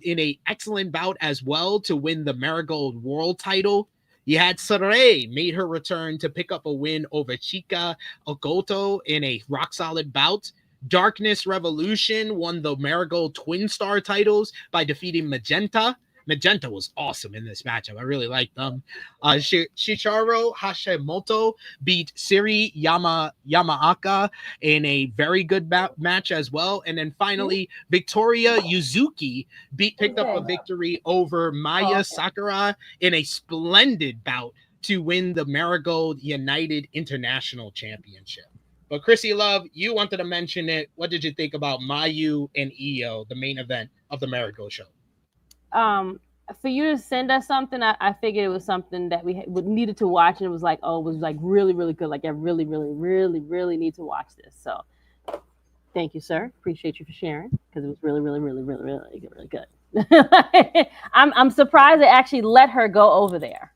in a excellent bout as well to win the Marigold World title. You had Sarai made her return to pick up a win over Chika Okoto in a rock solid bout. Darkness Revolution won the Marigold Twin Star titles by defeating Magenta. Magenta was awesome in this matchup. I really liked them. Shicharo Hashimoto beat Siri Yamaaka in a very good match as well. And then finally, Victoria Yuzuki picked up a victory over Maya Sakura in a splendid bout to win the Marigold United International Championship. But Krssi Love, you wanted to mention it. What did you think about Mayu and IYO, the main event of the Marigold show? For you to send us something, I figured it was something that we needed to watch, and it was like, oh, it was like really, really good. Like I really, really, really, really need to watch this. So, thank you, sir. Appreciate you for sharing because it was really, really, really, really, really, really good. I'm surprised they actually let her go over there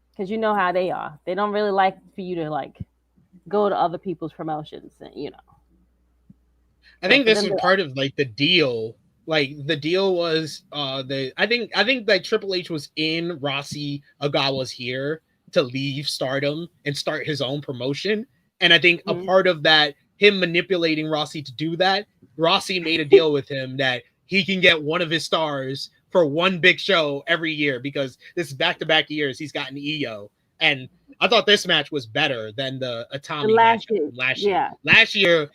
because you know how they are. They don't really like for you to like go to other people's promotions, and you know. I think this is part of like the deal. Like the deal was I think that Triple H was in Rossi Ogawa's here to leave Stardom and start his own promotion. And I think a part of that, him manipulating Rossi to do that, Rossi made a deal with him that he can get one of his stars for one big show every year because this is back-to-back years he's gotten IYO. And I thought this match was better than the Atami match last year. Yeah. Last year,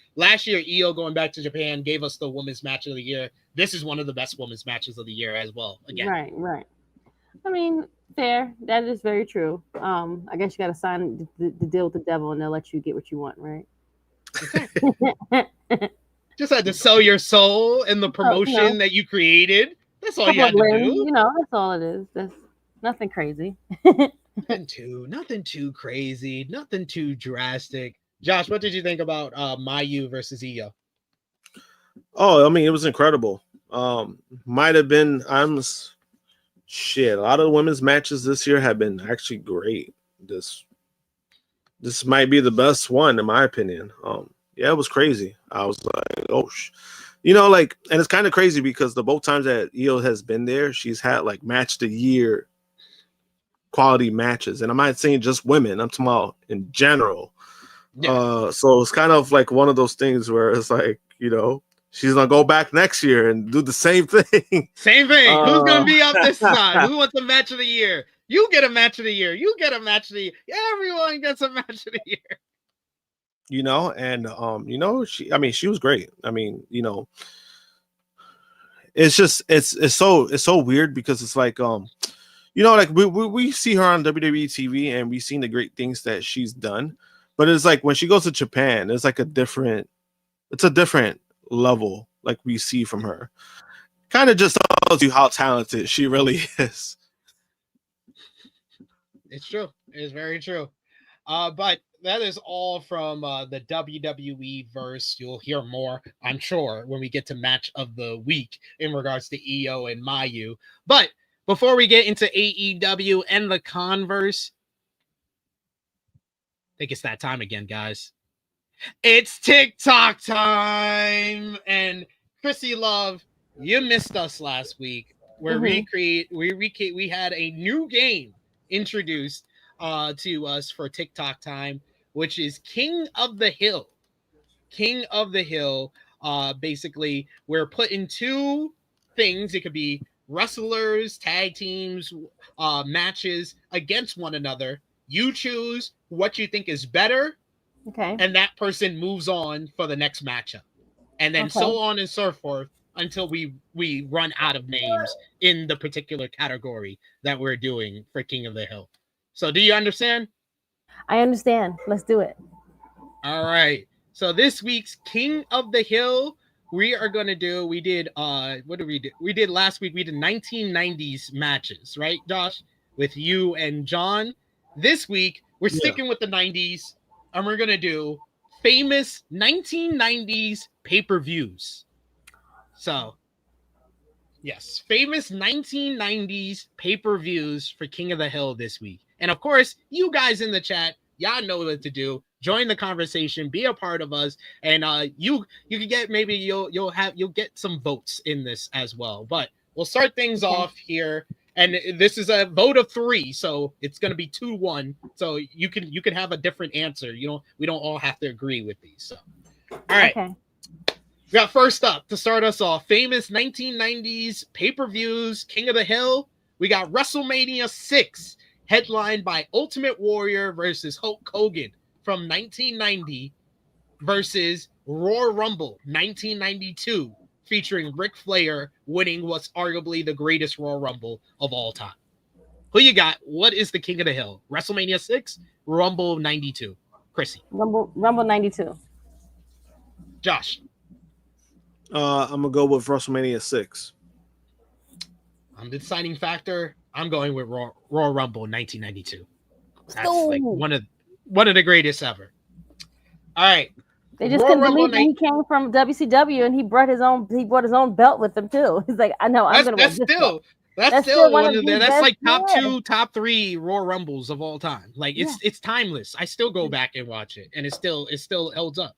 IYO going back to Japan gave us the women's match of the year. This is one of the best women's matches of the year as well. Again. Right. I mean, fair. That is very true. I guess you got to sign the deal with the devil, and they'll let you get what you want, right? Exactly. Just had to sell your soul in the promotion that you created. That's all you had to do. You know, that's all it is. That's nothing crazy. Nothing too crazy, nothing too drastic. Josh, what did you think about Mayu versus IYO? Oh, I mean, it was incredible. Might have been a lot of the women's matches this year have been actually great. This might be the best one in my opinion. Yeah, it was crazy. I was like, oh, you know, like, and it's kind of crazy because the both times that IYO has been there, she's had like match of the year quality matches, and I'm not saying just women, I'm talking about in general. So it's kind of like one of those things where it's like, you know, she's gonna go back next year and do the same thing. Who's gonna be up this side? Who wants a match of the year? You get a match of the year. You get a match of the year. Everyone gets a match of the year. You know, and you know, she was great. I mean, you know, it's just it's so weird because it's like you know, like we see her on WWE TV and we've seen the great things that she's done, but it's like when she goes to Japan, it's like a different level like we see from her. Kind of just tells you how talented she really is. It's true. It is very true. But that is all from the WWE verse. You'll hear more, I'm sure, when we get to match of the week in regards to IYO and Mayu. But before we get into AEW and the Converse, I think it's that time again, guys. It's Tik Tok time. And Krssi Love, you missed us last week. Where we had a new game introduced to us for Tik Tok time, which is King of the Hill. King of the Hill. Basically, we're putting two things. It could be wrestlers, tag teams, matches against one another. You choose what you think is better. Okay. And that person moves on for the next matchup. And then so on and so forth until we run out of names in the particular category that we're doing for King of the Hill. So do you understand? I understand. Let's do it. All right. So this week's King of the Hill, we are going to do, we did, what did we do? We did last week, we did 1990s matches, right, Josh? With you and John. This week, we're sticking with the 90s, and we're going to do famous 1990s pay-per-views. So, yes, famous 1990s pay-per-views for King of the Hill this week. And of course, you guys in the chat, y'all know what to do. Join the conversation, be a part of us, and you can get, maybe you'll get some votes in this as well. But we'll start things off here, and this is a vote of 3, so it's going to be 2-1. So you can have a different answer. We don't all have to agree with these. So, all right. Okay. We got first up to start us off, famous 1990s pay-per-views, King of the Hill. We got WrestleMania 6, headlined by Ultimate Warrior versus Hulk Hogan from 1990 versus Royal Rumble 1992, featuring Ric Flair winning what's arguably the greatest Royal Rumble of all time. Who you got? What is the King of the Hill? WrestleMania 6, Rumble 92. Krssi. Rumble 92. Josh. I'm gonna go with WrestleMania 6. I'm the deciding factor. I'm going with Royal Rumble 1992. That's like one of the greatest ever. All right. They just couldn't believe he came from WCW and he brought his own belt with him too. He's like, I know, I'm gonna win this belt. That's still one of the that's like top 2, top 3 Royal Rumbles of all time. Like it's timeless. I still go back and watch it, and it still holds up.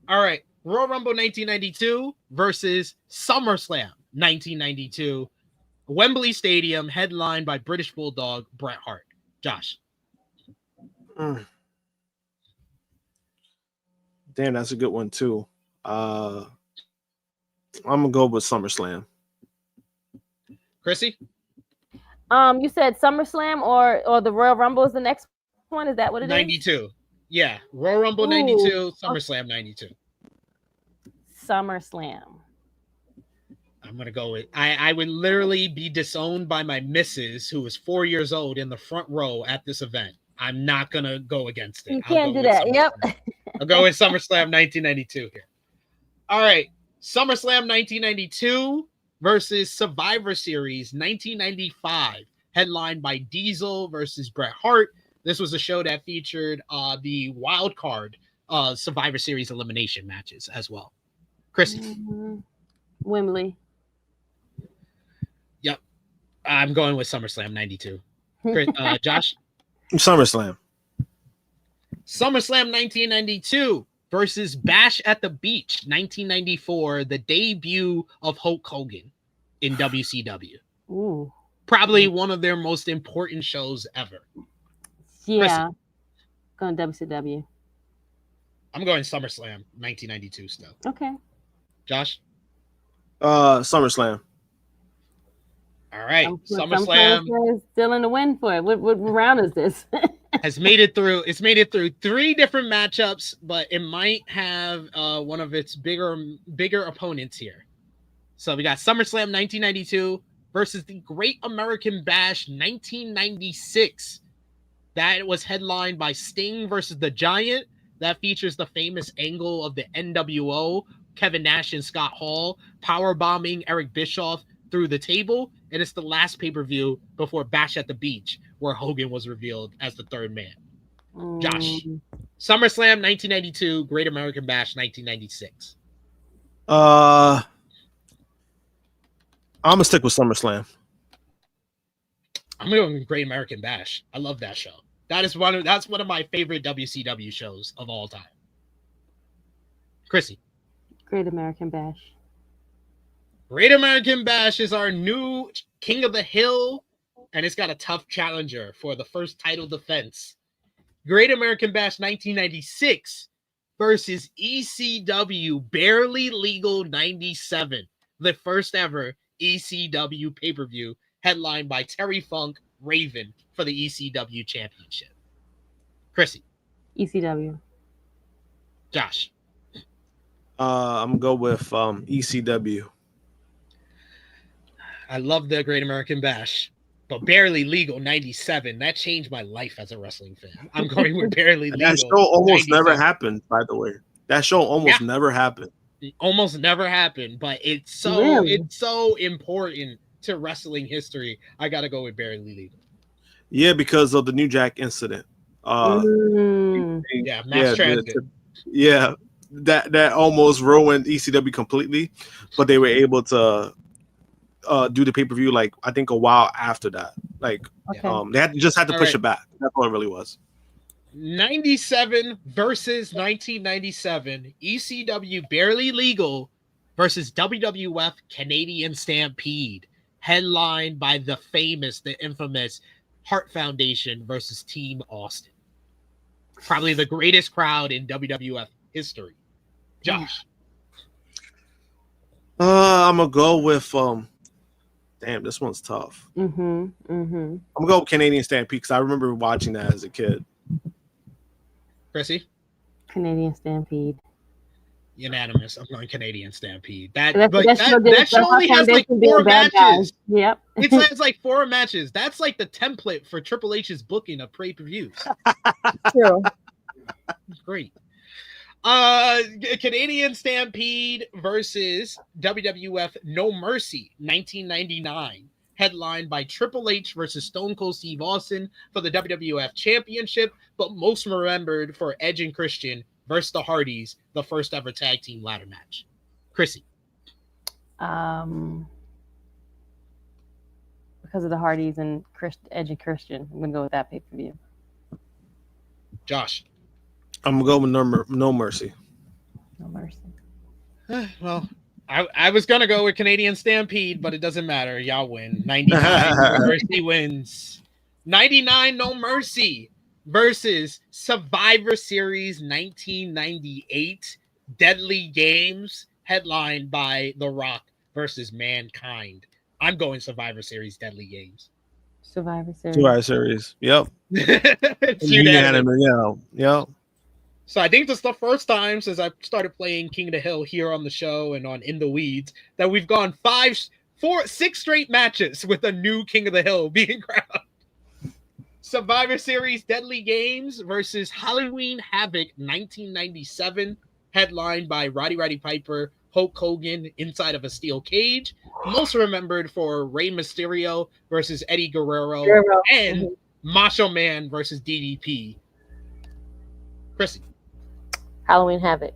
All right. Royal Rumble 1992 versus SummerSlam 1992. Wembley Stadium, headlined by British Bulldog Bret Hart. Josh. Damn, that's a good one too. I'm gonna go with SummerSlam. Krssi? You said SummerSlam or the Royal Rumble is the next one. Is that what it 92. is? 92. Yeah. Royal Rumble 92, SummerSlam 92. SummerSlam. I'm gonna go with I would literally be disowned by my missus, who was 4 years old, in the front row at this event. I'm not gonna go against it. You can't do that. Yep. I'll go with SummerSlam 1992 here. All right. SummerSlam 1992 versus Survivor Series 1995, headlined by Diesel versus Bret Hart. This was a show that featured the wild card Survivor Series elimination matches as well. Krssi. Wembley. Yep. I'm going with SummerSlam 92. Josh? SummerSlam. SummerSlam 1992 versus Bash at the Beach 1994, the debut of Hulk Hogan in WCW. Ooh. Probably one of their most important shows ever. Yeah. Going WCW. I'm going SummerSlam 1992 still. Okay. Josh? SummerSlam. All right. SummerSlam is still in the win for it. What round is this? has made it through. It's made it through 3 different matchups, but it might have one of its bigger opponents here. So we got SummerSlam 1992 versus the Great American Bash 1996. That was headlined by Sting versus the Giant. That features the famous angle of the NWO, Kevin Nash and Scott Hall, power bombing Eric Bischoff through the table. And it's the last pay-per-view before Bash at the Beach, where Hogan was revealed as the third man. Josh. SummerSlam 1992, Great American Bash 1996. I'm gonna stick with SummerSlam. I'm going with Great American Bash. I love that show. That's one of my favorite WCW shows of all time. Krssi. Great American Bash. Great American Bash is our new King of the Hill, and it's got a tough challenger for the first title defense. Great American Bash 1996 versus ECW Barely Legal 97, the first ever ECW pay-per-view, headlined by Terry Funk Raven for the ECW championship. Krssi. ECW. Josh. I'm gonna go with ECW. I love the Great American Bash, but Barely Legal 97. That changed my life as a wrestling fan. I'm going with Barely And Legal. that show almost 97. never happened, by the way. That show almost never happened. Almost never happened, but it's so important to wrestling history. I gotta go with Barely Legal. Yeah, because of the New Jack incident. Mass transit. That almost ruined ECW completely, but they were able to do the pay-per-view like I think a while after that. Like they had to push it back. That's all it really was. 97 versus 1997. ECW Barely Legal versus WWF Canadian Stampede, headlined by the infamous Hart Foundation versus Team Austin. Probably the greatest crowd in WWF history. Josh. I'm gonna go with damn, this one's tough. I'm gonna go with Canadian Stampede because I remember watching that as a kid. Krssi? Canadian Stampede. Unanimous. I'm going Canadian Stampede. That show only has like 4 matches. Yep. It has like 4 matches. That's like the template for Triple H's booking of pay-per-views. True. Great. Canadian Stampede versus WWF No Mercy 1999, headlined by Triple H versus Stone Cold Steve Austin for the WWF Championship, but most remembered for Edge and Christian versus the Hardys, the first ever tag team ladder match. Krssi. Because of the Hardys and Edge and Christian, I'm gonna go with that pay-per-view. Josh. I'm gonna go with No Mercy. No Mercy. Well, I was gonna go with Canadian Stampede, but it doesn't matter. Y'all win. 99 No Mercy wins. 99 No Mercy versus Survivor Series 1998 Deadly Games, headlined by The Rock versus Mankind. I'm going Survivor Series Deadly Games. Survivor Series. Yep. It's unanimous. Yep. So I think this is the first time since I started playing King of the Hill here on the show and on In the Weeds that we've gone 6 straight matches with a new King of the Hill being crowned. Survivor Series Deadly Games versus Halloween Havoc 1997, headlined by Roddy Piper, Hulk Hogan inside of a steel cage, most remembered for Rey Mysterio versus Eddie Guerrero and Macho Man versus DDP. Krssi. Halloween Havoc.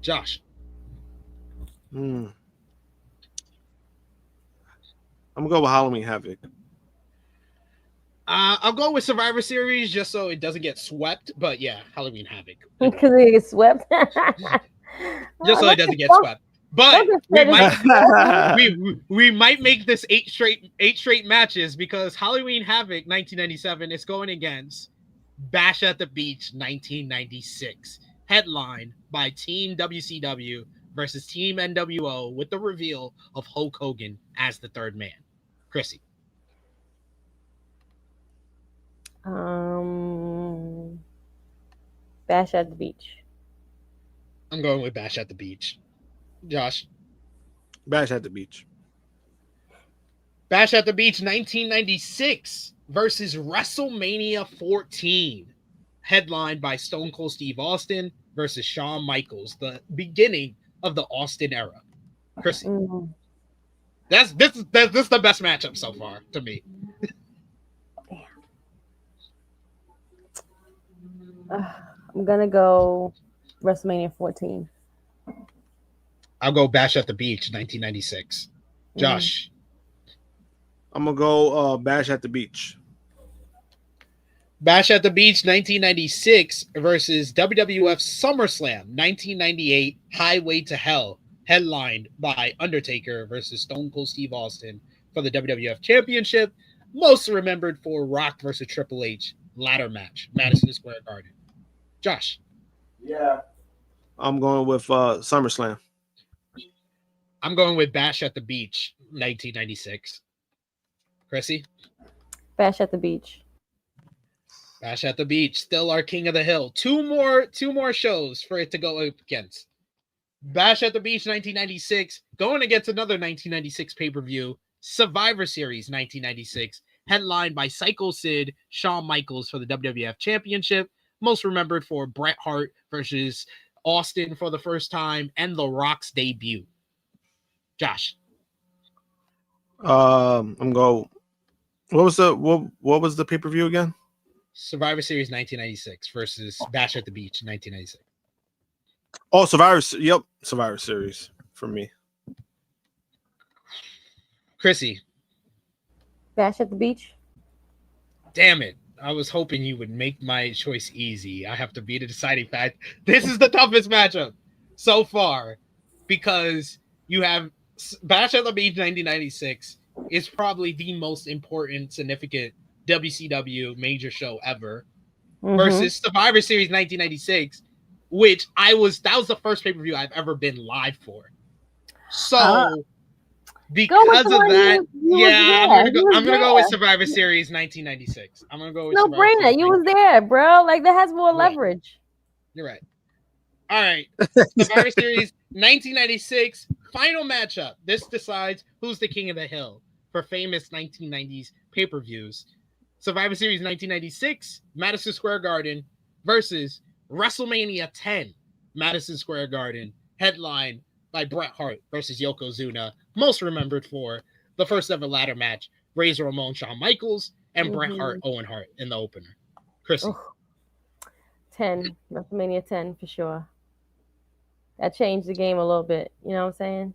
Josh. I'm gonna go with Halloween Havoc. I'll go with Survivor Series just so it doesn't get swept, but yeah, Halloween Havoc. Because it gets swept. Just so it doesn't get swept. But we might make this 8 straight matches because Halloween Havoc 1997 is going against Bash at the Beach 1996, headlined by Team WCW versus Team NWO with the reveal of Hulk Hogan as the third man. Krssi. Bash at the Beach. I'm going with Bash at the Beach. Josh. Bash at the Beach. Bash at the Beach 1996 versus WrestleMania 14, headlined by Stone Cold Steve Austin versus Shawn Michaels, the beginning of the Austin era. Krssi. This is the best matchup so far to me. I'm gonna go WrestleMania 14. I'll go Bash at the Beach 1996. Josh. I'm gonna go Bash at the Beach. Bash at the Beach 1996 versus WWF SummerSlam 1998 Highway to Hell, headlined by Undertaker versus Stone Cold Steve Austin for the WWF Championship, most remembered for Rock versus Triple H ladder match, Madison Square Garden. Josh. Yeah. I'm going with SummerSlam. I'm going with Bash at the Beach 1996. Krssi. Bash at the Beach. Bash at the Beach, still our King of the Hill. Two more shows for it to go up against. Bash at the Beach 1996 going against another 1996 pay-per-view, Survivor Series 1996, headlined by Psycho Sid, Shawn Michaels for the WWF Championship, most remembered for Bret Hart versus Austin for the first time, and The Rock's debut. Josh. I'm go. What was the pay-per-view again? Survivor Series 1996 versus Bash at the Beach 1996. Oh, Survivor Series for me. Krssi. Bash at the Beach. Damn it. I was hoping you would make my choice easy. I have to be the deciding fact. This is the toughest matchup so far because you have Bash at the Beach 1996 is probably the most important, significant WCW major show ever versus Survivor Series 1996, which that was the first pay-per-view I've ever been live for. So because of that, I'm gonna go with Survivor Series 1996. I'm gonna go with no-brainer. You was there, bro. Like that has more leverage. You're right. All right. Survivor Series 1996 final matchup. This decides who's the king of the hill for famous 1990s pay-per-views. Survivor Series 1996, Madison Square Garden versus WrestleMania 10, Madison Square Garden, headline by Bret Hart versus Yokozuna, most remembered for the first ever ladder match, Razor Ramon, Shawn Michaels, and Bret Hart, Owen Hart in the opener. Krssi. 10, WrestleMania 10 for sure. That changed the game a little bit. You know what I'm saying?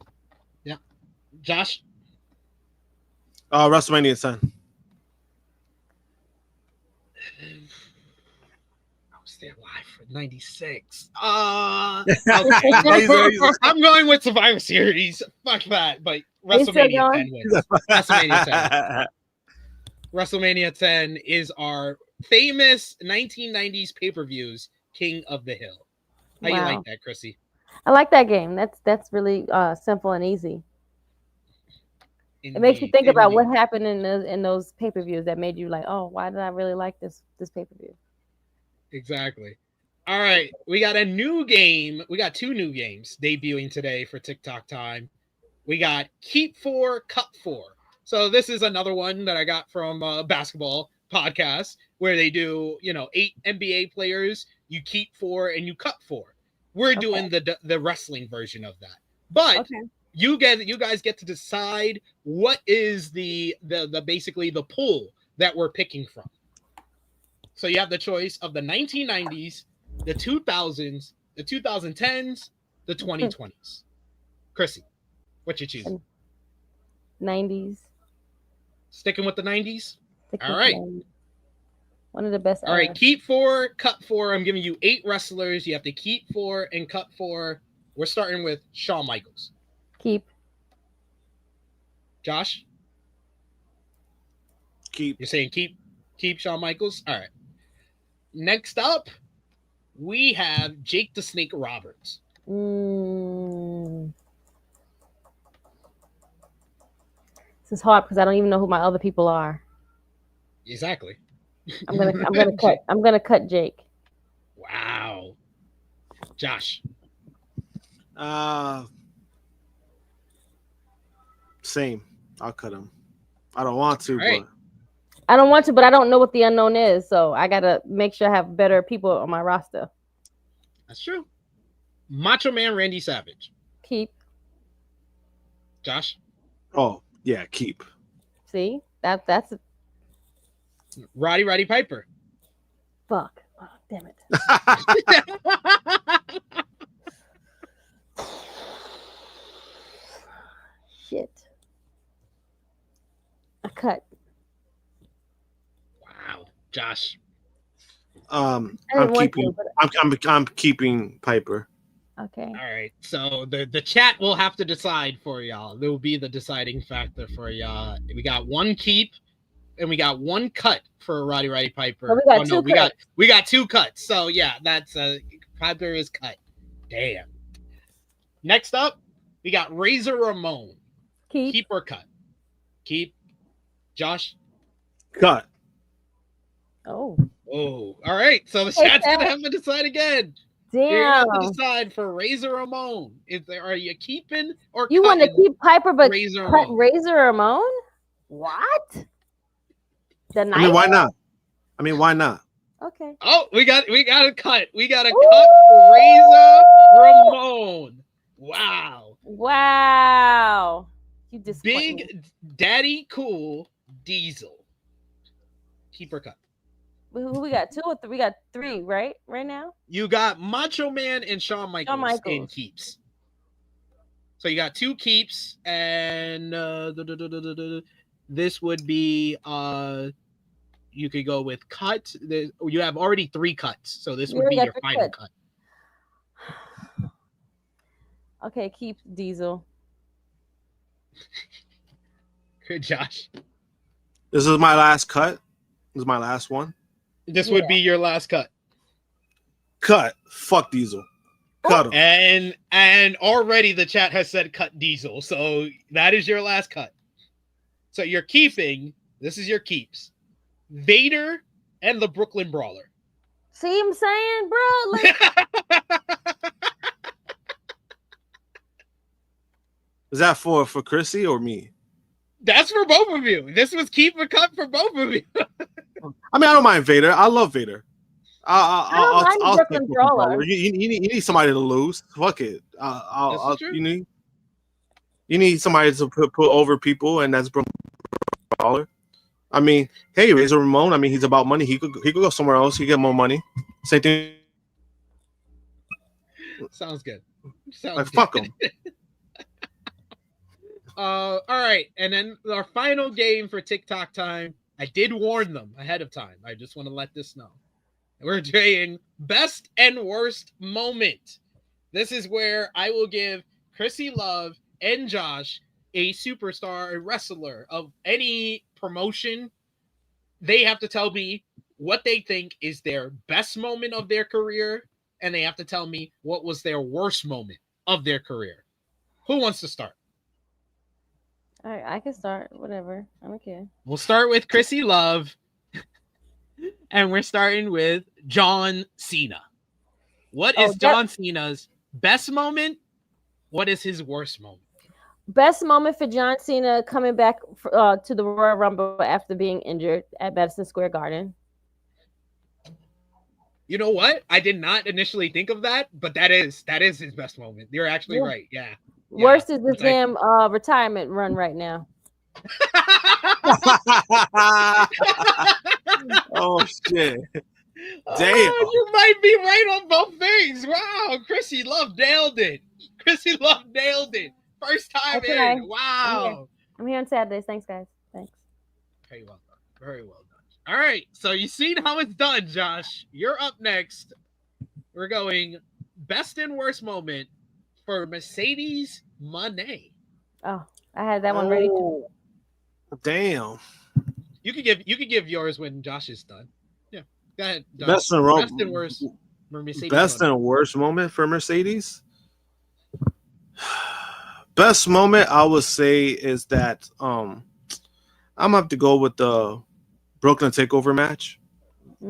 Yeah. Josh? WrestleMania 10. I was there live for 96. Okay. I'm going with Survivor Series. Fuck that. But WrestleMania 10 wins. WrestleMania 10. WrestleMania 10 is our famous 1990s pay-per-views King of the Hill. How you like that, Krssi? I like that game. That's really simple and easy. Indeed, it makes you think about what happened in those pay-per-views that made you like, oh, why did I really like this pay-per-view? Exactly. All right, we got a new game. We got two new games debuting today for Tik Tok Time. We got Keep 4, Cut 4. So this is another one that I got from a basketball podcast where they do, 8 NBA players. You keep 4 and you cut 4. We're doing the wrestling version of that. But you guys get to decide what is the basically the pool that we're picking from. So you have the choice of the 1990s, the 2000s, the 2010s, the 2020s. Krssi, what you choosing? 90s. Sticking with the 90s? All right. One of the best. All right, keep 4, cut 4. I'm giving you 8 wrestlers. You have to keep 4 and cut 4. We're starting with Shawn Michaels. Keep. Josh? Keep. You're saying keep Shawn Michaels? All right. Next up, we have Jake the Snake Roberts. This is hard because I don't even know who my other people are. Exactly. I'm gonna cut Jake. Wow. Josh. Same. I'll cut him. I don't want to, right. but I don't want to, but I don't know what the unknown is, so I gotta make sure I have better people on my roster. That's true. Macho Man Randy Savage. Keep. Josh. Oh yeah, keep. See that's. Roddy Piper. Fuck. Oh, damn it. Shit. A cut. Wow. Josh. I'm keeping Piper. Okay. All right. So the chat will have to decide for y'all. There will be the deciding factor for y'all. We got one keep and we got one cut for Roddy Piper. Oh, we got 2 cuts. So yeah, that's Piper is cut. Damn. Next up, we got Razor Ramon. Keep or cut? Keep. Josh? Cut. Oh. All right. So the chat's gonna have to decide again. You're gonna have to Damn. decide for Razor Ramon. Are you keeping or You want to cutting keep Piper, but Razor cut Ramon? Razor Ramon? What? The I mean, night? why not? Why not? Okay. Oh, we got a cut. We got a Ooh! cut for Razor Ramon. Wow. Wow. You disappoint me. Big Daddy Cool Diesel. Keep or cut. Who we got? 2 or 3? We got 3, right? Right now? You got Macho Man and Shawn Michaels in Michaels. keeps. So you got 2 keeps, and this would be you could go with cut. You have already 3 cuts, so this would be your final cut. Okay, keep Diesel. Good, Josh. This is my last cut. This is my last one. This would be your last cut. Cut. Fuck Diesel. Cut him. And already the chat has said cut Diesel, so that is your last cut. So you're keeping. This is your keeps. Vader and the Brooklyn Brawler. See what I'm saying, bro? Like, Is that for Krssi or me? That's for both of you. This was keep or cut for both of you. I don't mind Vader. I love Vader. I'll Brooklyn Brawler. You need somebody to lose. Fuck it. You need somebody to put over people, and that's Brooklyn Brawler. I mean, hey, Razor Ramon. I mean, he's about money. He could go somewhere else. He get more money. Same thing. Sounds good. Fuck him. All right, and then our final game for Tik Tok Time. I did warn them ahead of time. I just want to let this know. We're doing best and worst moment. This is where I will give Krssi Love and Josh, a superstar, a wrestler of any promotion. They have to tell me what they think is their best moment of their career, and they have to tell me what was their worst moment of their career. Who wants to start? all right, I can start. Whatever. I don't care. We'll start with Krssi Love, and we're starting with John Cena. What is John Cena's best moment? What is his worst moment? Best moment for John Cena coming back to the Royal Rumble after being injured at Madison Square Garden. You know what? I did not initially think of that, but that is his best moment. You're actually right. Yeah. Worst is this damn retirement run right now. Oh shit! Damn, you might be right on both things. Wow, Krssi Love nailed it. Krssi Love nailed it. First time in. Wow. I'm here on Saturdays. Thanks, guys. Thanks. Very well done. Very well done. All right. So you've seen how it's done, Josh. You're up next. We're going best and worst moment for Mercedes Moné. Oh, I had that one ready too. Damn. You could give yours when Josh is done. Yeah. Go ahead. Josh. Best and worst for Mercedes. Best and worst moment for Mercedes. Best moment I would say is that I'm gonna have to go with the Brooklyn Takeover match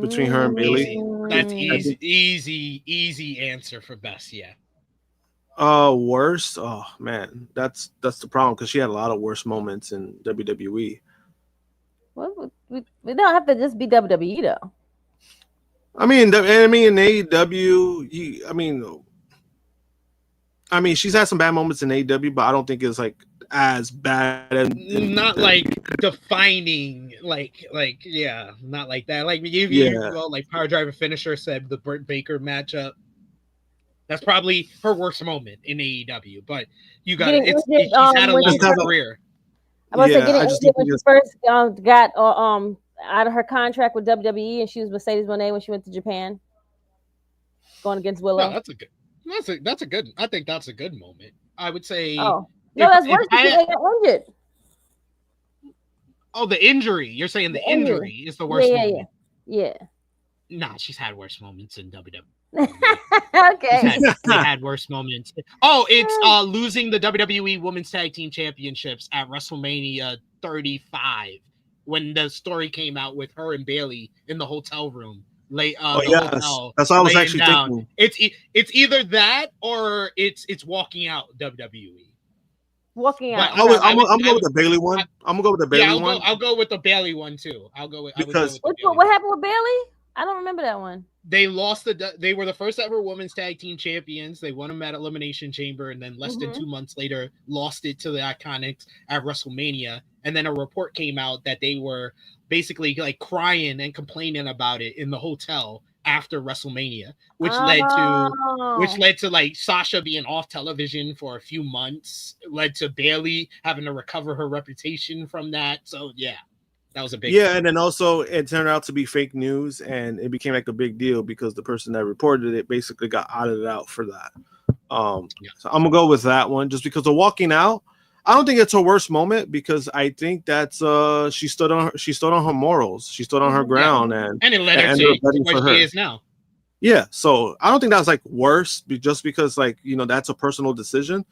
between her and Bayley. That's easy answer for best. Yeah. Worst. Oh man, that's the problem because she had a lot of worst moments in WWE. Well, we don't have to just be WWE though. I mean, in AEW, I mean, she's had some bad moments in AEW, but I don't think it's like as bad as not like defining, like yeah, not like that. Like you go like Power Driver Finisher said the Britt Baker matchup. That's probably her worst moment in AEW, but you got it. She's had a long career. I was getting injured when she first got out of her contract with WWE, and she was Mercedes Moné when she went to Japan, going against Willow. No, that's a good. I think that's a good moment. I would say. Oh no, that's worse because they got injured. Oh, the injury. You're saying the injury is the worst moment. Yeah. Nah, she's had worse moments in WWE. Okay. They had worse moments. Oh, it's losing the WWE Women's Tag Team Championships at WrestleMania 35 when the story came out with her and Bayley in the hotel room Oh the yes, hotel, that's what I was laying actually down. thinking. It's either that or it's walking out WWE. Walking But out. I'm Okay. gonna go with the Bailey one. I'm gonna go with the Bailey one I'll go with the Bailey one too. I would go because with the Bailey What one. happened with Bailey? I don't remember that one. They lost they were the first ever women's tag team champions. They won them at Elimination Chamber, and then less than 2 months later lost it to the Iconics at WrestleMania. And then a report came out that they were basically like crying and complaining about it in the hotel after WrestleMania, which led to like Sasha being off television for a few months, led to Bailey having to recover her reputation from that. So yeah, that was a big and then also it turned out to be fake news, and it became like a big deal because the person that reported it basically got audited out for that. So I'm gonna go with that one just because the walking out. I don't think it's her worst moment because I think that's she stood on her morals. She stood on her ground, and it led her to where she is now. Yeah, so I don't think that's like worse just because like that's a personal decision.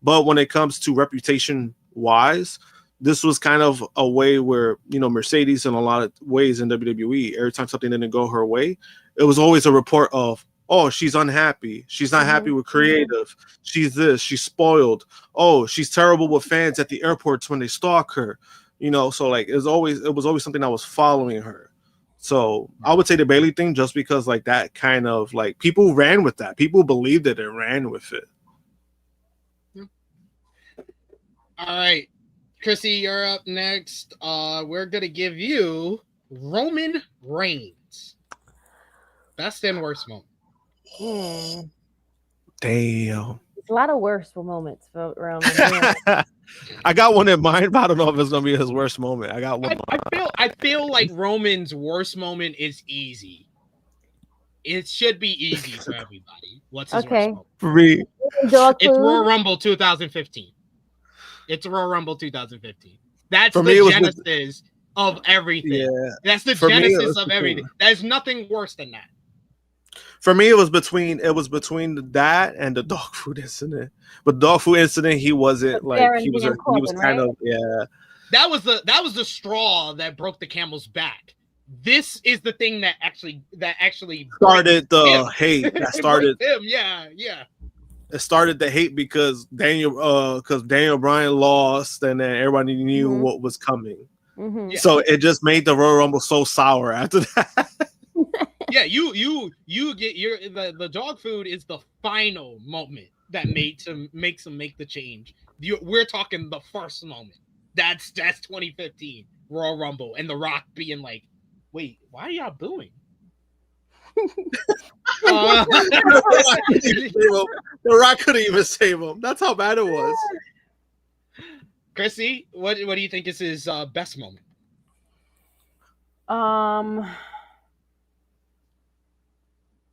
But when it comes to reputation wise, this was kind of a way where Mercedes in a lot of ways in WWE, every time something didn't go her way, it was always a report of, oh, she's unhappy. She's not happy with creative. She's this. She's spoiled. Oh, she's terrible with fans at the airports when they stalk her. So like it was always something that was following her. So I would say the Bailey thing, just because like that kind of like people ran with that. People believed it and ran with it. All right, Krssi, you're up next. We're gonna give you Roman Reigns. Best and worst moment. Damn. It's a lot of worse moments for Roman. I got one in mind, but I don't know if it's gonna be his worst moment. I got one. I feel like Roman's worst moment is easy. It should be easy for everybody. What's his worst moment? For me, it's Royal Rumble 2015. It's Royal Rumble 2015. That's for the me, genesis of everything. Yeah. That's the genesis of everything. There's nothing worse than that. For me, it was between that and the dog food incident. But dog food incident, he wasn't like he was kind of That was the straw that broke the camel's back. This is the thing that actually started the hate. That started him. Yeah. It started the hate because Daniel Bryan lost, and then everybody knew what was coming. Yeah. So it just made the Royal Rumble so sour after that. Yeah, you get the dog food is the final moment that makes him make the change. We're talking the first moment. That's 2015 Royal Rumble, and The Rock being like, "Wait, why are y'all booing?" The Rock couldn't even save him. That's how bad it was. Krssi, what do you think is his best moment?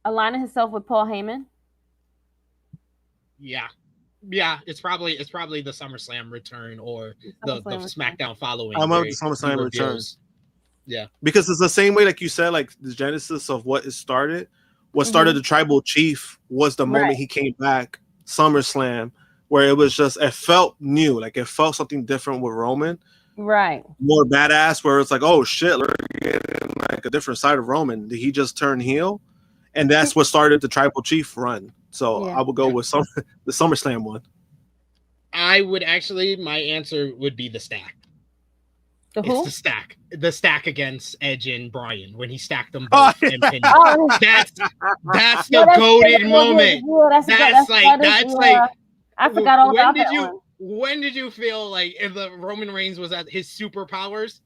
Aligning himself with Paul Heyman. Yeah, it's probably the SummerSlam return or the SmackDown following. I'm on the SummerSlam return. Yeah, because it's the same way, like you said, like the genesis of what it started. What started the Tribal Chief was the moment he came back, SummerSlam, where it was just it felt new, like it felt something different with Roman. Right. More badass, where it's like, oh shit, we're getting like a different side of Roman. Did he just turn heel? And that's what started the Tribal Chief run. So I would go with the SummerSlam one. I would actually, my answer would be the stack. It's the stack against Edge and Bryan when he stacked them both. That's the goated moment. I forgot all about that one. When did you feel like if the Roman Reigns was at his superpowers?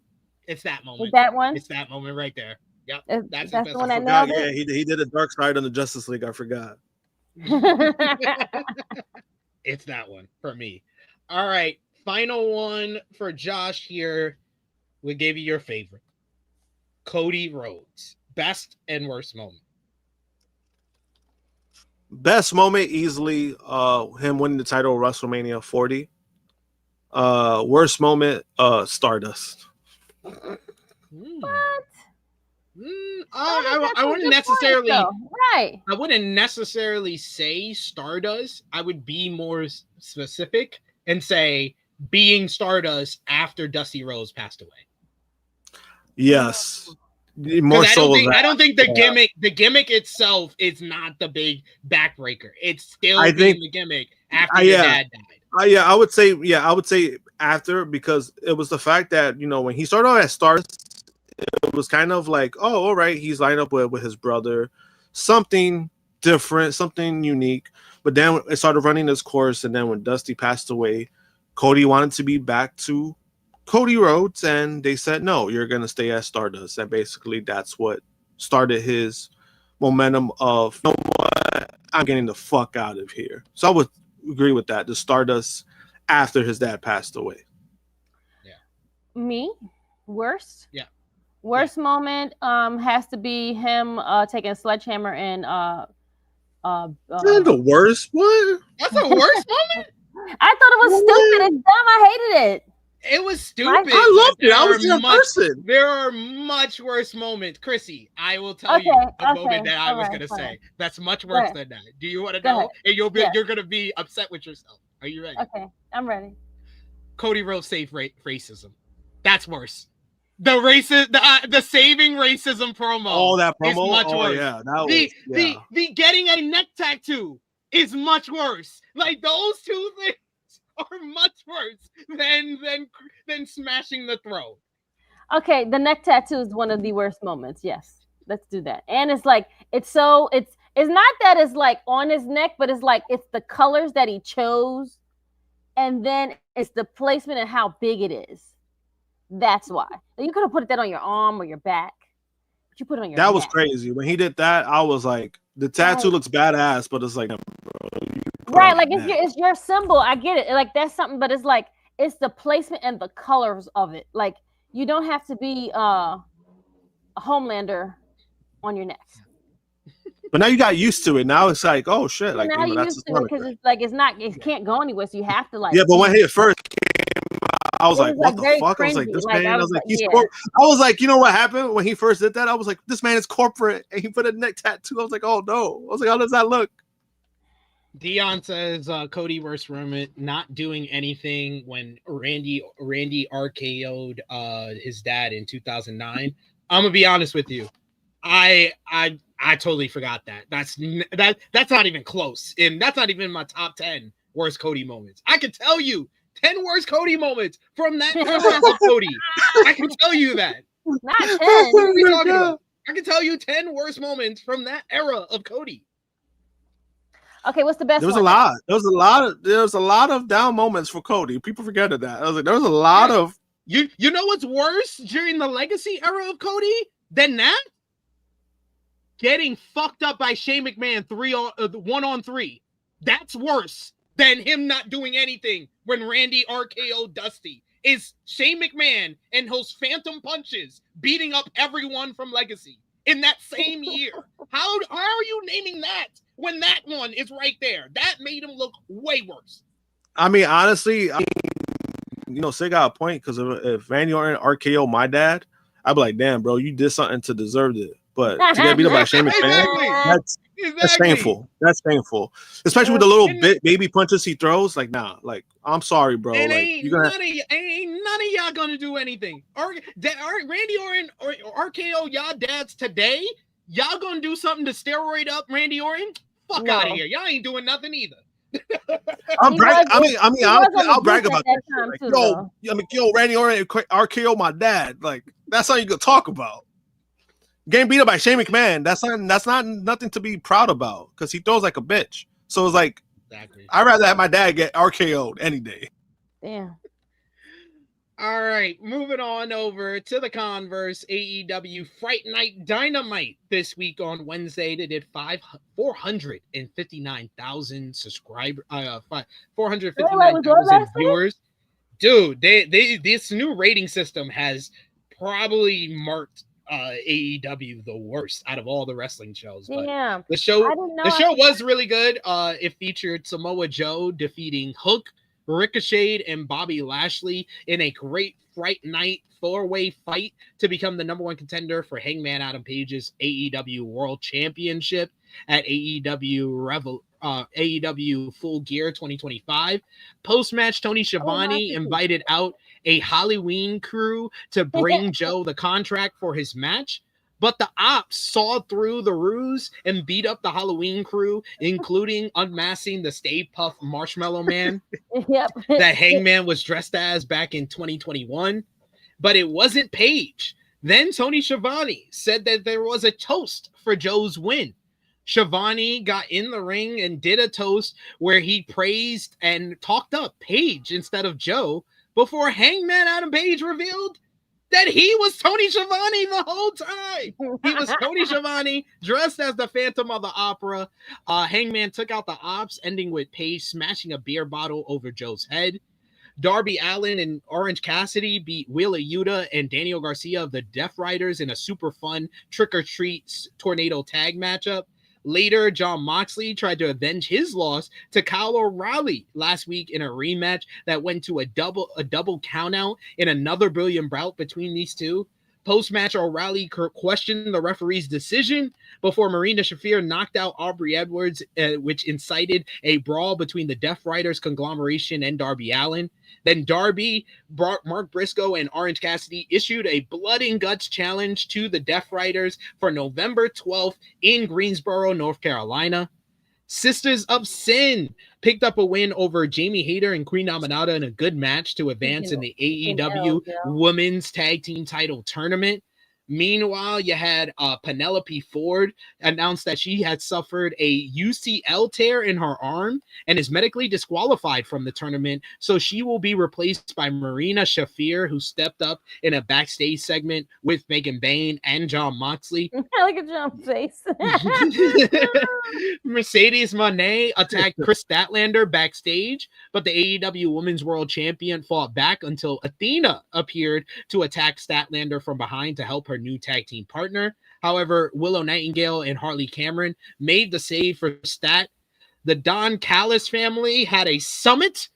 It's that moment. That one? It's that moment right there. Yep. That's the one I know. Yeah, he did a dark side on the Justice League. I forgot. It's that one for me. All right. Final one for Josh here. We gave you your favorite. Cody Rhodes. Best and worst moment. Best moment easily him winning the title of WrestleMania 40. Worst moment Stardust. What? I wouldn't necessarily I wouldn't necessarily say Stardust. I would be more specific and say being Stardust after Dusty Rhodes passed away. Yes. More so, I don't think the gimmick itself is not the big backbreaker. It's still the gimmick after your dad died. I would say after, because it was the fact that, you know, when he started out at Stardust, it was kind of like, oh, all right, he's lined up with his brother, something different, something unique. But then it started running its course, and then when Dusty passed away, Cody wanted to be back to Cody Rhodes, and they said, no, you're going to stay at Stardust. And basically that's what started his momentum of, you know what, I'm getting the fuck out of here. So I would agree with that, the Stardust after his dad passed away. Me? Worst? Yeah. Worst moment has to be him taking a sledgehammer and the worst one? That's the worst moment? I thought it was stupid. It's dumb. I hated it. It was stupid. I loved it. I was that person. There are much worse moments. Krssi, I will tell you the moment that I was going to say. That's much worse than that. Do you want to know? And you're going to be upset with yourself. Are you ready? Okay, I'm ready. Cody Rhodes saved racism. That's worse. The saving racism promo. Oh, that promo? Is much worse. Yeah, that was, the getting a neck tattoo is much worse. Like, those two things are much worse than smashing the throat. Okay, the neck tattoo is one of the worst moments. Yes, let's do that. And it's like it's not that it's like on his neck, but it's like it's the colors that he chose, and then it's the placement and how big it is. That's why. You could have put that on your arm or your back, but you put it on your neck. That was crazy. When he did that, I was like, the tattoo looks badass, but it's like, bro, right, like it's your symbol. I get it. Like that's something, but it's like it's the placement and the colors of it. Like you don't have to be a Homelander on your neck. But now you got used to it. Now it's like, oh shit! Like now you know, you used to it because it's like it can't go anywhere. So you have to like. Yeah, but when he first came, I was like, what the fuck? I was like, this man. I was like, he's. I was like, you know what happened when he first did that? I was like, this man is corporate, and he put a neck tattoo. I was like, oh no. I was like, how does that look? Dion says Cody versus Roman not doing anything when Randy RKO'd his dad in 2009. I'm gonna be honest with you. I totally forgot that. That's not even close. And that's not even in my top 10 worst Cody moments. I can tell you 10 worst Cody moments from that era of Cody. I can tell you that. Not 10. What are we talking about? I can tell you 10 worst moments from that era of Cody. Okay, what's the best? There was a lot. There was a lot of down moments for Cody. People forget that. I was like, there was a lot of. You know what's worse during the legacy era of Cody than that? Getting fucked up by Shane McMahon 1-on-3. That's worse than him not doing anything when Randy RKO Dusty. Is Shane McMahon and those phantom punches beating up everyone from Legacy in that same year. How are you naming that when that one is right there? That made him look way worse. I mean, honestly, you know, Sig got a point, because if Randy Orton RKO my dad, I'd be like, damn, bro, you did something to deserve it. But to get beat up by Shane McMahon, that's painful. That's painful. Especially with the little baby punches he throws. Like, nah, like, I'm sorry, bro. And like, ain't none of y'all gonna do anything. Randy Orton or RKO y'all dads today, y'all gonna do something to steroid up Randy Orton? Fuck out of here. Y'all ain't doing nothing either. I'll brag about that. Yo, Randy Orton RKO my dad. Like, that's all you gonna talk about. Getting beat up by Shane McMahon, that's not nothing to be proud about, because he throws like a bitch. So it's like, exactly. I'd rather have my dad get RKO'd any day. Damn. All right, moving on over to the Converse. AEW Fright Night Dynamite this week on Wednesday. They did 459,000 subscribers, 459,000 viewers. Dude, this new rating system has probably marked AEW the worst out of all the wrestling shows. But yeah, the show was really good. It featured Samoa Joe defeating Hook, Ricochet, and Bobby Lashley in a great Fright Night 4-way fight to become the #1 contender for Hangman Adam Page's AEW World Championship at AEW Full Gear 2025. Post-match, Tony Schiavone invited out a Halloween crew to bring Joe the contract for his match. But the ops saw through the ruse and beat up the Halloween crew, including unmasking the Stay Puft Marshmallow Man Yep. that Hangman was dressed as back in 2021. But it wasn't Paige. Then Tony Schiavone said that there was a toast for Joe's win. Schiavone got in the ring and did a toast where he praised and talked up Paige instead of Joe before Hangman Adam Page revealed that he was Tony Schiavone the whole time. He was Tony Schiavone dressed as the Phantom of the Opera. Hangman took out the ops, ending with Paige smashing a beer bottle over Joe's head. Darby Allin and Orange Cassidy beat Wheeler Yuta and Daniel Garcia of the Death Riders in a super fun trick-or-treat tornado tag matchup. Later, Jon Moxley tried to avenge his loss to Kyle O'Reilly last week in a rematch that went to a double countout in another brilliant bout between these two. Post-match, O'Reilly questioned the referee's decision before Marina Shafir knocked out Aubrey Edwards, which incited a brawl between the Death Riders conglomeration and Darby Allin. Then Darby, Mark Briscoe, and Orange Cassidy issued a blood and guts challenge to the Death Riders for November 12th in Greensboro, North Carolina. Sisters of Sin picked up a win over Jamie Hayter and Queen Aminata in a good match to advance in the AEW Women's Tag Team Title Tournament. Meanwhile, you had Penelope Ford announce that she had suffered a UCL tear in her arm and is medically disqualified from the tournament, so she will be replaced by Marina Shafir, who stepped up in a backstage segment with Megan Bayne and Jon Moxley. I like a John's face. Mercedes Moné attacked Chris Statlander backstage, but the AEW Women's World Champion fought back until Athena appeared to attack Statlander from behind to help her new tag team partner. However, Willow Nightingale and Harley Cameron made the save for Stat. The Don Callis family had a summit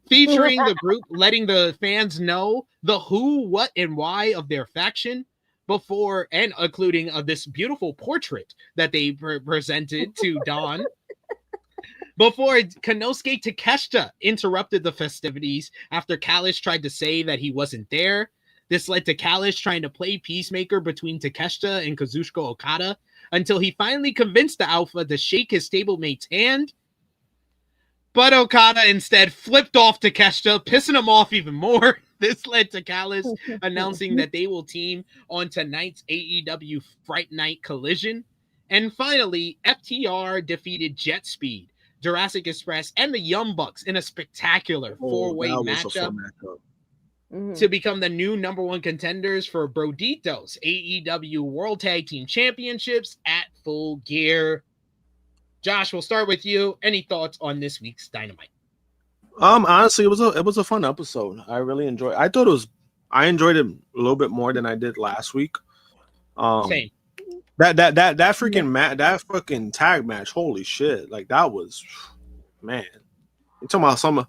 featuring the group letting the fans know the who, what, and why of their faction before, and including this beautiful portrait that they presented to Don. Before Konosuke Takeshita interrupted the festivities after Callis tried to say that he wasn't there. This led to Callis trying to play peacemaker between Takeshita and Kazuchika Okada until he finally convinced the Alpha to shake his stablemate's hand. But Okada instead flipped off Takeshita, pissing him off even more. This led to Callis announcing that they will team on tonight's AEW Fright Night Collision. And finally, FTR defeated Jet Speed, Jurassic Express, and the Young Bucks in a spectacular four-way matchup to become the new number one contenders for Brodito's AEW World Tag Team Championships at Full Gear. Josh, we'll start with you. Any thoughts on this week's Dynamite? Honestly, it was a fun episode. I really enjoyed. I enjoyed it a little bit more than I did last week. Same. That freaking that fucking tag match. Holy shit! Like that was, man. You're talking about some.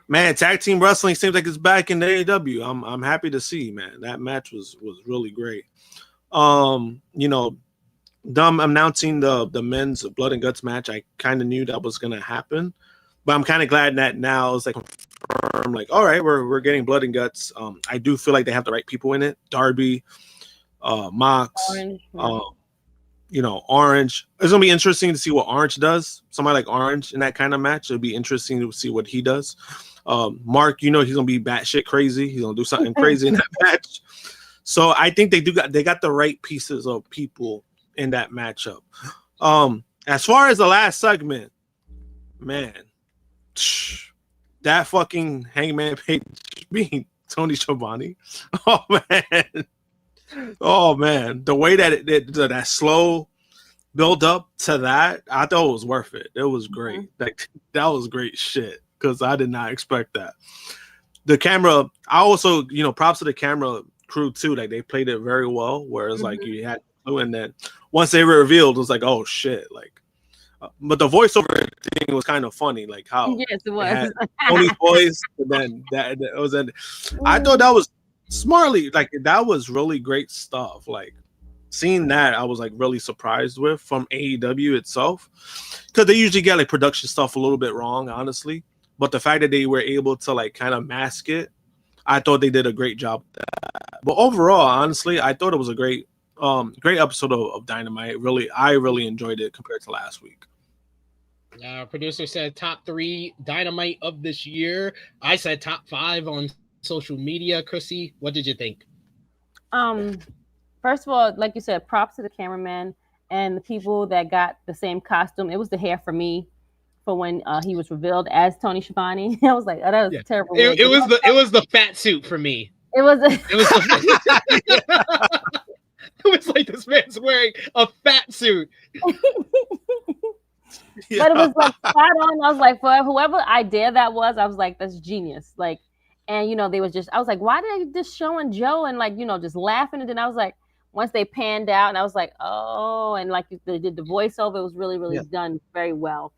Man, tag team wrestling seems like it's back in the AEW. I'm happy to see, man. That match was really great. You know, them announcing the men's blood and guts match, I kind of knew that was gonna happen, but I'm kind of glad that now it's like confirmed. Like, all right, we're getting blood and guts. I do feel like they have the right people in it. Darby, Mox, you know, Orange. It's gonna be interesting to see what Orange does. Somebody like Orange in that kind of match. It'll be interesting to see what he does. Mark, you know, he's gonna be batshit crazy. He's gonna do something crazy in that match. So I think they got the right pieces of people in that matchup. As far as the last segment, man, that fucking Hangman Page being Tony Schiavone. Oh man, the way that that slow build up to that, I thought it was worth it. It was great. Like that was great shit because I did not expect that. The camera, I also, you know, props to the camera crew too. Like they played it very well. Whereas like you had, and then once they were revealed, it was like, oh shit, like. But the voiceover thing was kind of funny, like how yes, it was Tony's voice, and then that it was. I thought that was smartly, like that was really great stuff. Like seeing that, I was like really surprised with from AEW itself, because they usually get like production stuff a little bit wrong, honestly. But the fact that they were able to like kind of mask it, I thought they did a great job with that. But overall, honestly, I thought it was a great great episode of Dynamite. Really, I really enjoyed it compared to last week. Producer said top 3 Dynamite of this year. I said top 5 on social media. Krssi, what did you think? First of all, like you said, props to the cameraman and the people that got the same costume. It was the hair for me for when he was revealed as Tony Schiavone. I was like, oh, that was terrible. It was the fat suit for me. It was it was like this man's wearing a fat suit. But it was like spot on. I was like, for whoever idea that was, I was like, that's genius. Like, and they was just, I was like, why did they just showing Joe and like, just laughing? And then I was like, once they panned out, and I was like, oh, and like they did the voiceover, it was really, really done very well.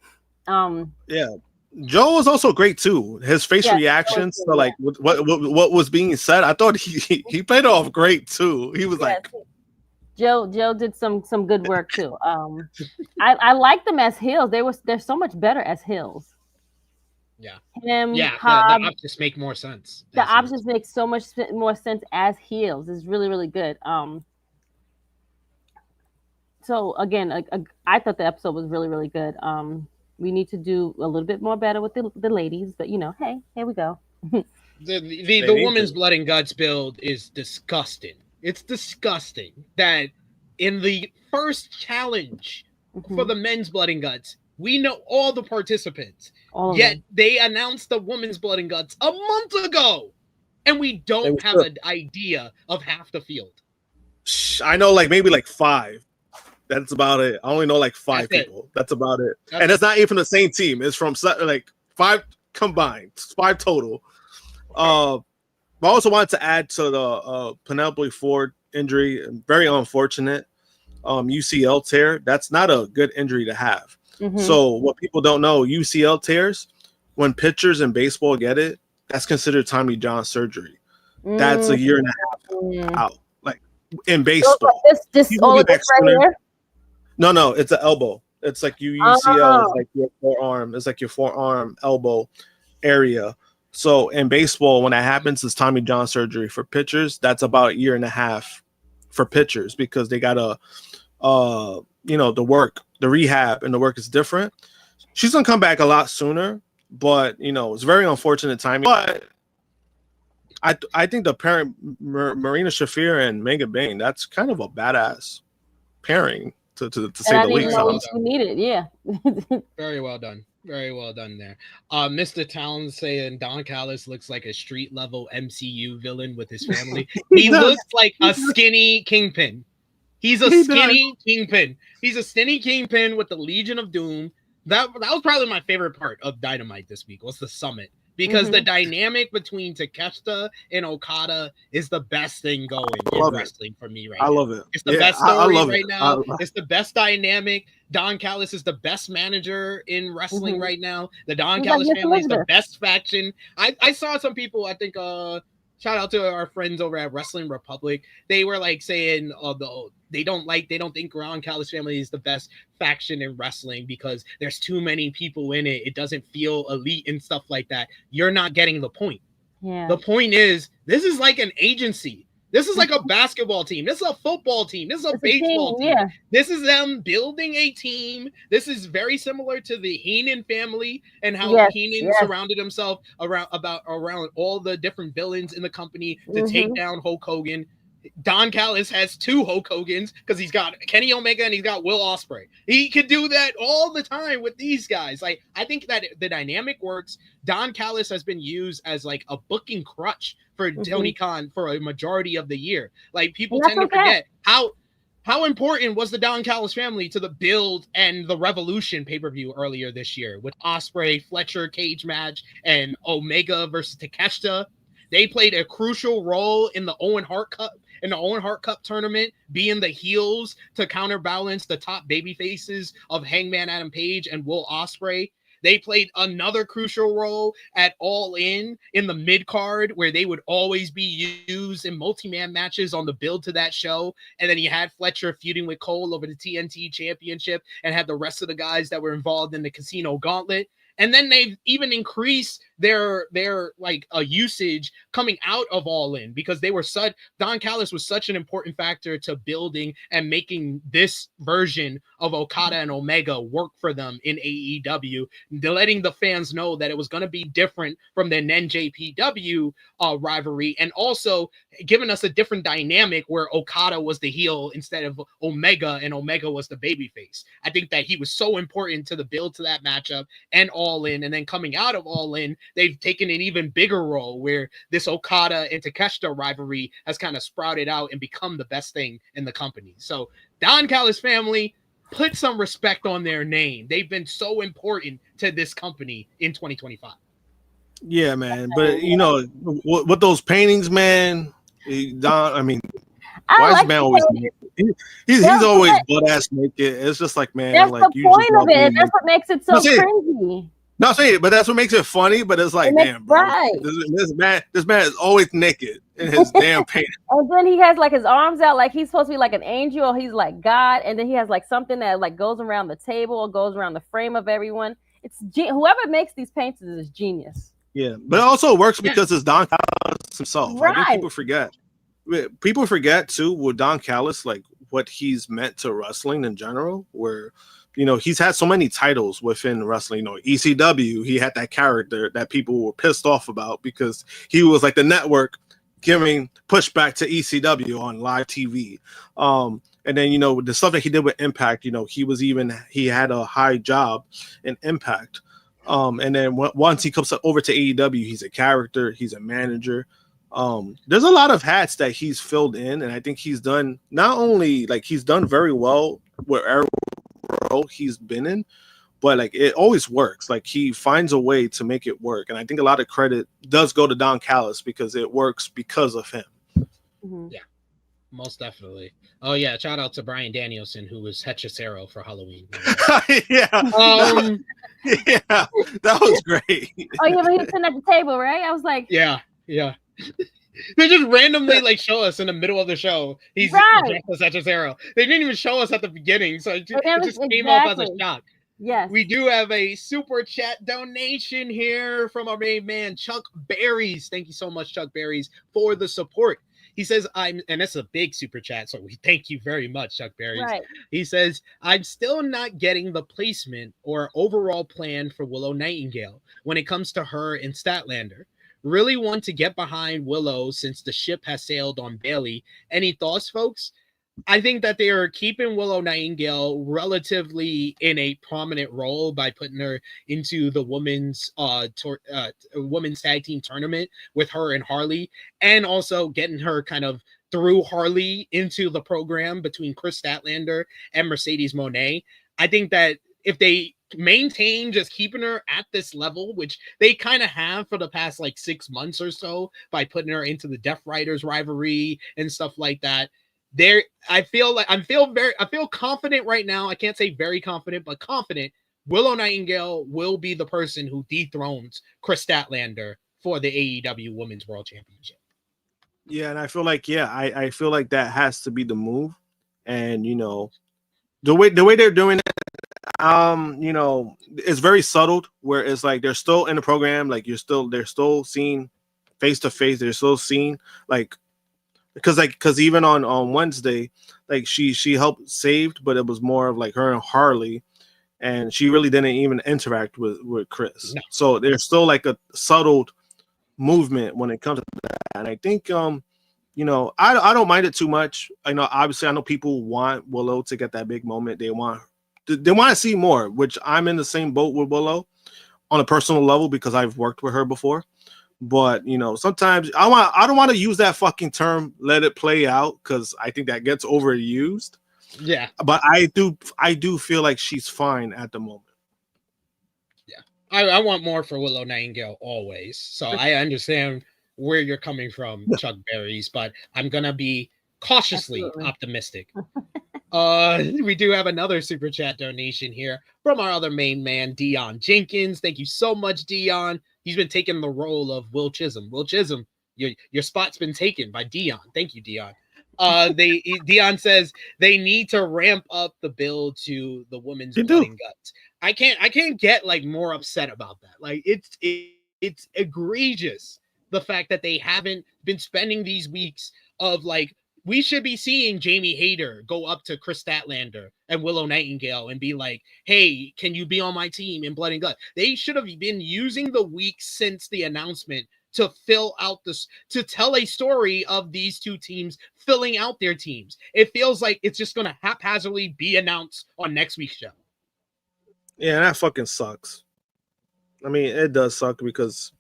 Joe was also great too. His face reactions to like what was being said, I thought he played it off great too. He was like. Joe did some good work too. I like them as heels. They're so much better as heels. Yeah. The options make more sense. The options make so much more sense as heels. It's really, really good. So again, I thought the episode was really, really good. We need to do a little bit more better with the ladies, but hey, here we go. The women's blood and guts build is disgusting. It's disgusting that in the first challenge for the men's blood and guts, we know all the participants. Yet they announced the women's blood and guts a month ago, and we don't have an idea of half the field. I know maybe 5. That's about it. I only know 5 people. That's about it. And it's not even the same team. It's from 5 combined, 5 total. I also wanted to add to the Penelope Ford injury. Very unfortunate. UCL tear. That's not a good injury to have. So what people don't know, UCL tears, when pitchers in baseball get it, that's considered Tommy John surgery. That's a year and a half out. Like in baseball. This all this right here? No, it's an elbow. It's like UCL. It's like your forearm. It's like your forearm, elbow area. So in baseball, when that happens, it's Tommy John surgery. For pitchers, that's about a year and a half for pitchers because they gotta, the rehab and the work is different. She's gonna come back a lot sooner, but it's very unfortunate timing. But I think the pairing Marina Shafir and Megan Bain, that's kind of a badass pairing to say the least. You need it, yeah. Very well done. Very well done there. Mr. Towns saying Don Callis looks like a street level MCU villain with his family. He looks like a skinny Kingpin. He's a skinny Kingpin. He's a skinny Kingpin with the Legion of Doom. That was probably my favorite part of Dynamite this week was the summit. Because the dynamic between Takeshita and Okada is the best thing going in wrestling for me right now. I love it. It's the best story right now. It's the best dynamic. Don Callis is the best manager in wrestling right now. The Don Callis family is the best faction. I saw some people, I think, shout out to our friends over at Wrestling Republic. They were like saying, they don't think Don Callis family is the best faction in wrestling because there's too many people in it. It doesn't feel elite and stuff like that. You're not getting the point. Yeah. The point is, this is like an agency. This is like a basketball team. This is a football team. This is a baseball team. Yeah. This is them building a team. This is very similar to the Heenan family and how Heenan surrounded himself around all the different villains in the company to take down Hulk Hogan. Don Callis has 2 Hulk Hogans because he's got Kenny Omega and he's got Will Ospreay. He could do that all the time with these guys. Like, I think that the dynamic works. Don Callis has been used as like a booking crutch for Tony Khan for a majority of the year. Like, people tend to forget how important was the Don Callis family to the build and the Revolution pay-per-view earlier this year with Ospreay, Fletcher cage match, and Omega versus Takeshita. They played a crucial role in the Owen Hart Cup tournament, being the heels to counterbalance the top baby faces of Hangman Adam Page and Will Ospreay. They played another crucial role at All In the mid card, where they would always be used in multi-man matches on the build to that show. And then you had Fletcher feuding with Cole over the TNT Championship and had the rest of the guys that were involved in the Casino Gauntlet. And then they've even increased their like a usage coming out of All In, because they were Don Callis was such an important factor to building and making this version of Okada and Omega work for them in AEW, letting the fans know that it was going to be different from the NJPW rivalry, and also giving us a different dynamic where Okada was the heel instead of Omega, and Omega was the babyface. I think that he was so important to the build to that matchup and All In, and then coming out of All In, they've taken an even bigger role where this Okada and Takeshita rivalry has kind of sprouted out and become the best thing in the company. So Don Callis family, put some respect on their name. They've been so important to this company in 2025. Yeah, man. But you know, with those paintings, man, Don. I mean, why is man always naked? He's always butt ass naked. It's just like, man, that's like the point of it. That's what makes it so cringy. Not saying it, but that's what makes it funny. But it's like, damn, bro, this man is always naked in his damn painting. And then he has like his arms out, like he's supposed to be like an angel, or he's like God. And then he has like something that like goes around the table or goes around the frame of everyone. It's whoever makes these paintings is genius. Yeah, but it also works because it's Don Callis himself. Right. I think people forget. People forget too with Don Callis, like what he's meant to wrestling in general, where, you know, he's had so many titles within wrestling. You know, ECW, he had that character that people were pissed off about because he was like the network giving pushback to ECW on live TV. And then, you know, the stuff that he did with Impact, you know, he had a high job in Impact. And then once he comes over to AEW, he's a character, he's a manager. There's a lot of hats that he's filled in, and I think he's done not only like he's done very well wherever role he's been in, but like it always works. Like he finds a way to make it work, and I think a lot of credit does go to Don Callis because it works because of him. Mm-hmm. Yeah, most definitely. Oh yeah, shout out to Brian Danielson, who was Hechicero for Halloween. Yeah, that was great. Oh yeah, but he was sitting at the table, right? I was like, yeah. They just randomly like show us in the middle of the show he's Hechicero. They didn't even show us at the beginning, so it just came off as a shock. Yes. We do have a super chat donation here from our main man Chuck Berries. Thank you so much, Chuck Berries, for the support. He says, and that's a big super chat, so we thank you very much, Chuck Berries. Right. He says, I'm still not getting the placement or overall plan for Willow Nightingale when it comes to her and Statlander. Really want to get behind Willow since the ship has sailed on Bailey. Any thoughts, folks? I think that they are keeping Willow Nightingale relatively in a prominent role by putting her into the women's tag team tournament with her and Harley, and also getting her kind of through Harley into the program between Chris Statlander and Mercedes Moné. I think that if they maintain just keeping her at this level, which they kind of have for the past like 6 months or so by putting her into the Death Riders rivalry and stuff like that, I feel confident right now. I can't say very confident, but confident Willow Nightingale will be the person who dethrones Chris Statlander for the AEW Women's World Championship. Yeah, and I feel like I feel like that has to be the move. And you know, the way they're doing it, you know, it's very subtle where it's like they're still in the program, like they're still seen face to face, they're still seen like because even on Wednesday, like she helped saved, but it was more of like her and Harley, and she really didn't even interact with Chris. No. So there's still like a subtle movement when it comes to that. And I think you know, I don't mind it too much. I know obviously I know people want Willow to get that big moment. They want to see more, which I'm in the same boat with Willow on a personal level because I've worked with her before. But you know, sometimes I don't want to use that fucking term, let it play out, because I think that gets overused. Yeah. But I do feel like she's fine at the moment. Yeah. I want more for Willow Nightingale always. So I understand where you're coming from, Chuck Berries, but I'm gonna be cautiously optimistic. We do have another super chat donation here from our other main man, Dion Jenkins. Thank you so much, Dion. He's been taking the role of Will Chisholm. Will Chisholm, your spot's been taken by Dion. Thank you, Dion. Dion says they need to ramp up the build to the women's blood and guts. I can't get like more upset about that. Like it's it's egregious the fact that they haven't been spending these weeks of like, we should be seeing Jamie Hayter go up to Chris Statlander and Willow Nightingale and be like, hey, can you be on my team in Blood and Guts? They should have been using the weeks since the announcement to fill out this, to tell a story of these two teams filling out their teams. It feels like it's just going to haphazardly be announced on next week's show. Yeah, that fucking sucks. I mean, it does suck because,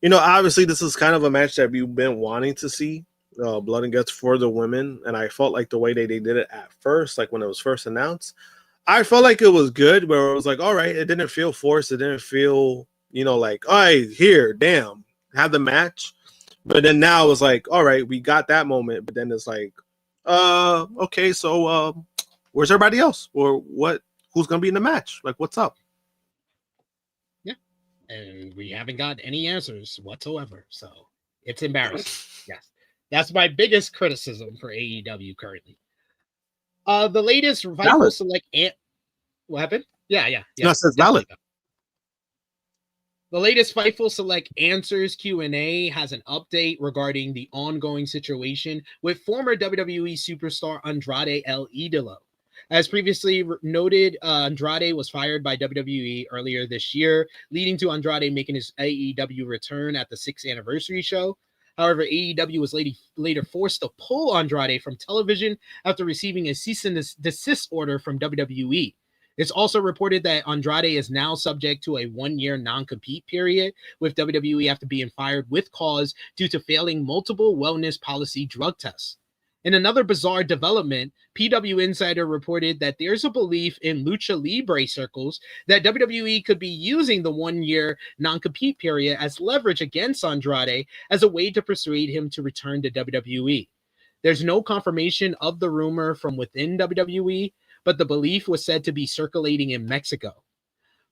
you know, obviously this is kind of a match that we've been wanting to see. Blood and Guts for the women, and I felt like the way they did it at first, like when it was first announced, I felt like it was good, where it was like, all right, it didn't feel forced, it didn't feel, you know, like, all right, here, damn, have the match. But then now it was like, all right, we got that moment, but then it's like, okay, so where's everybody else? Or what? Who's gonna be in the match? Like, what's up? Yeah, and we haven't got any answers whatsoever, so it's embarrassing. Yes. That's my biggest criticism for AEW currently. The latest Vital Select what happened? Yeah. No, it says valid. The latest Fightful Select Answers Q&A has an update regarding the ongoing situation with former WWE superstar Andrade El Idolo. As previously noted, Andrade was fired by WWE earlier this year, leading to Andrade making his AEW return at the 6th anniversary show. However, AEW was later forced to pull Andrade from television after receiving a cease and desist order from WWE. It's also reported that Andrade is now subject to a 1-year non-compete period, with WWE after being fired with cause due to failing multiple wellness policy drug tests. In another bizarre development, PW Insider reported that there's a belief in Lucha Libre circles that WWE could be using the 1-year non-compete period as leverage against Andrade as a way to persuade him to return to WWE. There's no confirmation of the rumor from within WWE, but the belief was said to be circulating in Mexico.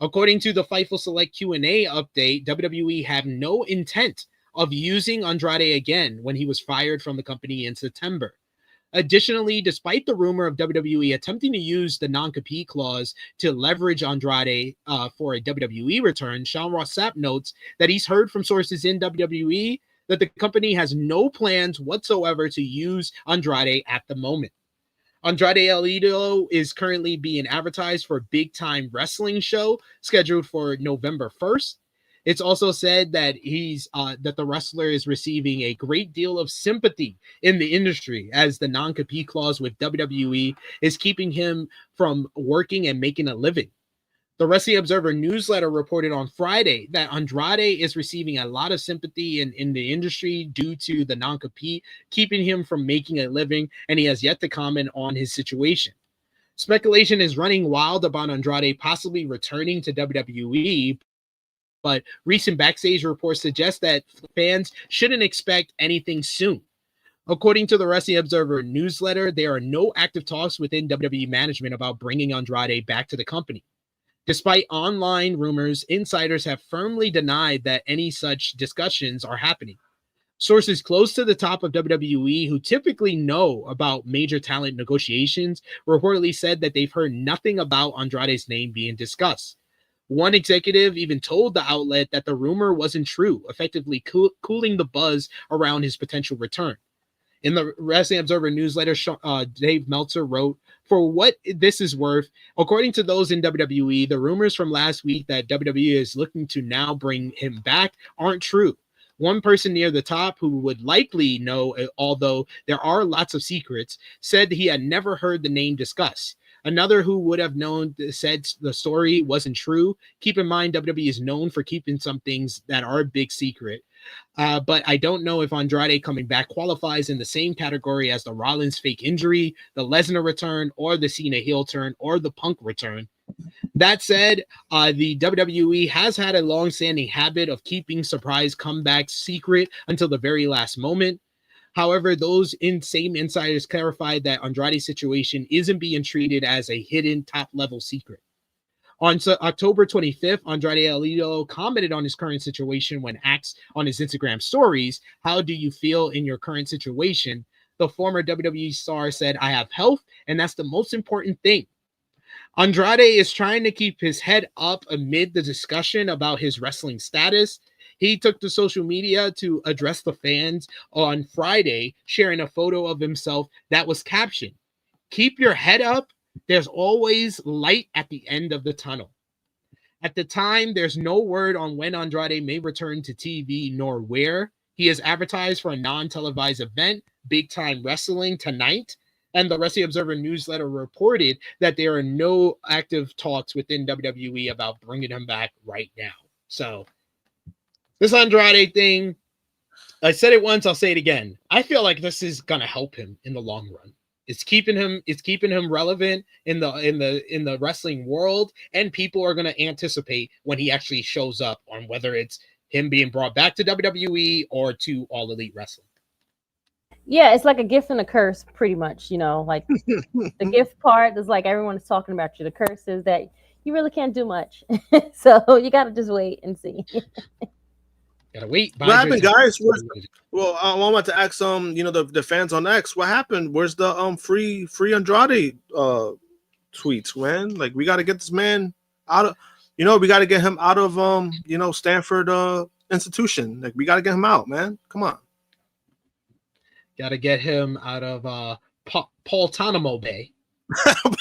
According to the Fightful Select Q&A update, WWE had no intent of using Andrade again when he was fired from the company in September. Additionally, despite the rumor of WWE attempting to use the non-compete clause to leverage Andrade for a WWE return, Sean Ross Sapp notes that he's heard from sources in WWE that the company has no plans whatsoever to use Andrade at the moment. Andrade El Idolo is currently being advertised for a big-time wrestling show scheduled for November 1st. It's also said that that the wrestler is receiving a great deal of sympathy in the industry, as the non-compete clause with WWE is keeping him from working and making a living. The Wrestling Observer newsletter reported on Friday that Andrade is receiving a lot of sympathy in the industry due to the non-compete, keeping him from making a living, and he has yet to comment on his situation. Speculation is running wild about Andrade possibly returning to WWE, but recent backstage reports suggest that fans shouldn't expect anything soon. According to the Wrestling Observer newsletter, there are no active talks within WWE management about bringing Andrade back to the company. Despite online rumors, insiders have firmly denied that any such discussions are happening. Sources close to the top of WWE who typically know about major talent negotiations reportedly said that they've heard nothing about Andrade's name being discussed. One executive even told the outlet that the rumor wasn't true, effectively cooling the buzz around his potential return. In the Wrestling Observer newsletter, Dave Meltzer wrote, "For what this is worth, according to those in WWE, the rumors from last week that WWE is looking to now bring him back aren't true. One person near the top who would likely know, although there are lots of secrets, said he had never heard the name discussed. Another who would have known said the story wasn't true. Keep in mind, WWE is known for keeping some things that are a big secret. But I don't know if Andrade coming back qualifies in the same category as the Rollins fake injury, the Lesnar return, or the Cena heel turn, or the Punk return. That said, the WWE has had a long-standing habit of keeping surprise comebacks secret until the very last moment. However, those same insiders clarified that Andrade's situation isn't being treated as a hidden top-level secret. On October 25th, Andrade El Idolo commented on his current situation when asked on his Instagram stories, "How do you feel in your current situation?" The former WWE star said, "I have health, and that's the most important thing." Andrade is trying to keep his head up amid the discussion about his wrestling status. He took to social media to address the fans on Friday, sharing a photo of himself that was captioned, "Keep your head up. There's always light at the end of the tunnel." At the time, there's no word on when Andrade may return to TV nor where. He is advertised for a non-televised event, Big Time Wrestling, tonight. And the Wrestling Observer newsletter reported that there are no active talks within WWE about bringing him back right now. So this Andrade thing, I said it once, I'll say it again. I feel like this is going to help him in the long run. It's keeping him relevant in the wrestling world, and people are going to anticipate when he actually shows up on whether it's him being brought back to WWE or to All Elite Wrestling. Yeah, it's like a gift and a curse, pretty much. You know, like the gift part is like everyone is talking about you. The curse is that you really can't do much, so you got to just wait and see. Gotta wait. What happened, guys? Well, I wanted to ask the fans on X, what happened? Where's the free Andrade tweets, man? Like, we got to get this man out of, we got to get him out of Stanford institution. Like, we got to get him out, man. Come on. Got to get him out of Guantanamo Bay.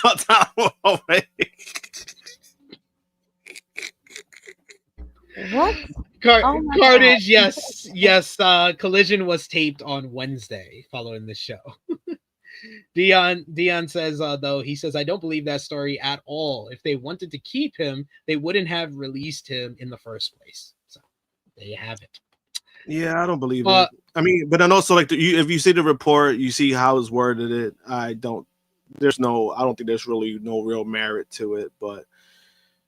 Guantanamo Bay. What? Carnage, yes. Collision was taped on Wednesday following the show. Dion says, though, he says, "I don't believe that story at all. If they wanted to keep him, they wouldn't have released him in the first place." So there you have it. Yeah, I don't believe it. I mean, but then also, like, if you see the report, you see how it's worded. It, I don't think there's really no real merit to it, but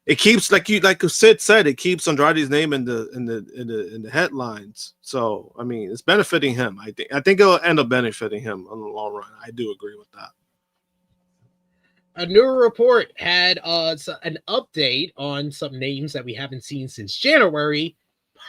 it keeps, like Sid said, it keeps Andrade's name in the headlines. So I mean, it's benefiting him. I think it'll end up benefiting him in the long run. I do agree with that. A new report had an update on some names that we haven't seen since January.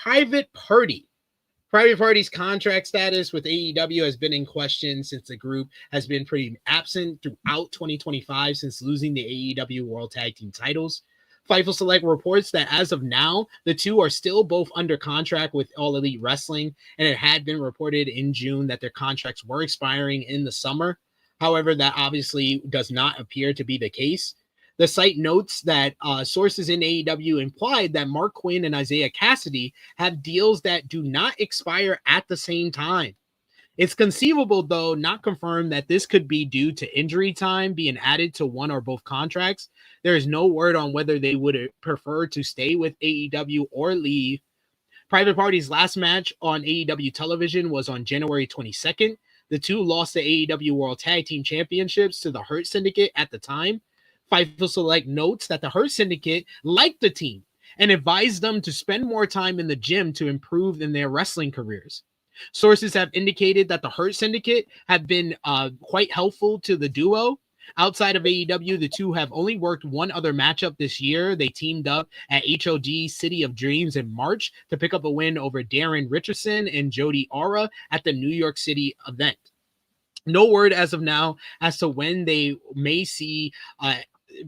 Private Party's contract status with AEW has been in question since the group has been pretty absent throughout 2025 since losing the AEW World Tag Team titles. Fightful Select reports that as of now, the two are still both under contract with All Elite Wrestling, and it had been reported in June that their contracts were expiring in the summer. However, that obviously does not appear to be the case. The site notes that sources in AEW implied that Mark Quinn and Isaiah Cassidy have deals that do not expire at the same time. It's conceivable, though not confirmed, that this could be due to injury time being added to one or both contracts. There is no word on whether they would prefer to stay with AEW or leave. Private Party's last match on AEW television was on January 22nd. The two lost the AEW World Tag Team Championships to the Hurt Syndicate at the time. Fightful Select notes that the Hurt Syndicate liked the team and advised them to spend more time in the gym to improve in their wrestling careers. Sources have indicated that the Hurt Syndicate have been quite helpful to the duo. Outside of AEW, the two have only worked one other matchup this year. They teamed up at HOG City of Dreams in March to pick up a win over Darren Richardson and Jody Aura at the New York City event. No word as of now as to when they may see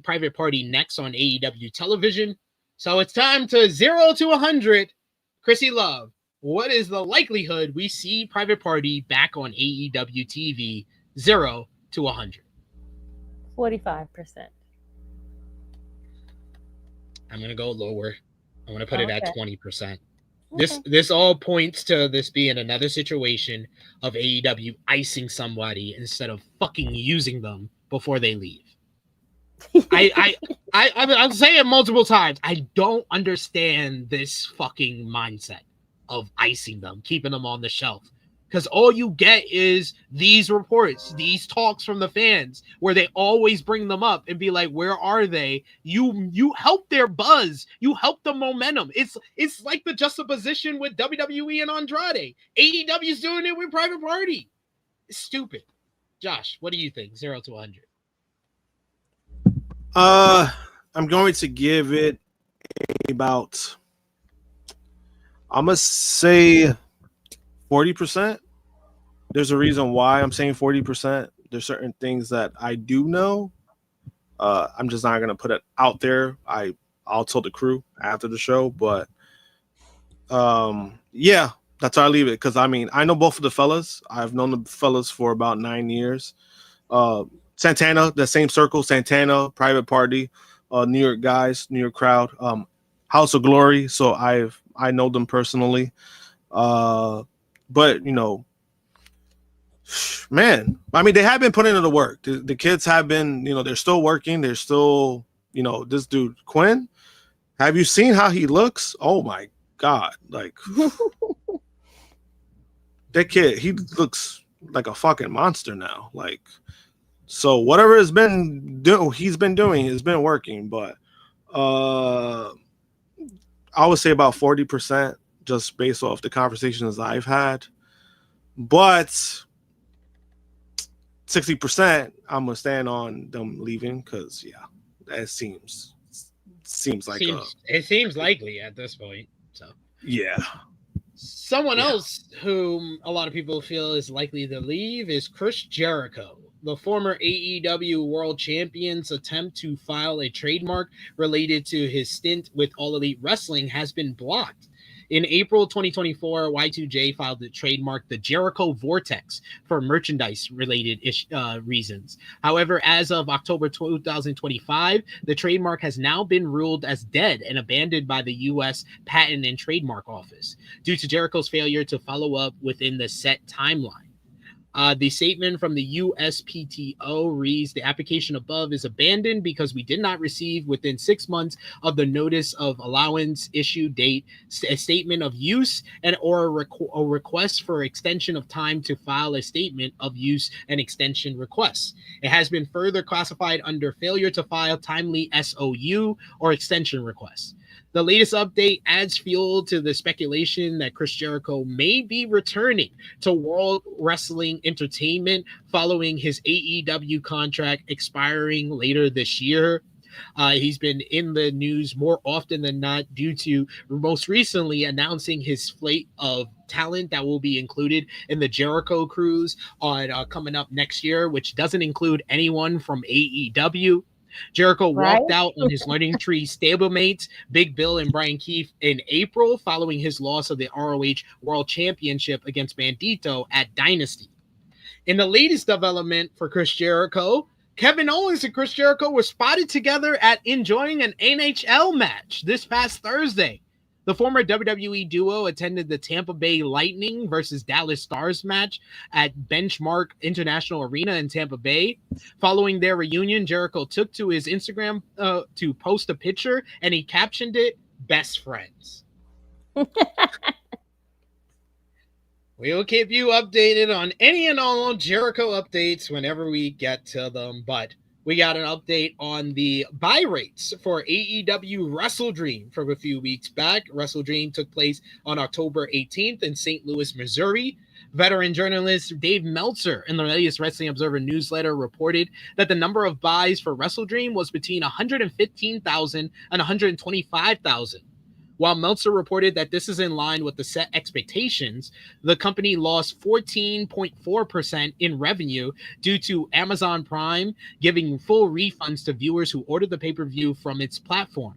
Private Party next on AEW television. So it's time to 0 to 100. Krssi Love, what is the likelihood we see Private Party back on AEW TV? 0 to 100. 45%. I'm going to go lower. I'm going to put it at 20%. Okay. This all points to this being another situation of AEW icing somebody instead of fucking using them before they leave. I'm saying multiple times. I don't understand this fucking mindset of icing them, keeping them on the shelf. Because all you get is these reports, these talks from the fans, where they always bring them up and be like, "Where are they?" You help their buzz, you help the momentum. It's like the juxtaposition with WWE and Andrade. AEW's doing it with Private Party. It's stupid. Josh, what do you think? 0 to 100. I'm going to give it about, I'm gonna say 40%. There's a reason why I'm saying 40%. There's certain things that I do know. I'm just not gonna put it out there. I'll tell the crew after the show, but Yeah, that's how I leave it. Because I mean, I know both of the fellas. I've known the fellas for about 9 years. Santana, the same circle. Santana, Private Party, New York guys, New York crowd. House of Glory. So I know them personally. But you know, man, I mean, they have been putting in the work. The kids have been, you know, they're still working. They're still, you know, this dude Quinn. Have you seen how he looks? Oh my God, like that kid, he looks like a fucking monster now. Like, so whatever he's been doing has been working. But I would say about 40% just based off the conversations I've had. But 60%, I'm gonna stand on them leaving because yeah, that seems like it seems likely at this point. So yeah. Someone else whom a lot of people feel is likely to leave is Chris Jericho. The former AEW World Champion's attempt to file a trademark related to his stint with All Elite Wrestling has been blocked. In April 2024, Y2J filed the trademark the Jericho Vortex for merchandise-related reasons. However, as of October 2025, the trademark has now been ruled as dead and abandoned by the U.S. Patent and Trademark Office due to Jericho's failure to follow up within the set timeline. The statement from the USPTO reads, the application above is abandoned because we did not receive within 6 months of the notice of allowance issue date a statement of use or a request for extension of time to file a statement of use and extension requests. It has been further classified under failure to file timely SOU or extension requests. The latest update adds fuel to the speculation that Chris Jericho may be returning to World Wrestling Entertainment following his AEW contract expiring later this year. He's been in the news more often than not due to most recently announcing his slate of talent that will be included in the Jericho Cruise on coming up next year, which doesn't include anyone from AEW. Jericho walked out on his Learning Tree stablemates, Big Bill and Brian Keefe, in April following his loss of the ROH World Championship against Bandito at Dynasty. In the latest development for Chris Jericho, Kevin Owens and Chris Jericho were spotted together at enjoying an NHL match this past Thursday. The former WWE duo attended the Tampa Bay Lightning versus Dallas Stars match at Benchmark International Arena in Tampa Bay. Following their reunion, Jericho took to his Instagram to post a picture, and he captioned it, "Best Friends." We'll keep you updated on any and all Jericho updates whenever we get to them, but we got an update on the buy rates for AEW Wrestle Dream from a few weeks back. Wrestle Dream took place on October 18th in St. Louis, Missouri. Veteran journalist Dave Meltzer in the latest Wrestling Observer newsletter reported that the number of buys for Wrestle Dream was between 115,000 and 125,000. While Meltzer reported that this is in line with the set expectations, the company lost 14.4% in revenue due to Amazon Prime giving full refunds to viewers who ordered the pay-per-view from its platform.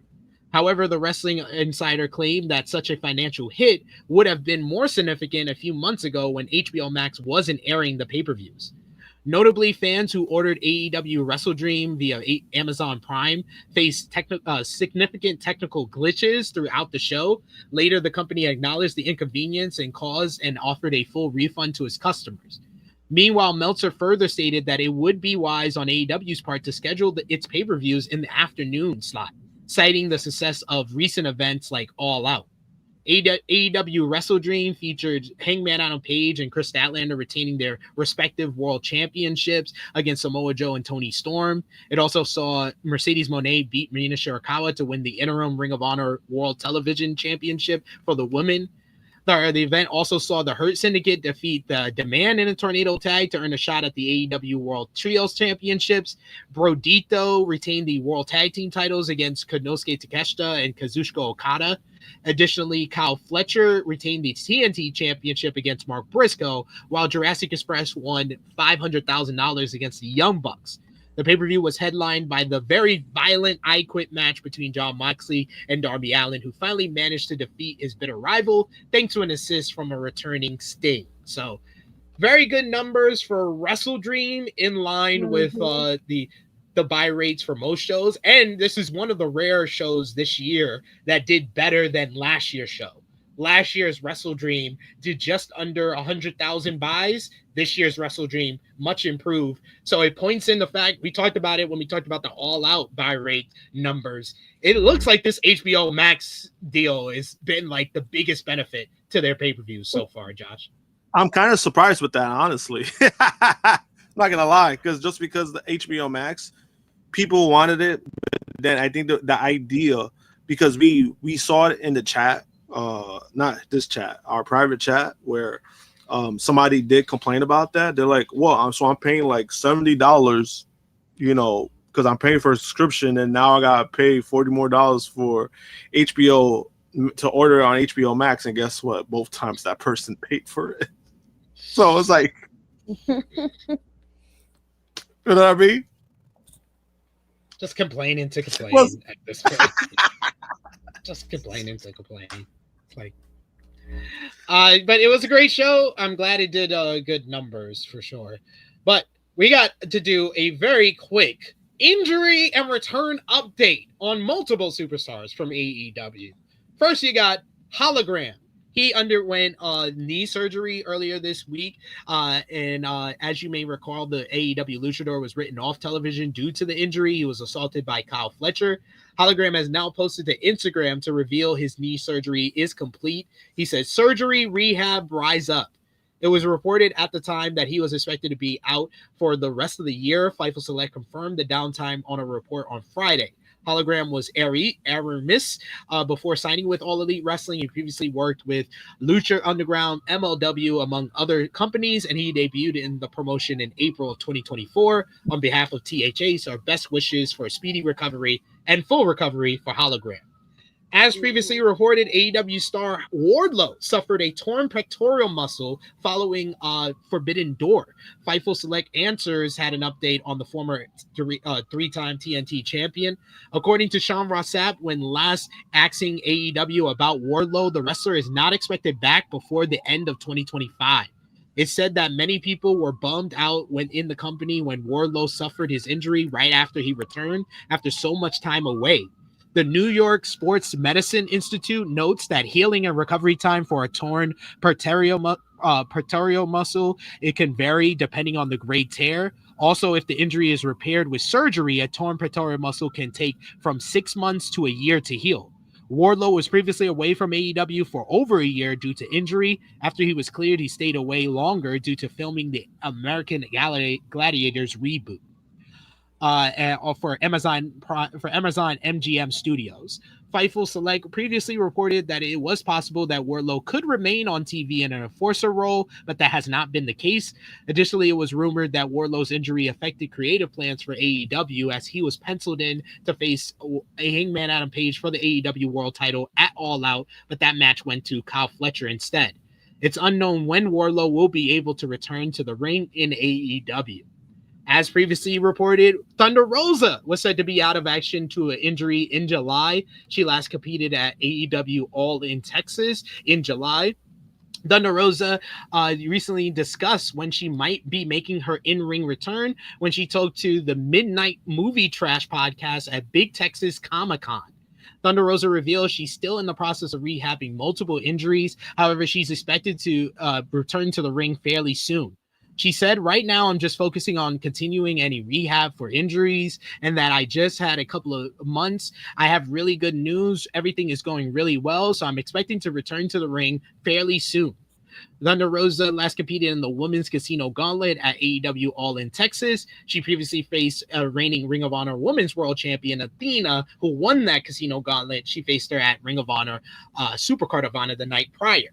However, the Wrestling Insider claimed that such a financial hit would have been more significant a few months ago when HBO Max wasn't airing the pay-per-views. Notably, fans who ordered AEW Wrestle Dream via Amazon Prime faced significant technical glitches throughout the show. Later, the company acknowledged the inconvenience and offered a full refund to its customers. Meanwhile, Meltzer further stated that it would be wise on AEW's part to schedule its pay-per-views in the afternoon slot, citing the success of recent events like All Out. AEW Wrestle Dream featured Hangman Adam Page and Chris Statlander retaining their respective world championships against Samoa Joe and Toni Storm. It also saw Mercedes Moné beat Marina Shirakawa to win the interim Ring of Honor World Television Championship for the women. The event also saw the Hurt Syndicate defeat the Demand in a tornado tag to earn a shot at the AEW World Trios Championships. Brodito retained the World Tag Team titles against Konosuke Takeshita and Kazuchika Okada. Additionally, Kyle Fletcher retained the TNT Championship against Mark Briscoe, while Jurassic Express won $500,000 against the Young Bucks. The pay-per-view was headlined by the very violent I Quit match between Jon Moxley and Darby Allin, who finally managed to defeat his bitter rival thanks to an assist from a returning Sting. So, very good numbers for Wrestle Dream, in line with the buy rates for most shows. And this is one of the rare shows this year that did better than last year's show. Last year's Wrestle Dream did just under 100,000 buys. This year's Wrestle Dream much improved. So it points in the fact, we talked about it when we talked about the all-out buy rate numbers. It looks like this HBO Max deal has been like the biggest benefit to their pay-per-views so far, Josh. I'm kind of surprised with that, honestly. I'm not gonna lie, because the HBO Max, people wanted it, but then I think the idea, because we saw it in the chat, not this chat, our private chat, where somebody did complain about that. They're like, well, I'm paying like $70, because I'm paying for a subscription, and now I gotta pay $40 more for HBO to order it on HBO Max. And guess what? Both times that person paid for it. So it's like, you know what I mean? Just complaining to complain at this point. Just complaining to complain. Like, but it was a great show. I'm glad it did good numbers for sure. But we got to do a very quick injury and return update on multiple superstars from AEW. First, you got Hologram. He underwent knee surgery earlier this week. And as you may recall, the AEW Luchador was written off television due to the injury. He was assaulted by Kyle Fletcher. Hologram has now posted to Instagram to reveal his knee surgery is complete. He says, surgery, rehab, rise up. It was reported at the time that he was expected to be out for the rest of the year. Fightful Select confirmed the downtime on a report on Friday. Hologram was Aramis before signing with All Elite Wrestling. He previously worked with Lucha Underground, MLW, among other companies, and he debuted in the promotion in April of 2024. On behalf of THH, our best wishes for a speedy recovery and full recovery for Hologram. As previously reported, AEW star Wardlow suffered a torn pectoral muscle following Forbidden Door. Fightful Select Answers had an update on the former three-time TNT champion. According to Sean Ross Sapp, when last asking AEW about Wardlow, the wrestler is not expected back before the end of 2025. It said that many people were bummed out when in the company when Wardlow suffered his injury right after he returned after so much time away. The New York Sports Medicine Institute notes that healing and recovery time for a torn pectoral muscle, it can vary depending on the grade tear. Also, if the injury is repaired with surgery, a torn pectoral muscle can take from 6 months to a year to heal. Wardlow was previously away from AEW for over a year due to injury. After he was cleared, he stayed away longer due to filming the American Gladiators reboot. For Amazon MGM Studios. Fightful Select previously reported that it was possible that Wardlow could remain on TV in an enforcer role, but that has not been the case. Additionally, it was rumored that Wardlow's injury affected creative plans for AEW as he was penciled in to face a Hangman Adam Page for the AEW World title at All Out, but that match went to Kyle Fletcher instead. It's unknown when Wardlow will be able to return to the ring in AEW. As previously reported, Thunder Rosa was said to be out of action to an injury in July. She last competed at AEW All in Texas in July. Thunder Rosa recently discussed when she might be making her in-ring return when she talked to the Midnight Movie Trash podcast at Big Texas Comic-Con. Thunder Rosa reveals she's still in the process of rehabbing multiple injuries. However, she's expected to return to the ring fairly soon. She said, right now, I'm just focusing on continuing any rehab for injuries and that I just had a couple of months. I have really good news. Everything is going really well. So I'm expecting to return to the ring fairly soon. Thunder Rosa last competed in the Women's Casino Gauntlet at AEW All in Texas. She previously faced a reigning Ring of Honor Women's World Champion, Athena, who won that Casino Gauntlet. She faced her at Ring of Honor, Supercard of Honor the night prior.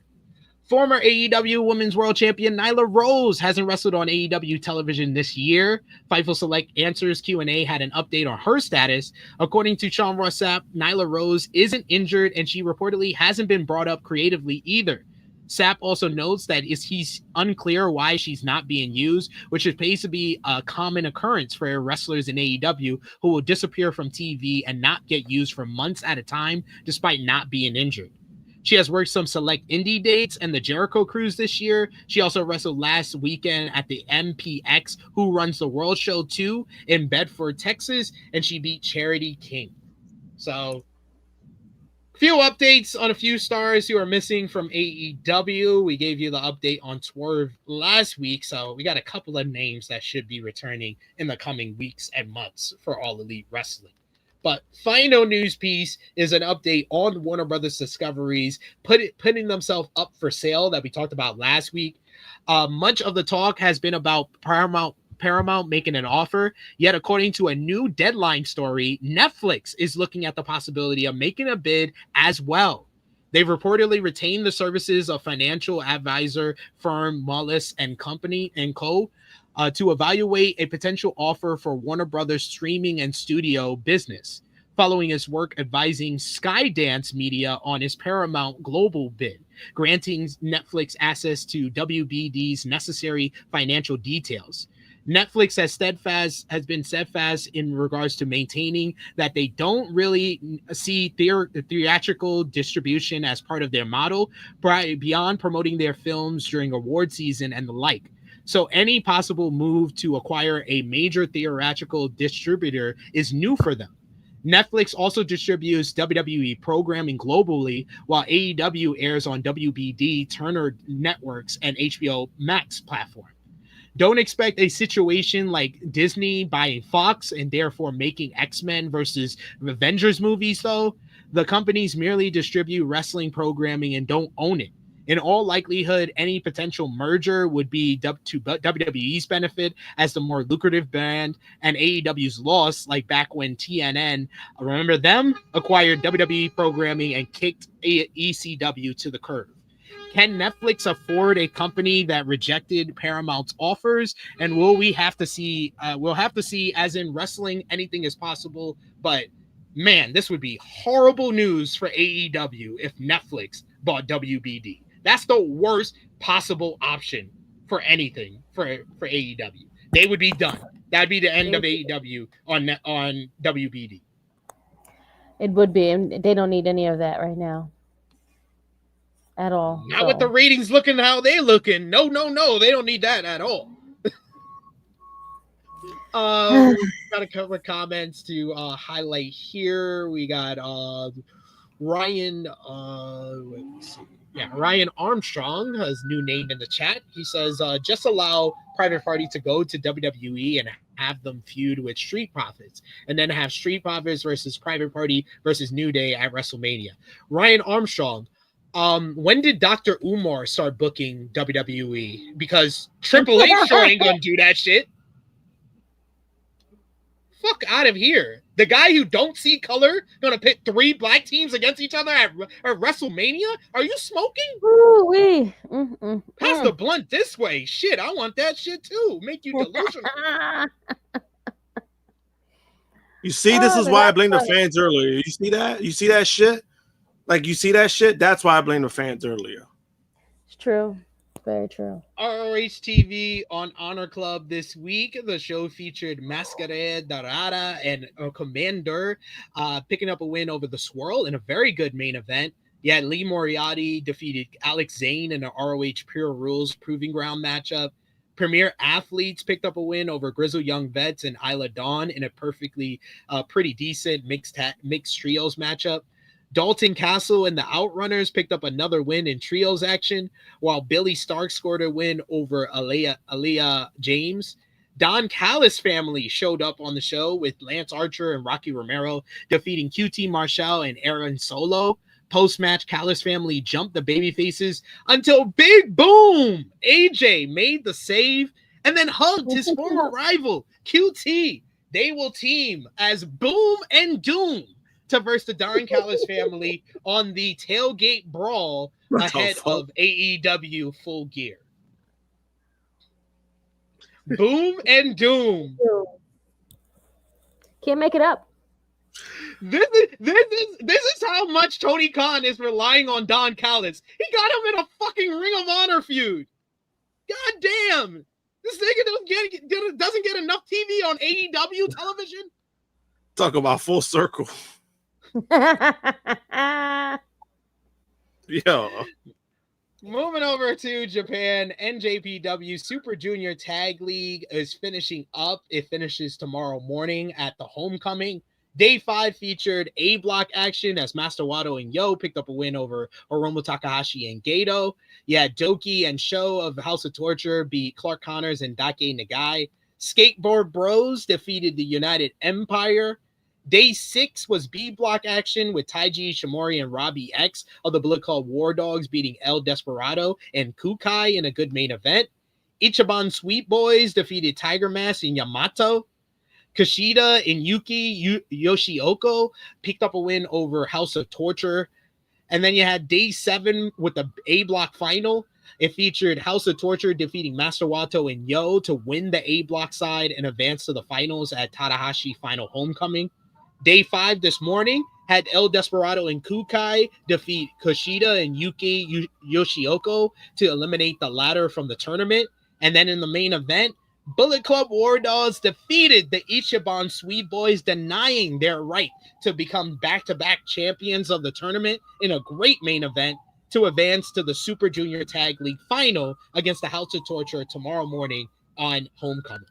Former AEW Women's World Champion Nyla Rose hasn't wrestled on AEW television this year. Fightful Select Answers Q&A had an update on her status. According to Sean Ross Sapp, Nyla Rose isn't injured and she reportedly hasn't been brought up creatively either. Sapp also notes that he's unclear why she's not being used, which appears to be a common occurrence for wrestlers in AEW who will disappear from TV and not get used for months at a time despite not being injured. She has worked some select indie dates and the Jericho Cruise this year. She also wrestled last weekend at the MPX, Who Runs the World Show 2 in Bedford, Texas, and she beat Charity King. So, few updates on a few stars who are missing from AEW. We gave you the update on Swerve last week, so we got a couple of names that should be returning in the coming weeks and months for All Elite Wrestling. But final news piece is an update on Warner Brothers Discovery's putting themselves up for sale that we talked about last week. Much of the talk has been about Paramount making an offer, yet according to a new Deadline story, Netflix is looking at the possibility of making a bid as well. They've reportedly retained the services of financial advisor firm Moelis and Company and Co. To evaluate a potential offer for Warner Brothers streaming and studio business, following his work advising Skydance Media on his Paramount Global bid, granting Netflix access to WBD's necessary financial details. Netflix has been steadfast in regards to maintaining that they don't really see theatrical distribution as part of their model, beyond promoting their films during award season and the like. So any possible move to acquire a major theatrical distributor is new for them. Netflix also distributes WWE programming globally, while AEW airs on WBD, Turner Networks, and HBO Max platform. Don't expect a situation like Disney buying Fox and therefore making X-Men versus Avengers movies, though. The companies merely distribute wrestling programming and don't own it. In all likelihood, any potential merger would be to WWE's benefit as the more lucrative brand, and AEW's loss, like back when TNN, remember them, acquired WWE programming and kicked ECW to the curb. Can Netflix afford a company that rejected Paramount's offers? And will we have to see? We'll have to see. As in wrestling, anything is possible. But man, this would be horrible news for AEW if Netflix bought WBD. That's the worst possible option for anything for AEW. They would be done. That'd be the end of AEW on WBD. It would be, and they don't need any of that right now. At all. Not with the ratings looking how they looking. No. They don't need that at all. Got a couple of comments to highlight here. We got Ryan. Let's see. Yeah, Ryan Armstrong has new name in the chat. He says, just allow Private Party to go to WWE and have them feud with Street Profits, and then have Street Profits versus Private Party versus New Day at WrestleMania. Ryan Armstrong, when did Dr. Umar start booking WWE? Because Triple H sure ain't gonna do that shit. Fuck out of here. The guy who don't see color gonna pit 3 black teams against each other at WrestleMania? Are you smoking? Ooh-wee. Pass the blunt this way. Shit, I want that shit too. Make you delusional. You see, this is why I blame the fans earlier. You see that? You see that shit? Like, you see that shit? That's why I blame the fans earlier. It's true. Very true. ROH TV on HonorClub this week. The show featured Masquerade Dorada and Commander picking up a win over the Swirl in a very good main event. Yet Lee Moriarty defeated Alex Zane in an ROH Pure Rules Proving Ground matchup. Premier Athletes picked up a win over Grizzled Young Vets and Isla Dawn in a pretty decent mixed trios matchup. Dalton Castle and the Outrunners picked up another win in trios action, while Billy Stark scored a win over Aaliyah James. Don Callis family showed up on the show with Lance Archer and Rocky Romero defeating QT Marshall and Aaron Solo. Post-match, Callis family jumped the babyfaces until Big Boom AJ made the save and then hugged his former rival, QT. They will team as Boom and Doom to verse the Don Callis family on the tailgate brawl ahead of AEW Full Gear. Boom and Doom. Can't make it up. This is how much Tony Khan is relying on Don Callis. He got him in a fucking Ring of Honor feud. God damn. This nigga doesn't get enough TV on AEW television. Talk about full circle. Yo. Moving over to Japan, NJPW Super Junior Tag League is finishing up. It finishes tomorrow morning at the Homecoming. Day 5 featured A block action as Master Wato and Yo picked up a win over Hiromu Takahashi and Gato. You had Doki and Sho of House of Torture beat Clark Connors and Dake Nagai. Skateboard Bros defeated the United Empire. Day 6 was B block action with Taiji Ishimori and Robbie X of the Bullet Club War Dogs beating El Desperado and Kukai in a good main event. Ichiban Sweet Boys defeated Tiger Mask and Yamato. Kushida and Yuki Yoshioka picked up a win over House of Torture. And then you had Day 7 with the A block final. It featured House of Torture defeating Master Wato and Yo to win the A block side and advance to the finals at Tanahashi Final Homecoming. Day 5 this morning had El Desperado and Kukai defeat Kushida and Yuki Yoshioka to eliminate the latter from the tournament. And then in the main event, Bullet Club War Dogs defeated the Ichiban Sweet Boys, denying their right to become back-to-back champions of the tournament in a great main event to advance to the Super Junior Tag League final against the House of Torture tomorrow morning on Homecoming.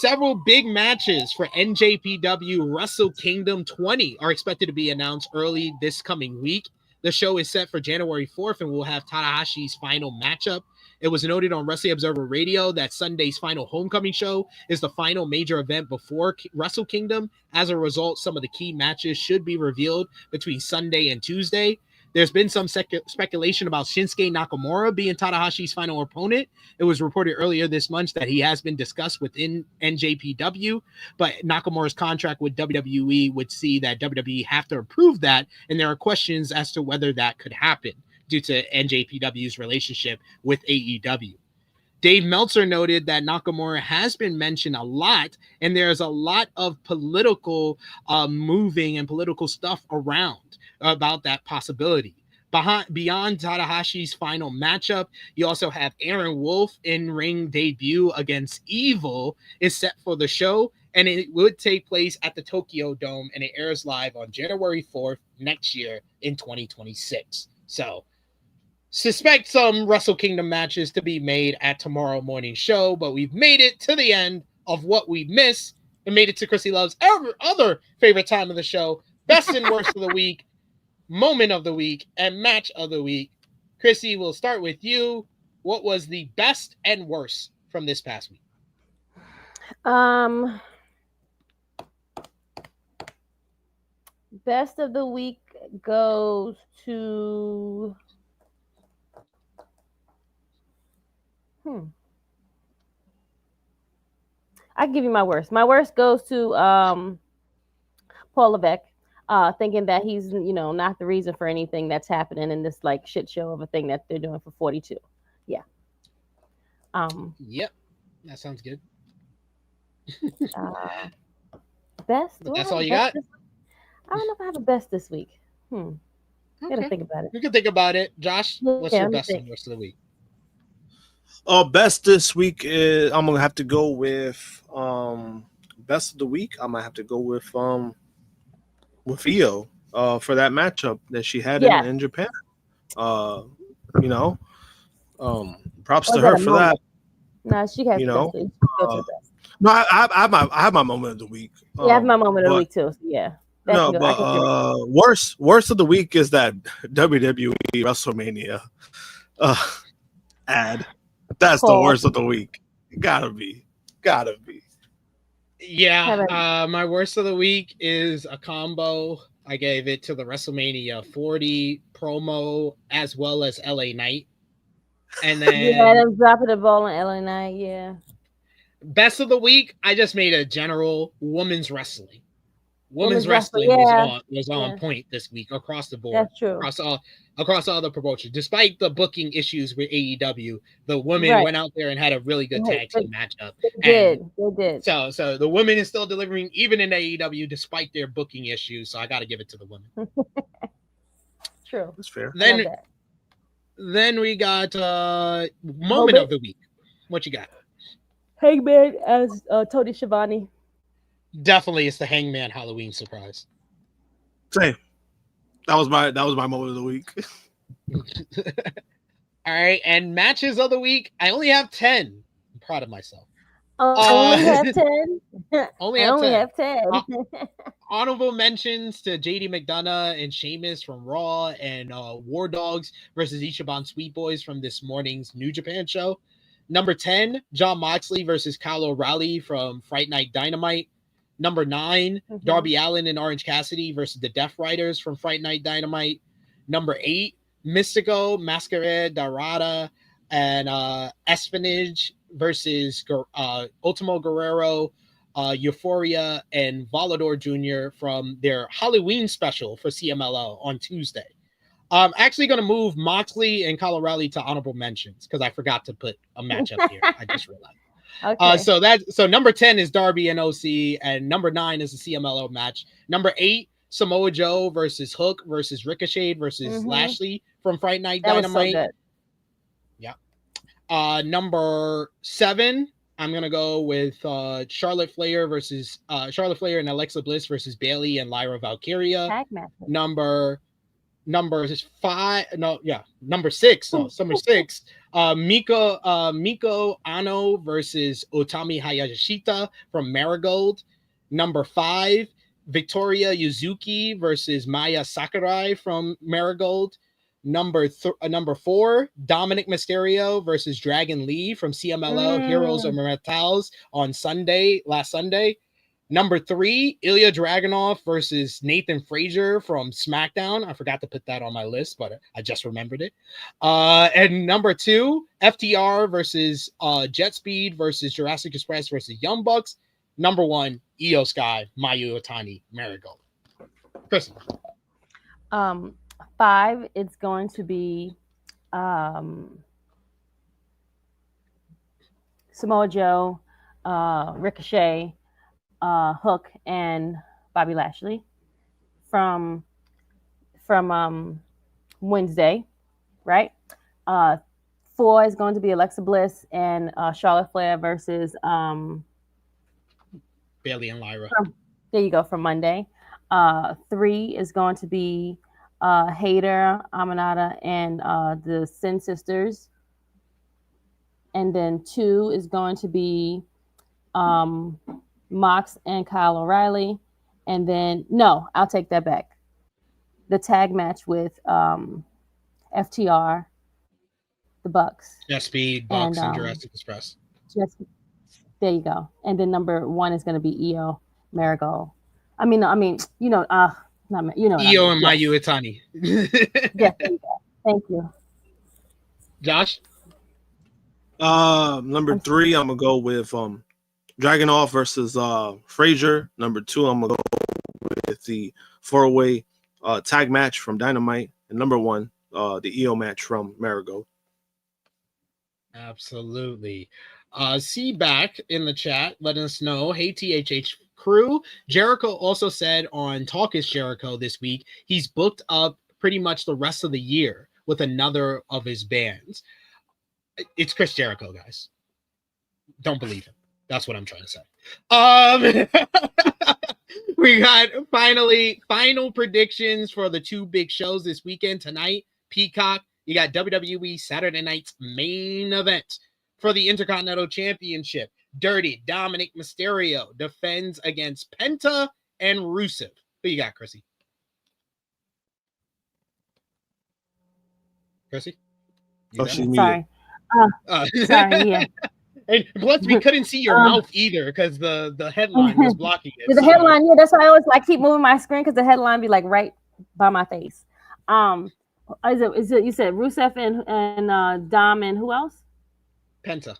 Several big matches for NJPW Wrestle Kingdom 20 are expected to be announced early this coming week. The show is set for January 4th and will have Tanahashi's final matchup. It was noted on Wrestling Observer Radio that Sunday's final homecoming show is the final major event before Wrestle Kingdom. As a result, some of the key matches should be revealed between Sunday and Tuesday. There's been some speculation about Shinsuke Nakamura being Tanahashi's final opponent. It was reported earlier this month that he has been discussed within NJPW, but Nakamura's contract with WWE would see that WWE have to approve that, and there are questions as to whether that could happen due to NJPW's relationship with AEW. Dave Meltzer noted that Nakamura has been mentioned a lot, and there's a lot of political moving and political stuff around about that possibility. Beyond Tanahashi's final matchup, you also have Aaron Wolf in-ring debut against Evil is set for the show, and it would take place at the Tokyo Dome, and it airs live on January 4th next year in 2026. So, suspect some Wrestle Kingdom matches to be made at tomorrow morning's show, but we've made it to the end of what we missed and made it to Krssi Love's other favorite time of the show, best and worst of the week, moment of the week, and match of the week. Krssi, we'll start with you. What was the best and worst from this past week? Best of the week goes to I give you my worst. My worst goes to Paul Levesque, thinking that he's not the reason for anything that's happening in this like shit show of a thing that they're doing for 42. Yeah. Yep, that sounds good. Best. That's all you got? I don't know if I have a best this week. Gotta think about it. You can think about it. Josh, what's your best and worst of the week? Best this week is I'm gonna have to go with best of the week. I might have to go with Io for that matchup that she had in Japan. Props to her for that. No, she has. No, I have my moment of the week. I have my moment of the week too. So yeah. No, but worst of the week is that WWE WrestleMania ad. That's the worst of the week. Gotta be. Yeah, my worst of the week is a combo. I gave it to the WrestleMania 40 promo as well as LA Knight. And then them dropping the ball on LA Knight, yeah. Best of the week, I just made a general women's wrestling. women's wrestling, wrestling was yeah. on point this week across the board. That's true. Across all the promotions. Despite the booking issues with AEW, the women went out there and had a really good tag team matchup. They did. So the women is still delivering even in AEW despite their booking issues. So I got to give it to the women. True. That's fair. Then we got moment of the week. What you got? Hangman as Tony Schiavone. Definitely, it's the Hangman Halloween surprise. Same. That was my moment of the week. All right, and matches of the week. I only have 10. I'm proud of myself. Only have 10. Only have 10. Honorable mentions to JD McDonough and Sheamus from Raw, and War Dogs versus Ichiban Sweet Boys from this morning's New Japan show. Number 10, Jon Moxley versus Kyle O'Reilly from Fright Night Dynamite. Number 9, Darby Allin and Orange Cassidy versus the Death Riders from Fright Night Dynamite. Number 8, Mystico, Masquerade, Dorada, and Espionage versus Ultimo Guerrero, Euphoria, and Volador Jr. from their Halloween special for CMLL on Tuesday. I'm actually going to move Moxley and Kyle O'Reilly to honorable mentions because I forgot to put a matchup here. I just realized. Okay. So number 10 is Darby and OC, and number 9 is the CMLL match. Number 8, Samoa Joe versus Hook versus Ricochet versus Lashley from Fright Night Dynamite. Was so good. Yeah. Number 7, I'm gonna go with Charlotte Flair and Alexa Bliss versus Bayley and Lyra Valkyria. Tag match. Number 6. No, number 6. Miko Ano versus Utami Hayashita from Marigold. Number 5, Victoria Yuzuki versus Maya Sakurai from Marigold. Number 4, Dominic Mysterio versus Dragon Lee from CMLL Heroes of Immortals on last Sunday. Number 3, Ilya Dragunov versus Nathan Frazier from SmackDown. I forgot to put that on my list, but I just remembered it. And number 2, FTR versus Jet Speed versus Jurassic Express versus Young Bucks. Number 1, IYO SKY, Mayu Iwatani, Marigold. Krssi. 5, it's going to be Samoa Joe, Ricochet, Hook, and Bobby Lashley from Wednesday, right? 4 is going to be Alexa Bliss and Charlotte Flair versus Bayley and Lyra. There you go, from Monday. 3 is going to be Hayter, Aminata, and the Sin Sisters. And then 2 is going to be Mox and Kyle O'Reilly. And then, no, I'll take that back. The tag match with FTR, the Bucks. Jet Speed, Bucks, and Jurassic Express. There you go. And then number 1 is going to be Io Marigold. IYO and Mayu Iwatani. Yes, thank you. Josh? Number 3, I'm gonna go with Dragunov versus Frazier. Number 2, I'm gonna go with the 4-way tag match from Dynamite. And number 1, the EO match from Marigold. Absolutely. See back in the chat, letting us know, hey THH crew. Jericho also said on Talk is Jericho this week, he's booked up pretty much the rest of the year with another of his bands. It's Chris Jericho, guys. Don't believe him. That's what I'm trying to say. We got final predictions for the 2 big shows this weekend. Tonight, Peacock, you got WWE Saturday night's main event for the Intercontinental Championship. Dirty Dominic Mysterio defends against Penta and Rusev. Who you got, Krssi? Krssi? Sorry. Sorry, yeah. And plus, we couldn't see your mouth either because the headline was blocking it. The headline, yeah, that's why I always keep moving my screen because the headline be like right by my face. Is it you said Rusev and Dom and who else? Penta.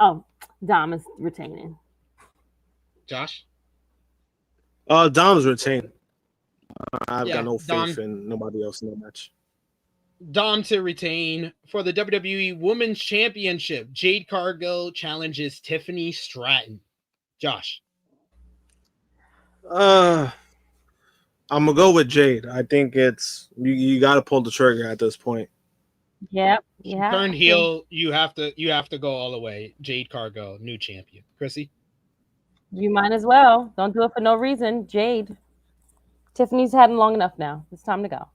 Oh, Dom is retaining. Josh? Dom's retained. I've Yeah, got no Dom. faith in nobody else in that match. Dom to retain for the WWE Women's Championship. Jade Cargill challenges Tiffany Stratton. Josh. I'm gonna go with Jade. I think it's you got to pull the trigger at this point. Yep. Yeah. Turn heel. You have to go all the way. Jade Cargill, new champion. Krssi. You might as well. Don't do it for no reason. Jade. Tiffany's had him long enough now. It's time to go.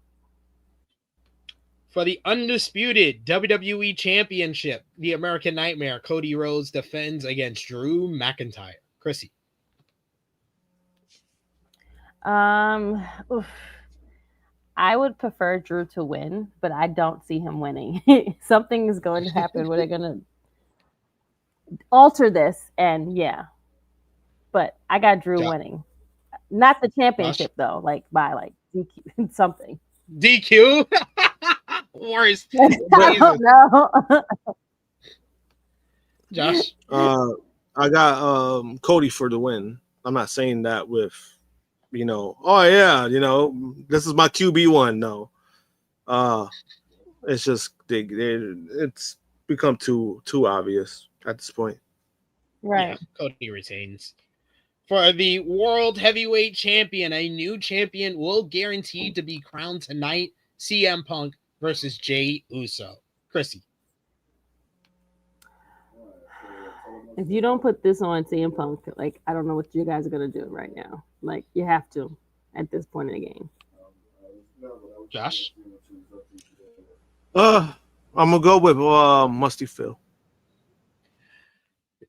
For the undisputed WWE Championship, the American Nightmare, Cody Rhodes defends against Drew McIntyre. Krssi. I would prefer Drew to win, but I don't see him winning. Something is going to happen where they're going to alter this, and yeah. But I got Drew winning. Not the championship, though, like by like DQ, something. DQ? Worst. No. Josh? I got Cody for the win. I'm not saying that with, oh yeah, this is my QB1. No. It's just it's become too obvious at this point. Right. Yeah, Cody retains. For the World Heavyweight Champion, a new champion will guarantee to be crowned tonight. CM Punk versus Jey Uso. Krssi. If you don't put this on CM Punk, like, I don't know what you guys are going to do right now. Like, you have to at this point in the game. Josh? I'm going to go with Musty Phil.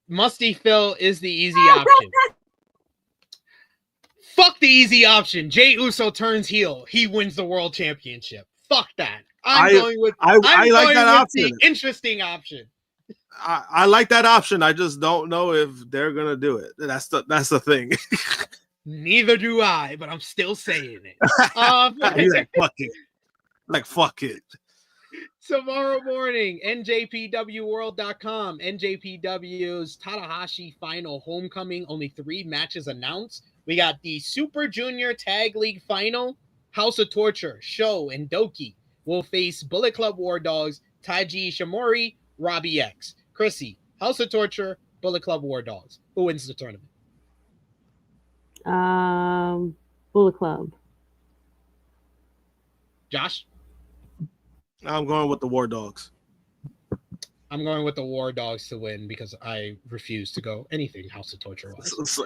Musty Phil is the easy option. Fuck the easy option. Jey Uso turns heel. He wins the world championship. Fuck that. I'm going with the interesting option. I like that option. I just don't know if they're gonna do it. That's the thing. Neither do I, but I'm still saying it. You're like, fuck it. Like, fuck it. Tomorrow morning, NJPWWorld.com. NJPW's Tanahashi Final Homecoming. Only 3 matches announced. We got the Super Junior Tag League Final. House of Torture, Sho, and Doki will face Bullet Club War Dogs, Taiji Ishimori, Robbie X. Krssi, House of Torture, Bullet Club War Dogs. Who wins the tournament? Bullet Club. Josh? I'm going with the War Dogs. I'm going with the War Dogs to win because I refuse to go anything House of Torture wise.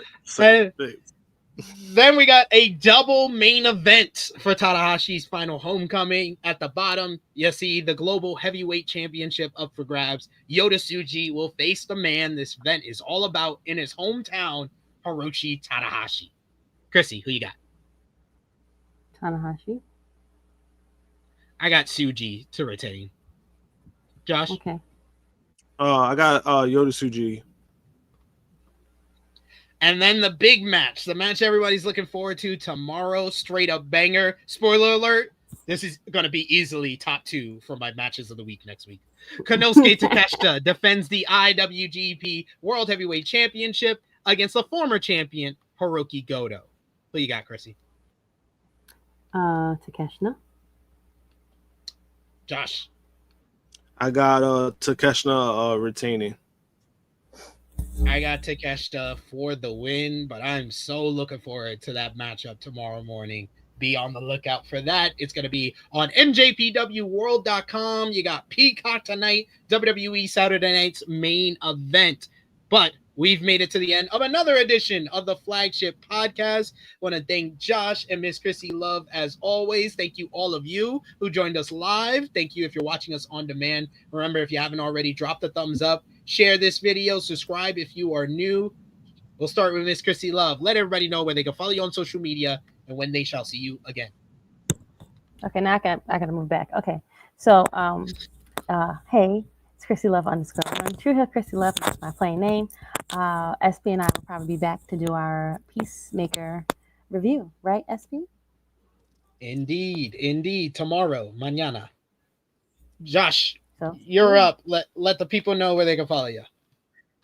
Then we got a double main event for Tanahashi's Final Homecoming. At the bottom, you see the Global Heavyweight Championship up for grabs. Yota Tsuji will face the man this event is all about in his hometown, Hiroshi Tanahashi. Krssi, who you got? Tanahashi. I got Tsuji to retain. Josh? Okay. I got Yota Tsuji. And then the big match, the match everybody's looking forward to tomorrow, straight up banger. Spoiler alert, this is going to be easily top 2 for my matches of the week next week. Konosuke Takeshita defends the IWGP World Heavyweight Championship against the former champion, Hiroki Goto. Who you got, Krssi? Takeshita. Josh? I got Takeshita retaining. I got Takeshita for the win, but I'm so looking forward to that matchup tomorrow morning. Be on the lookout for that. It's going to be on NJPWWorld.com. You got Peacock tonight, WWE Saturday Night's main event. But we've made it to the end of another edition of the Flagship Podcast. I want to thank Josh and Miss Krssi Love as always. Thank you, all of you who joined us live. Thank you if you're watching us on demand. Remember, if you haven't already, drop the thumbs up. Share this video. Subscribe if you are new. We'll start with Miss Krssi Love. Let everybody know where they can follow you on social media and when they shall see you again. Okay, now I gotta move back. Okay, so hey, it's Krssi Love _ Tru Heel Krssi Love, my plain name. SP and I will probably be back to do our Peacemaker review, right, SP? Indeed. Tomorrow, mañana. Josh, so you're up. Let the people know where they can follow you.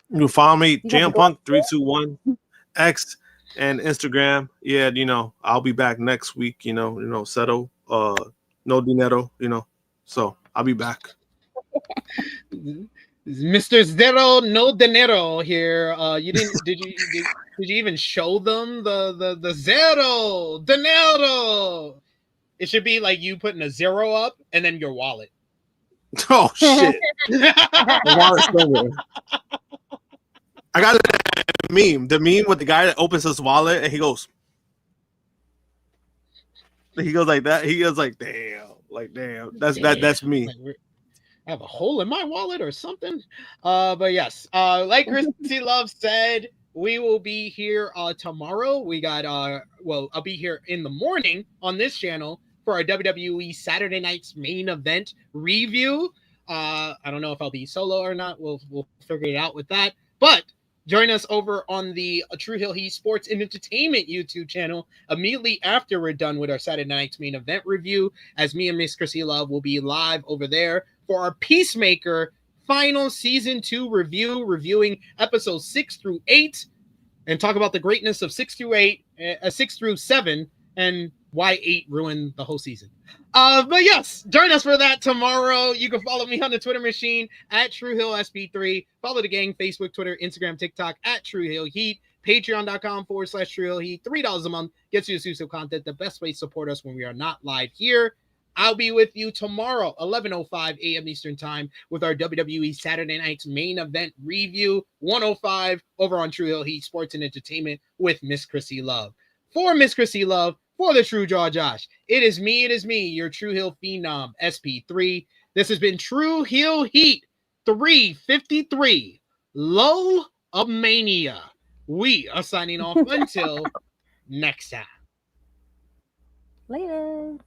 You can follow me, Jam Punk 321 X and Instagram. Yeah, I'll be back next week. Settle. No dinero. So I'll be back. Mr. Zero no dinero here. You didn't did you even show them the zero dinero? It should be like you putting a zero up and then your wallet. Oh shit! The wallet's somewhere. I got a meme. The meme with the guy that opens his wallet and he goes like that. He goes like, damn. That's me. I have a hole in my wallet or something. But yes, like Krssi Love said, we will be here tomorrow. We got I'll be here in the morning on this channel for our WWE Saturday Night's main event review. I don't know if I'll be solo or not. We'll figure it out with that. But join us over on the Tru Heel Heat Sports and Entertainment YouTube channel immediately after we're done with our Saturday Night's main event review, as me and Miss Krssi Love will be live over there for our Peacemaker final season 2 review, reviewing episodes 6 through 8, and talk about the greatness of 6 through 7, and why 8 ruined the whole season. But yes, join us for that tomorrow. You can follow me on the Twitter machine at Tru Heel SP3. Follow the gang, Facebook, Twitter, Instagram, TikTok at Tru Heel Heat. Patreon.com/Tru Heel Heat. $3 a month gets you exclusive content. The best way to support us when we are not live here. I'll be with you tomorrow, 11:05 a.m. Eastern Time, with our WWE Saturday Night's main event review, 1:05 over on Tru Heel Heat Sports and Entertainment with Miss Krssi Love. For Miss Krssi Love, for the Tru Draw Josh, it is me, your Tru Heel Phenom, SP3. This has been Tru Heel Heat 353, Lull of Mania. We are signing off until next time. Later.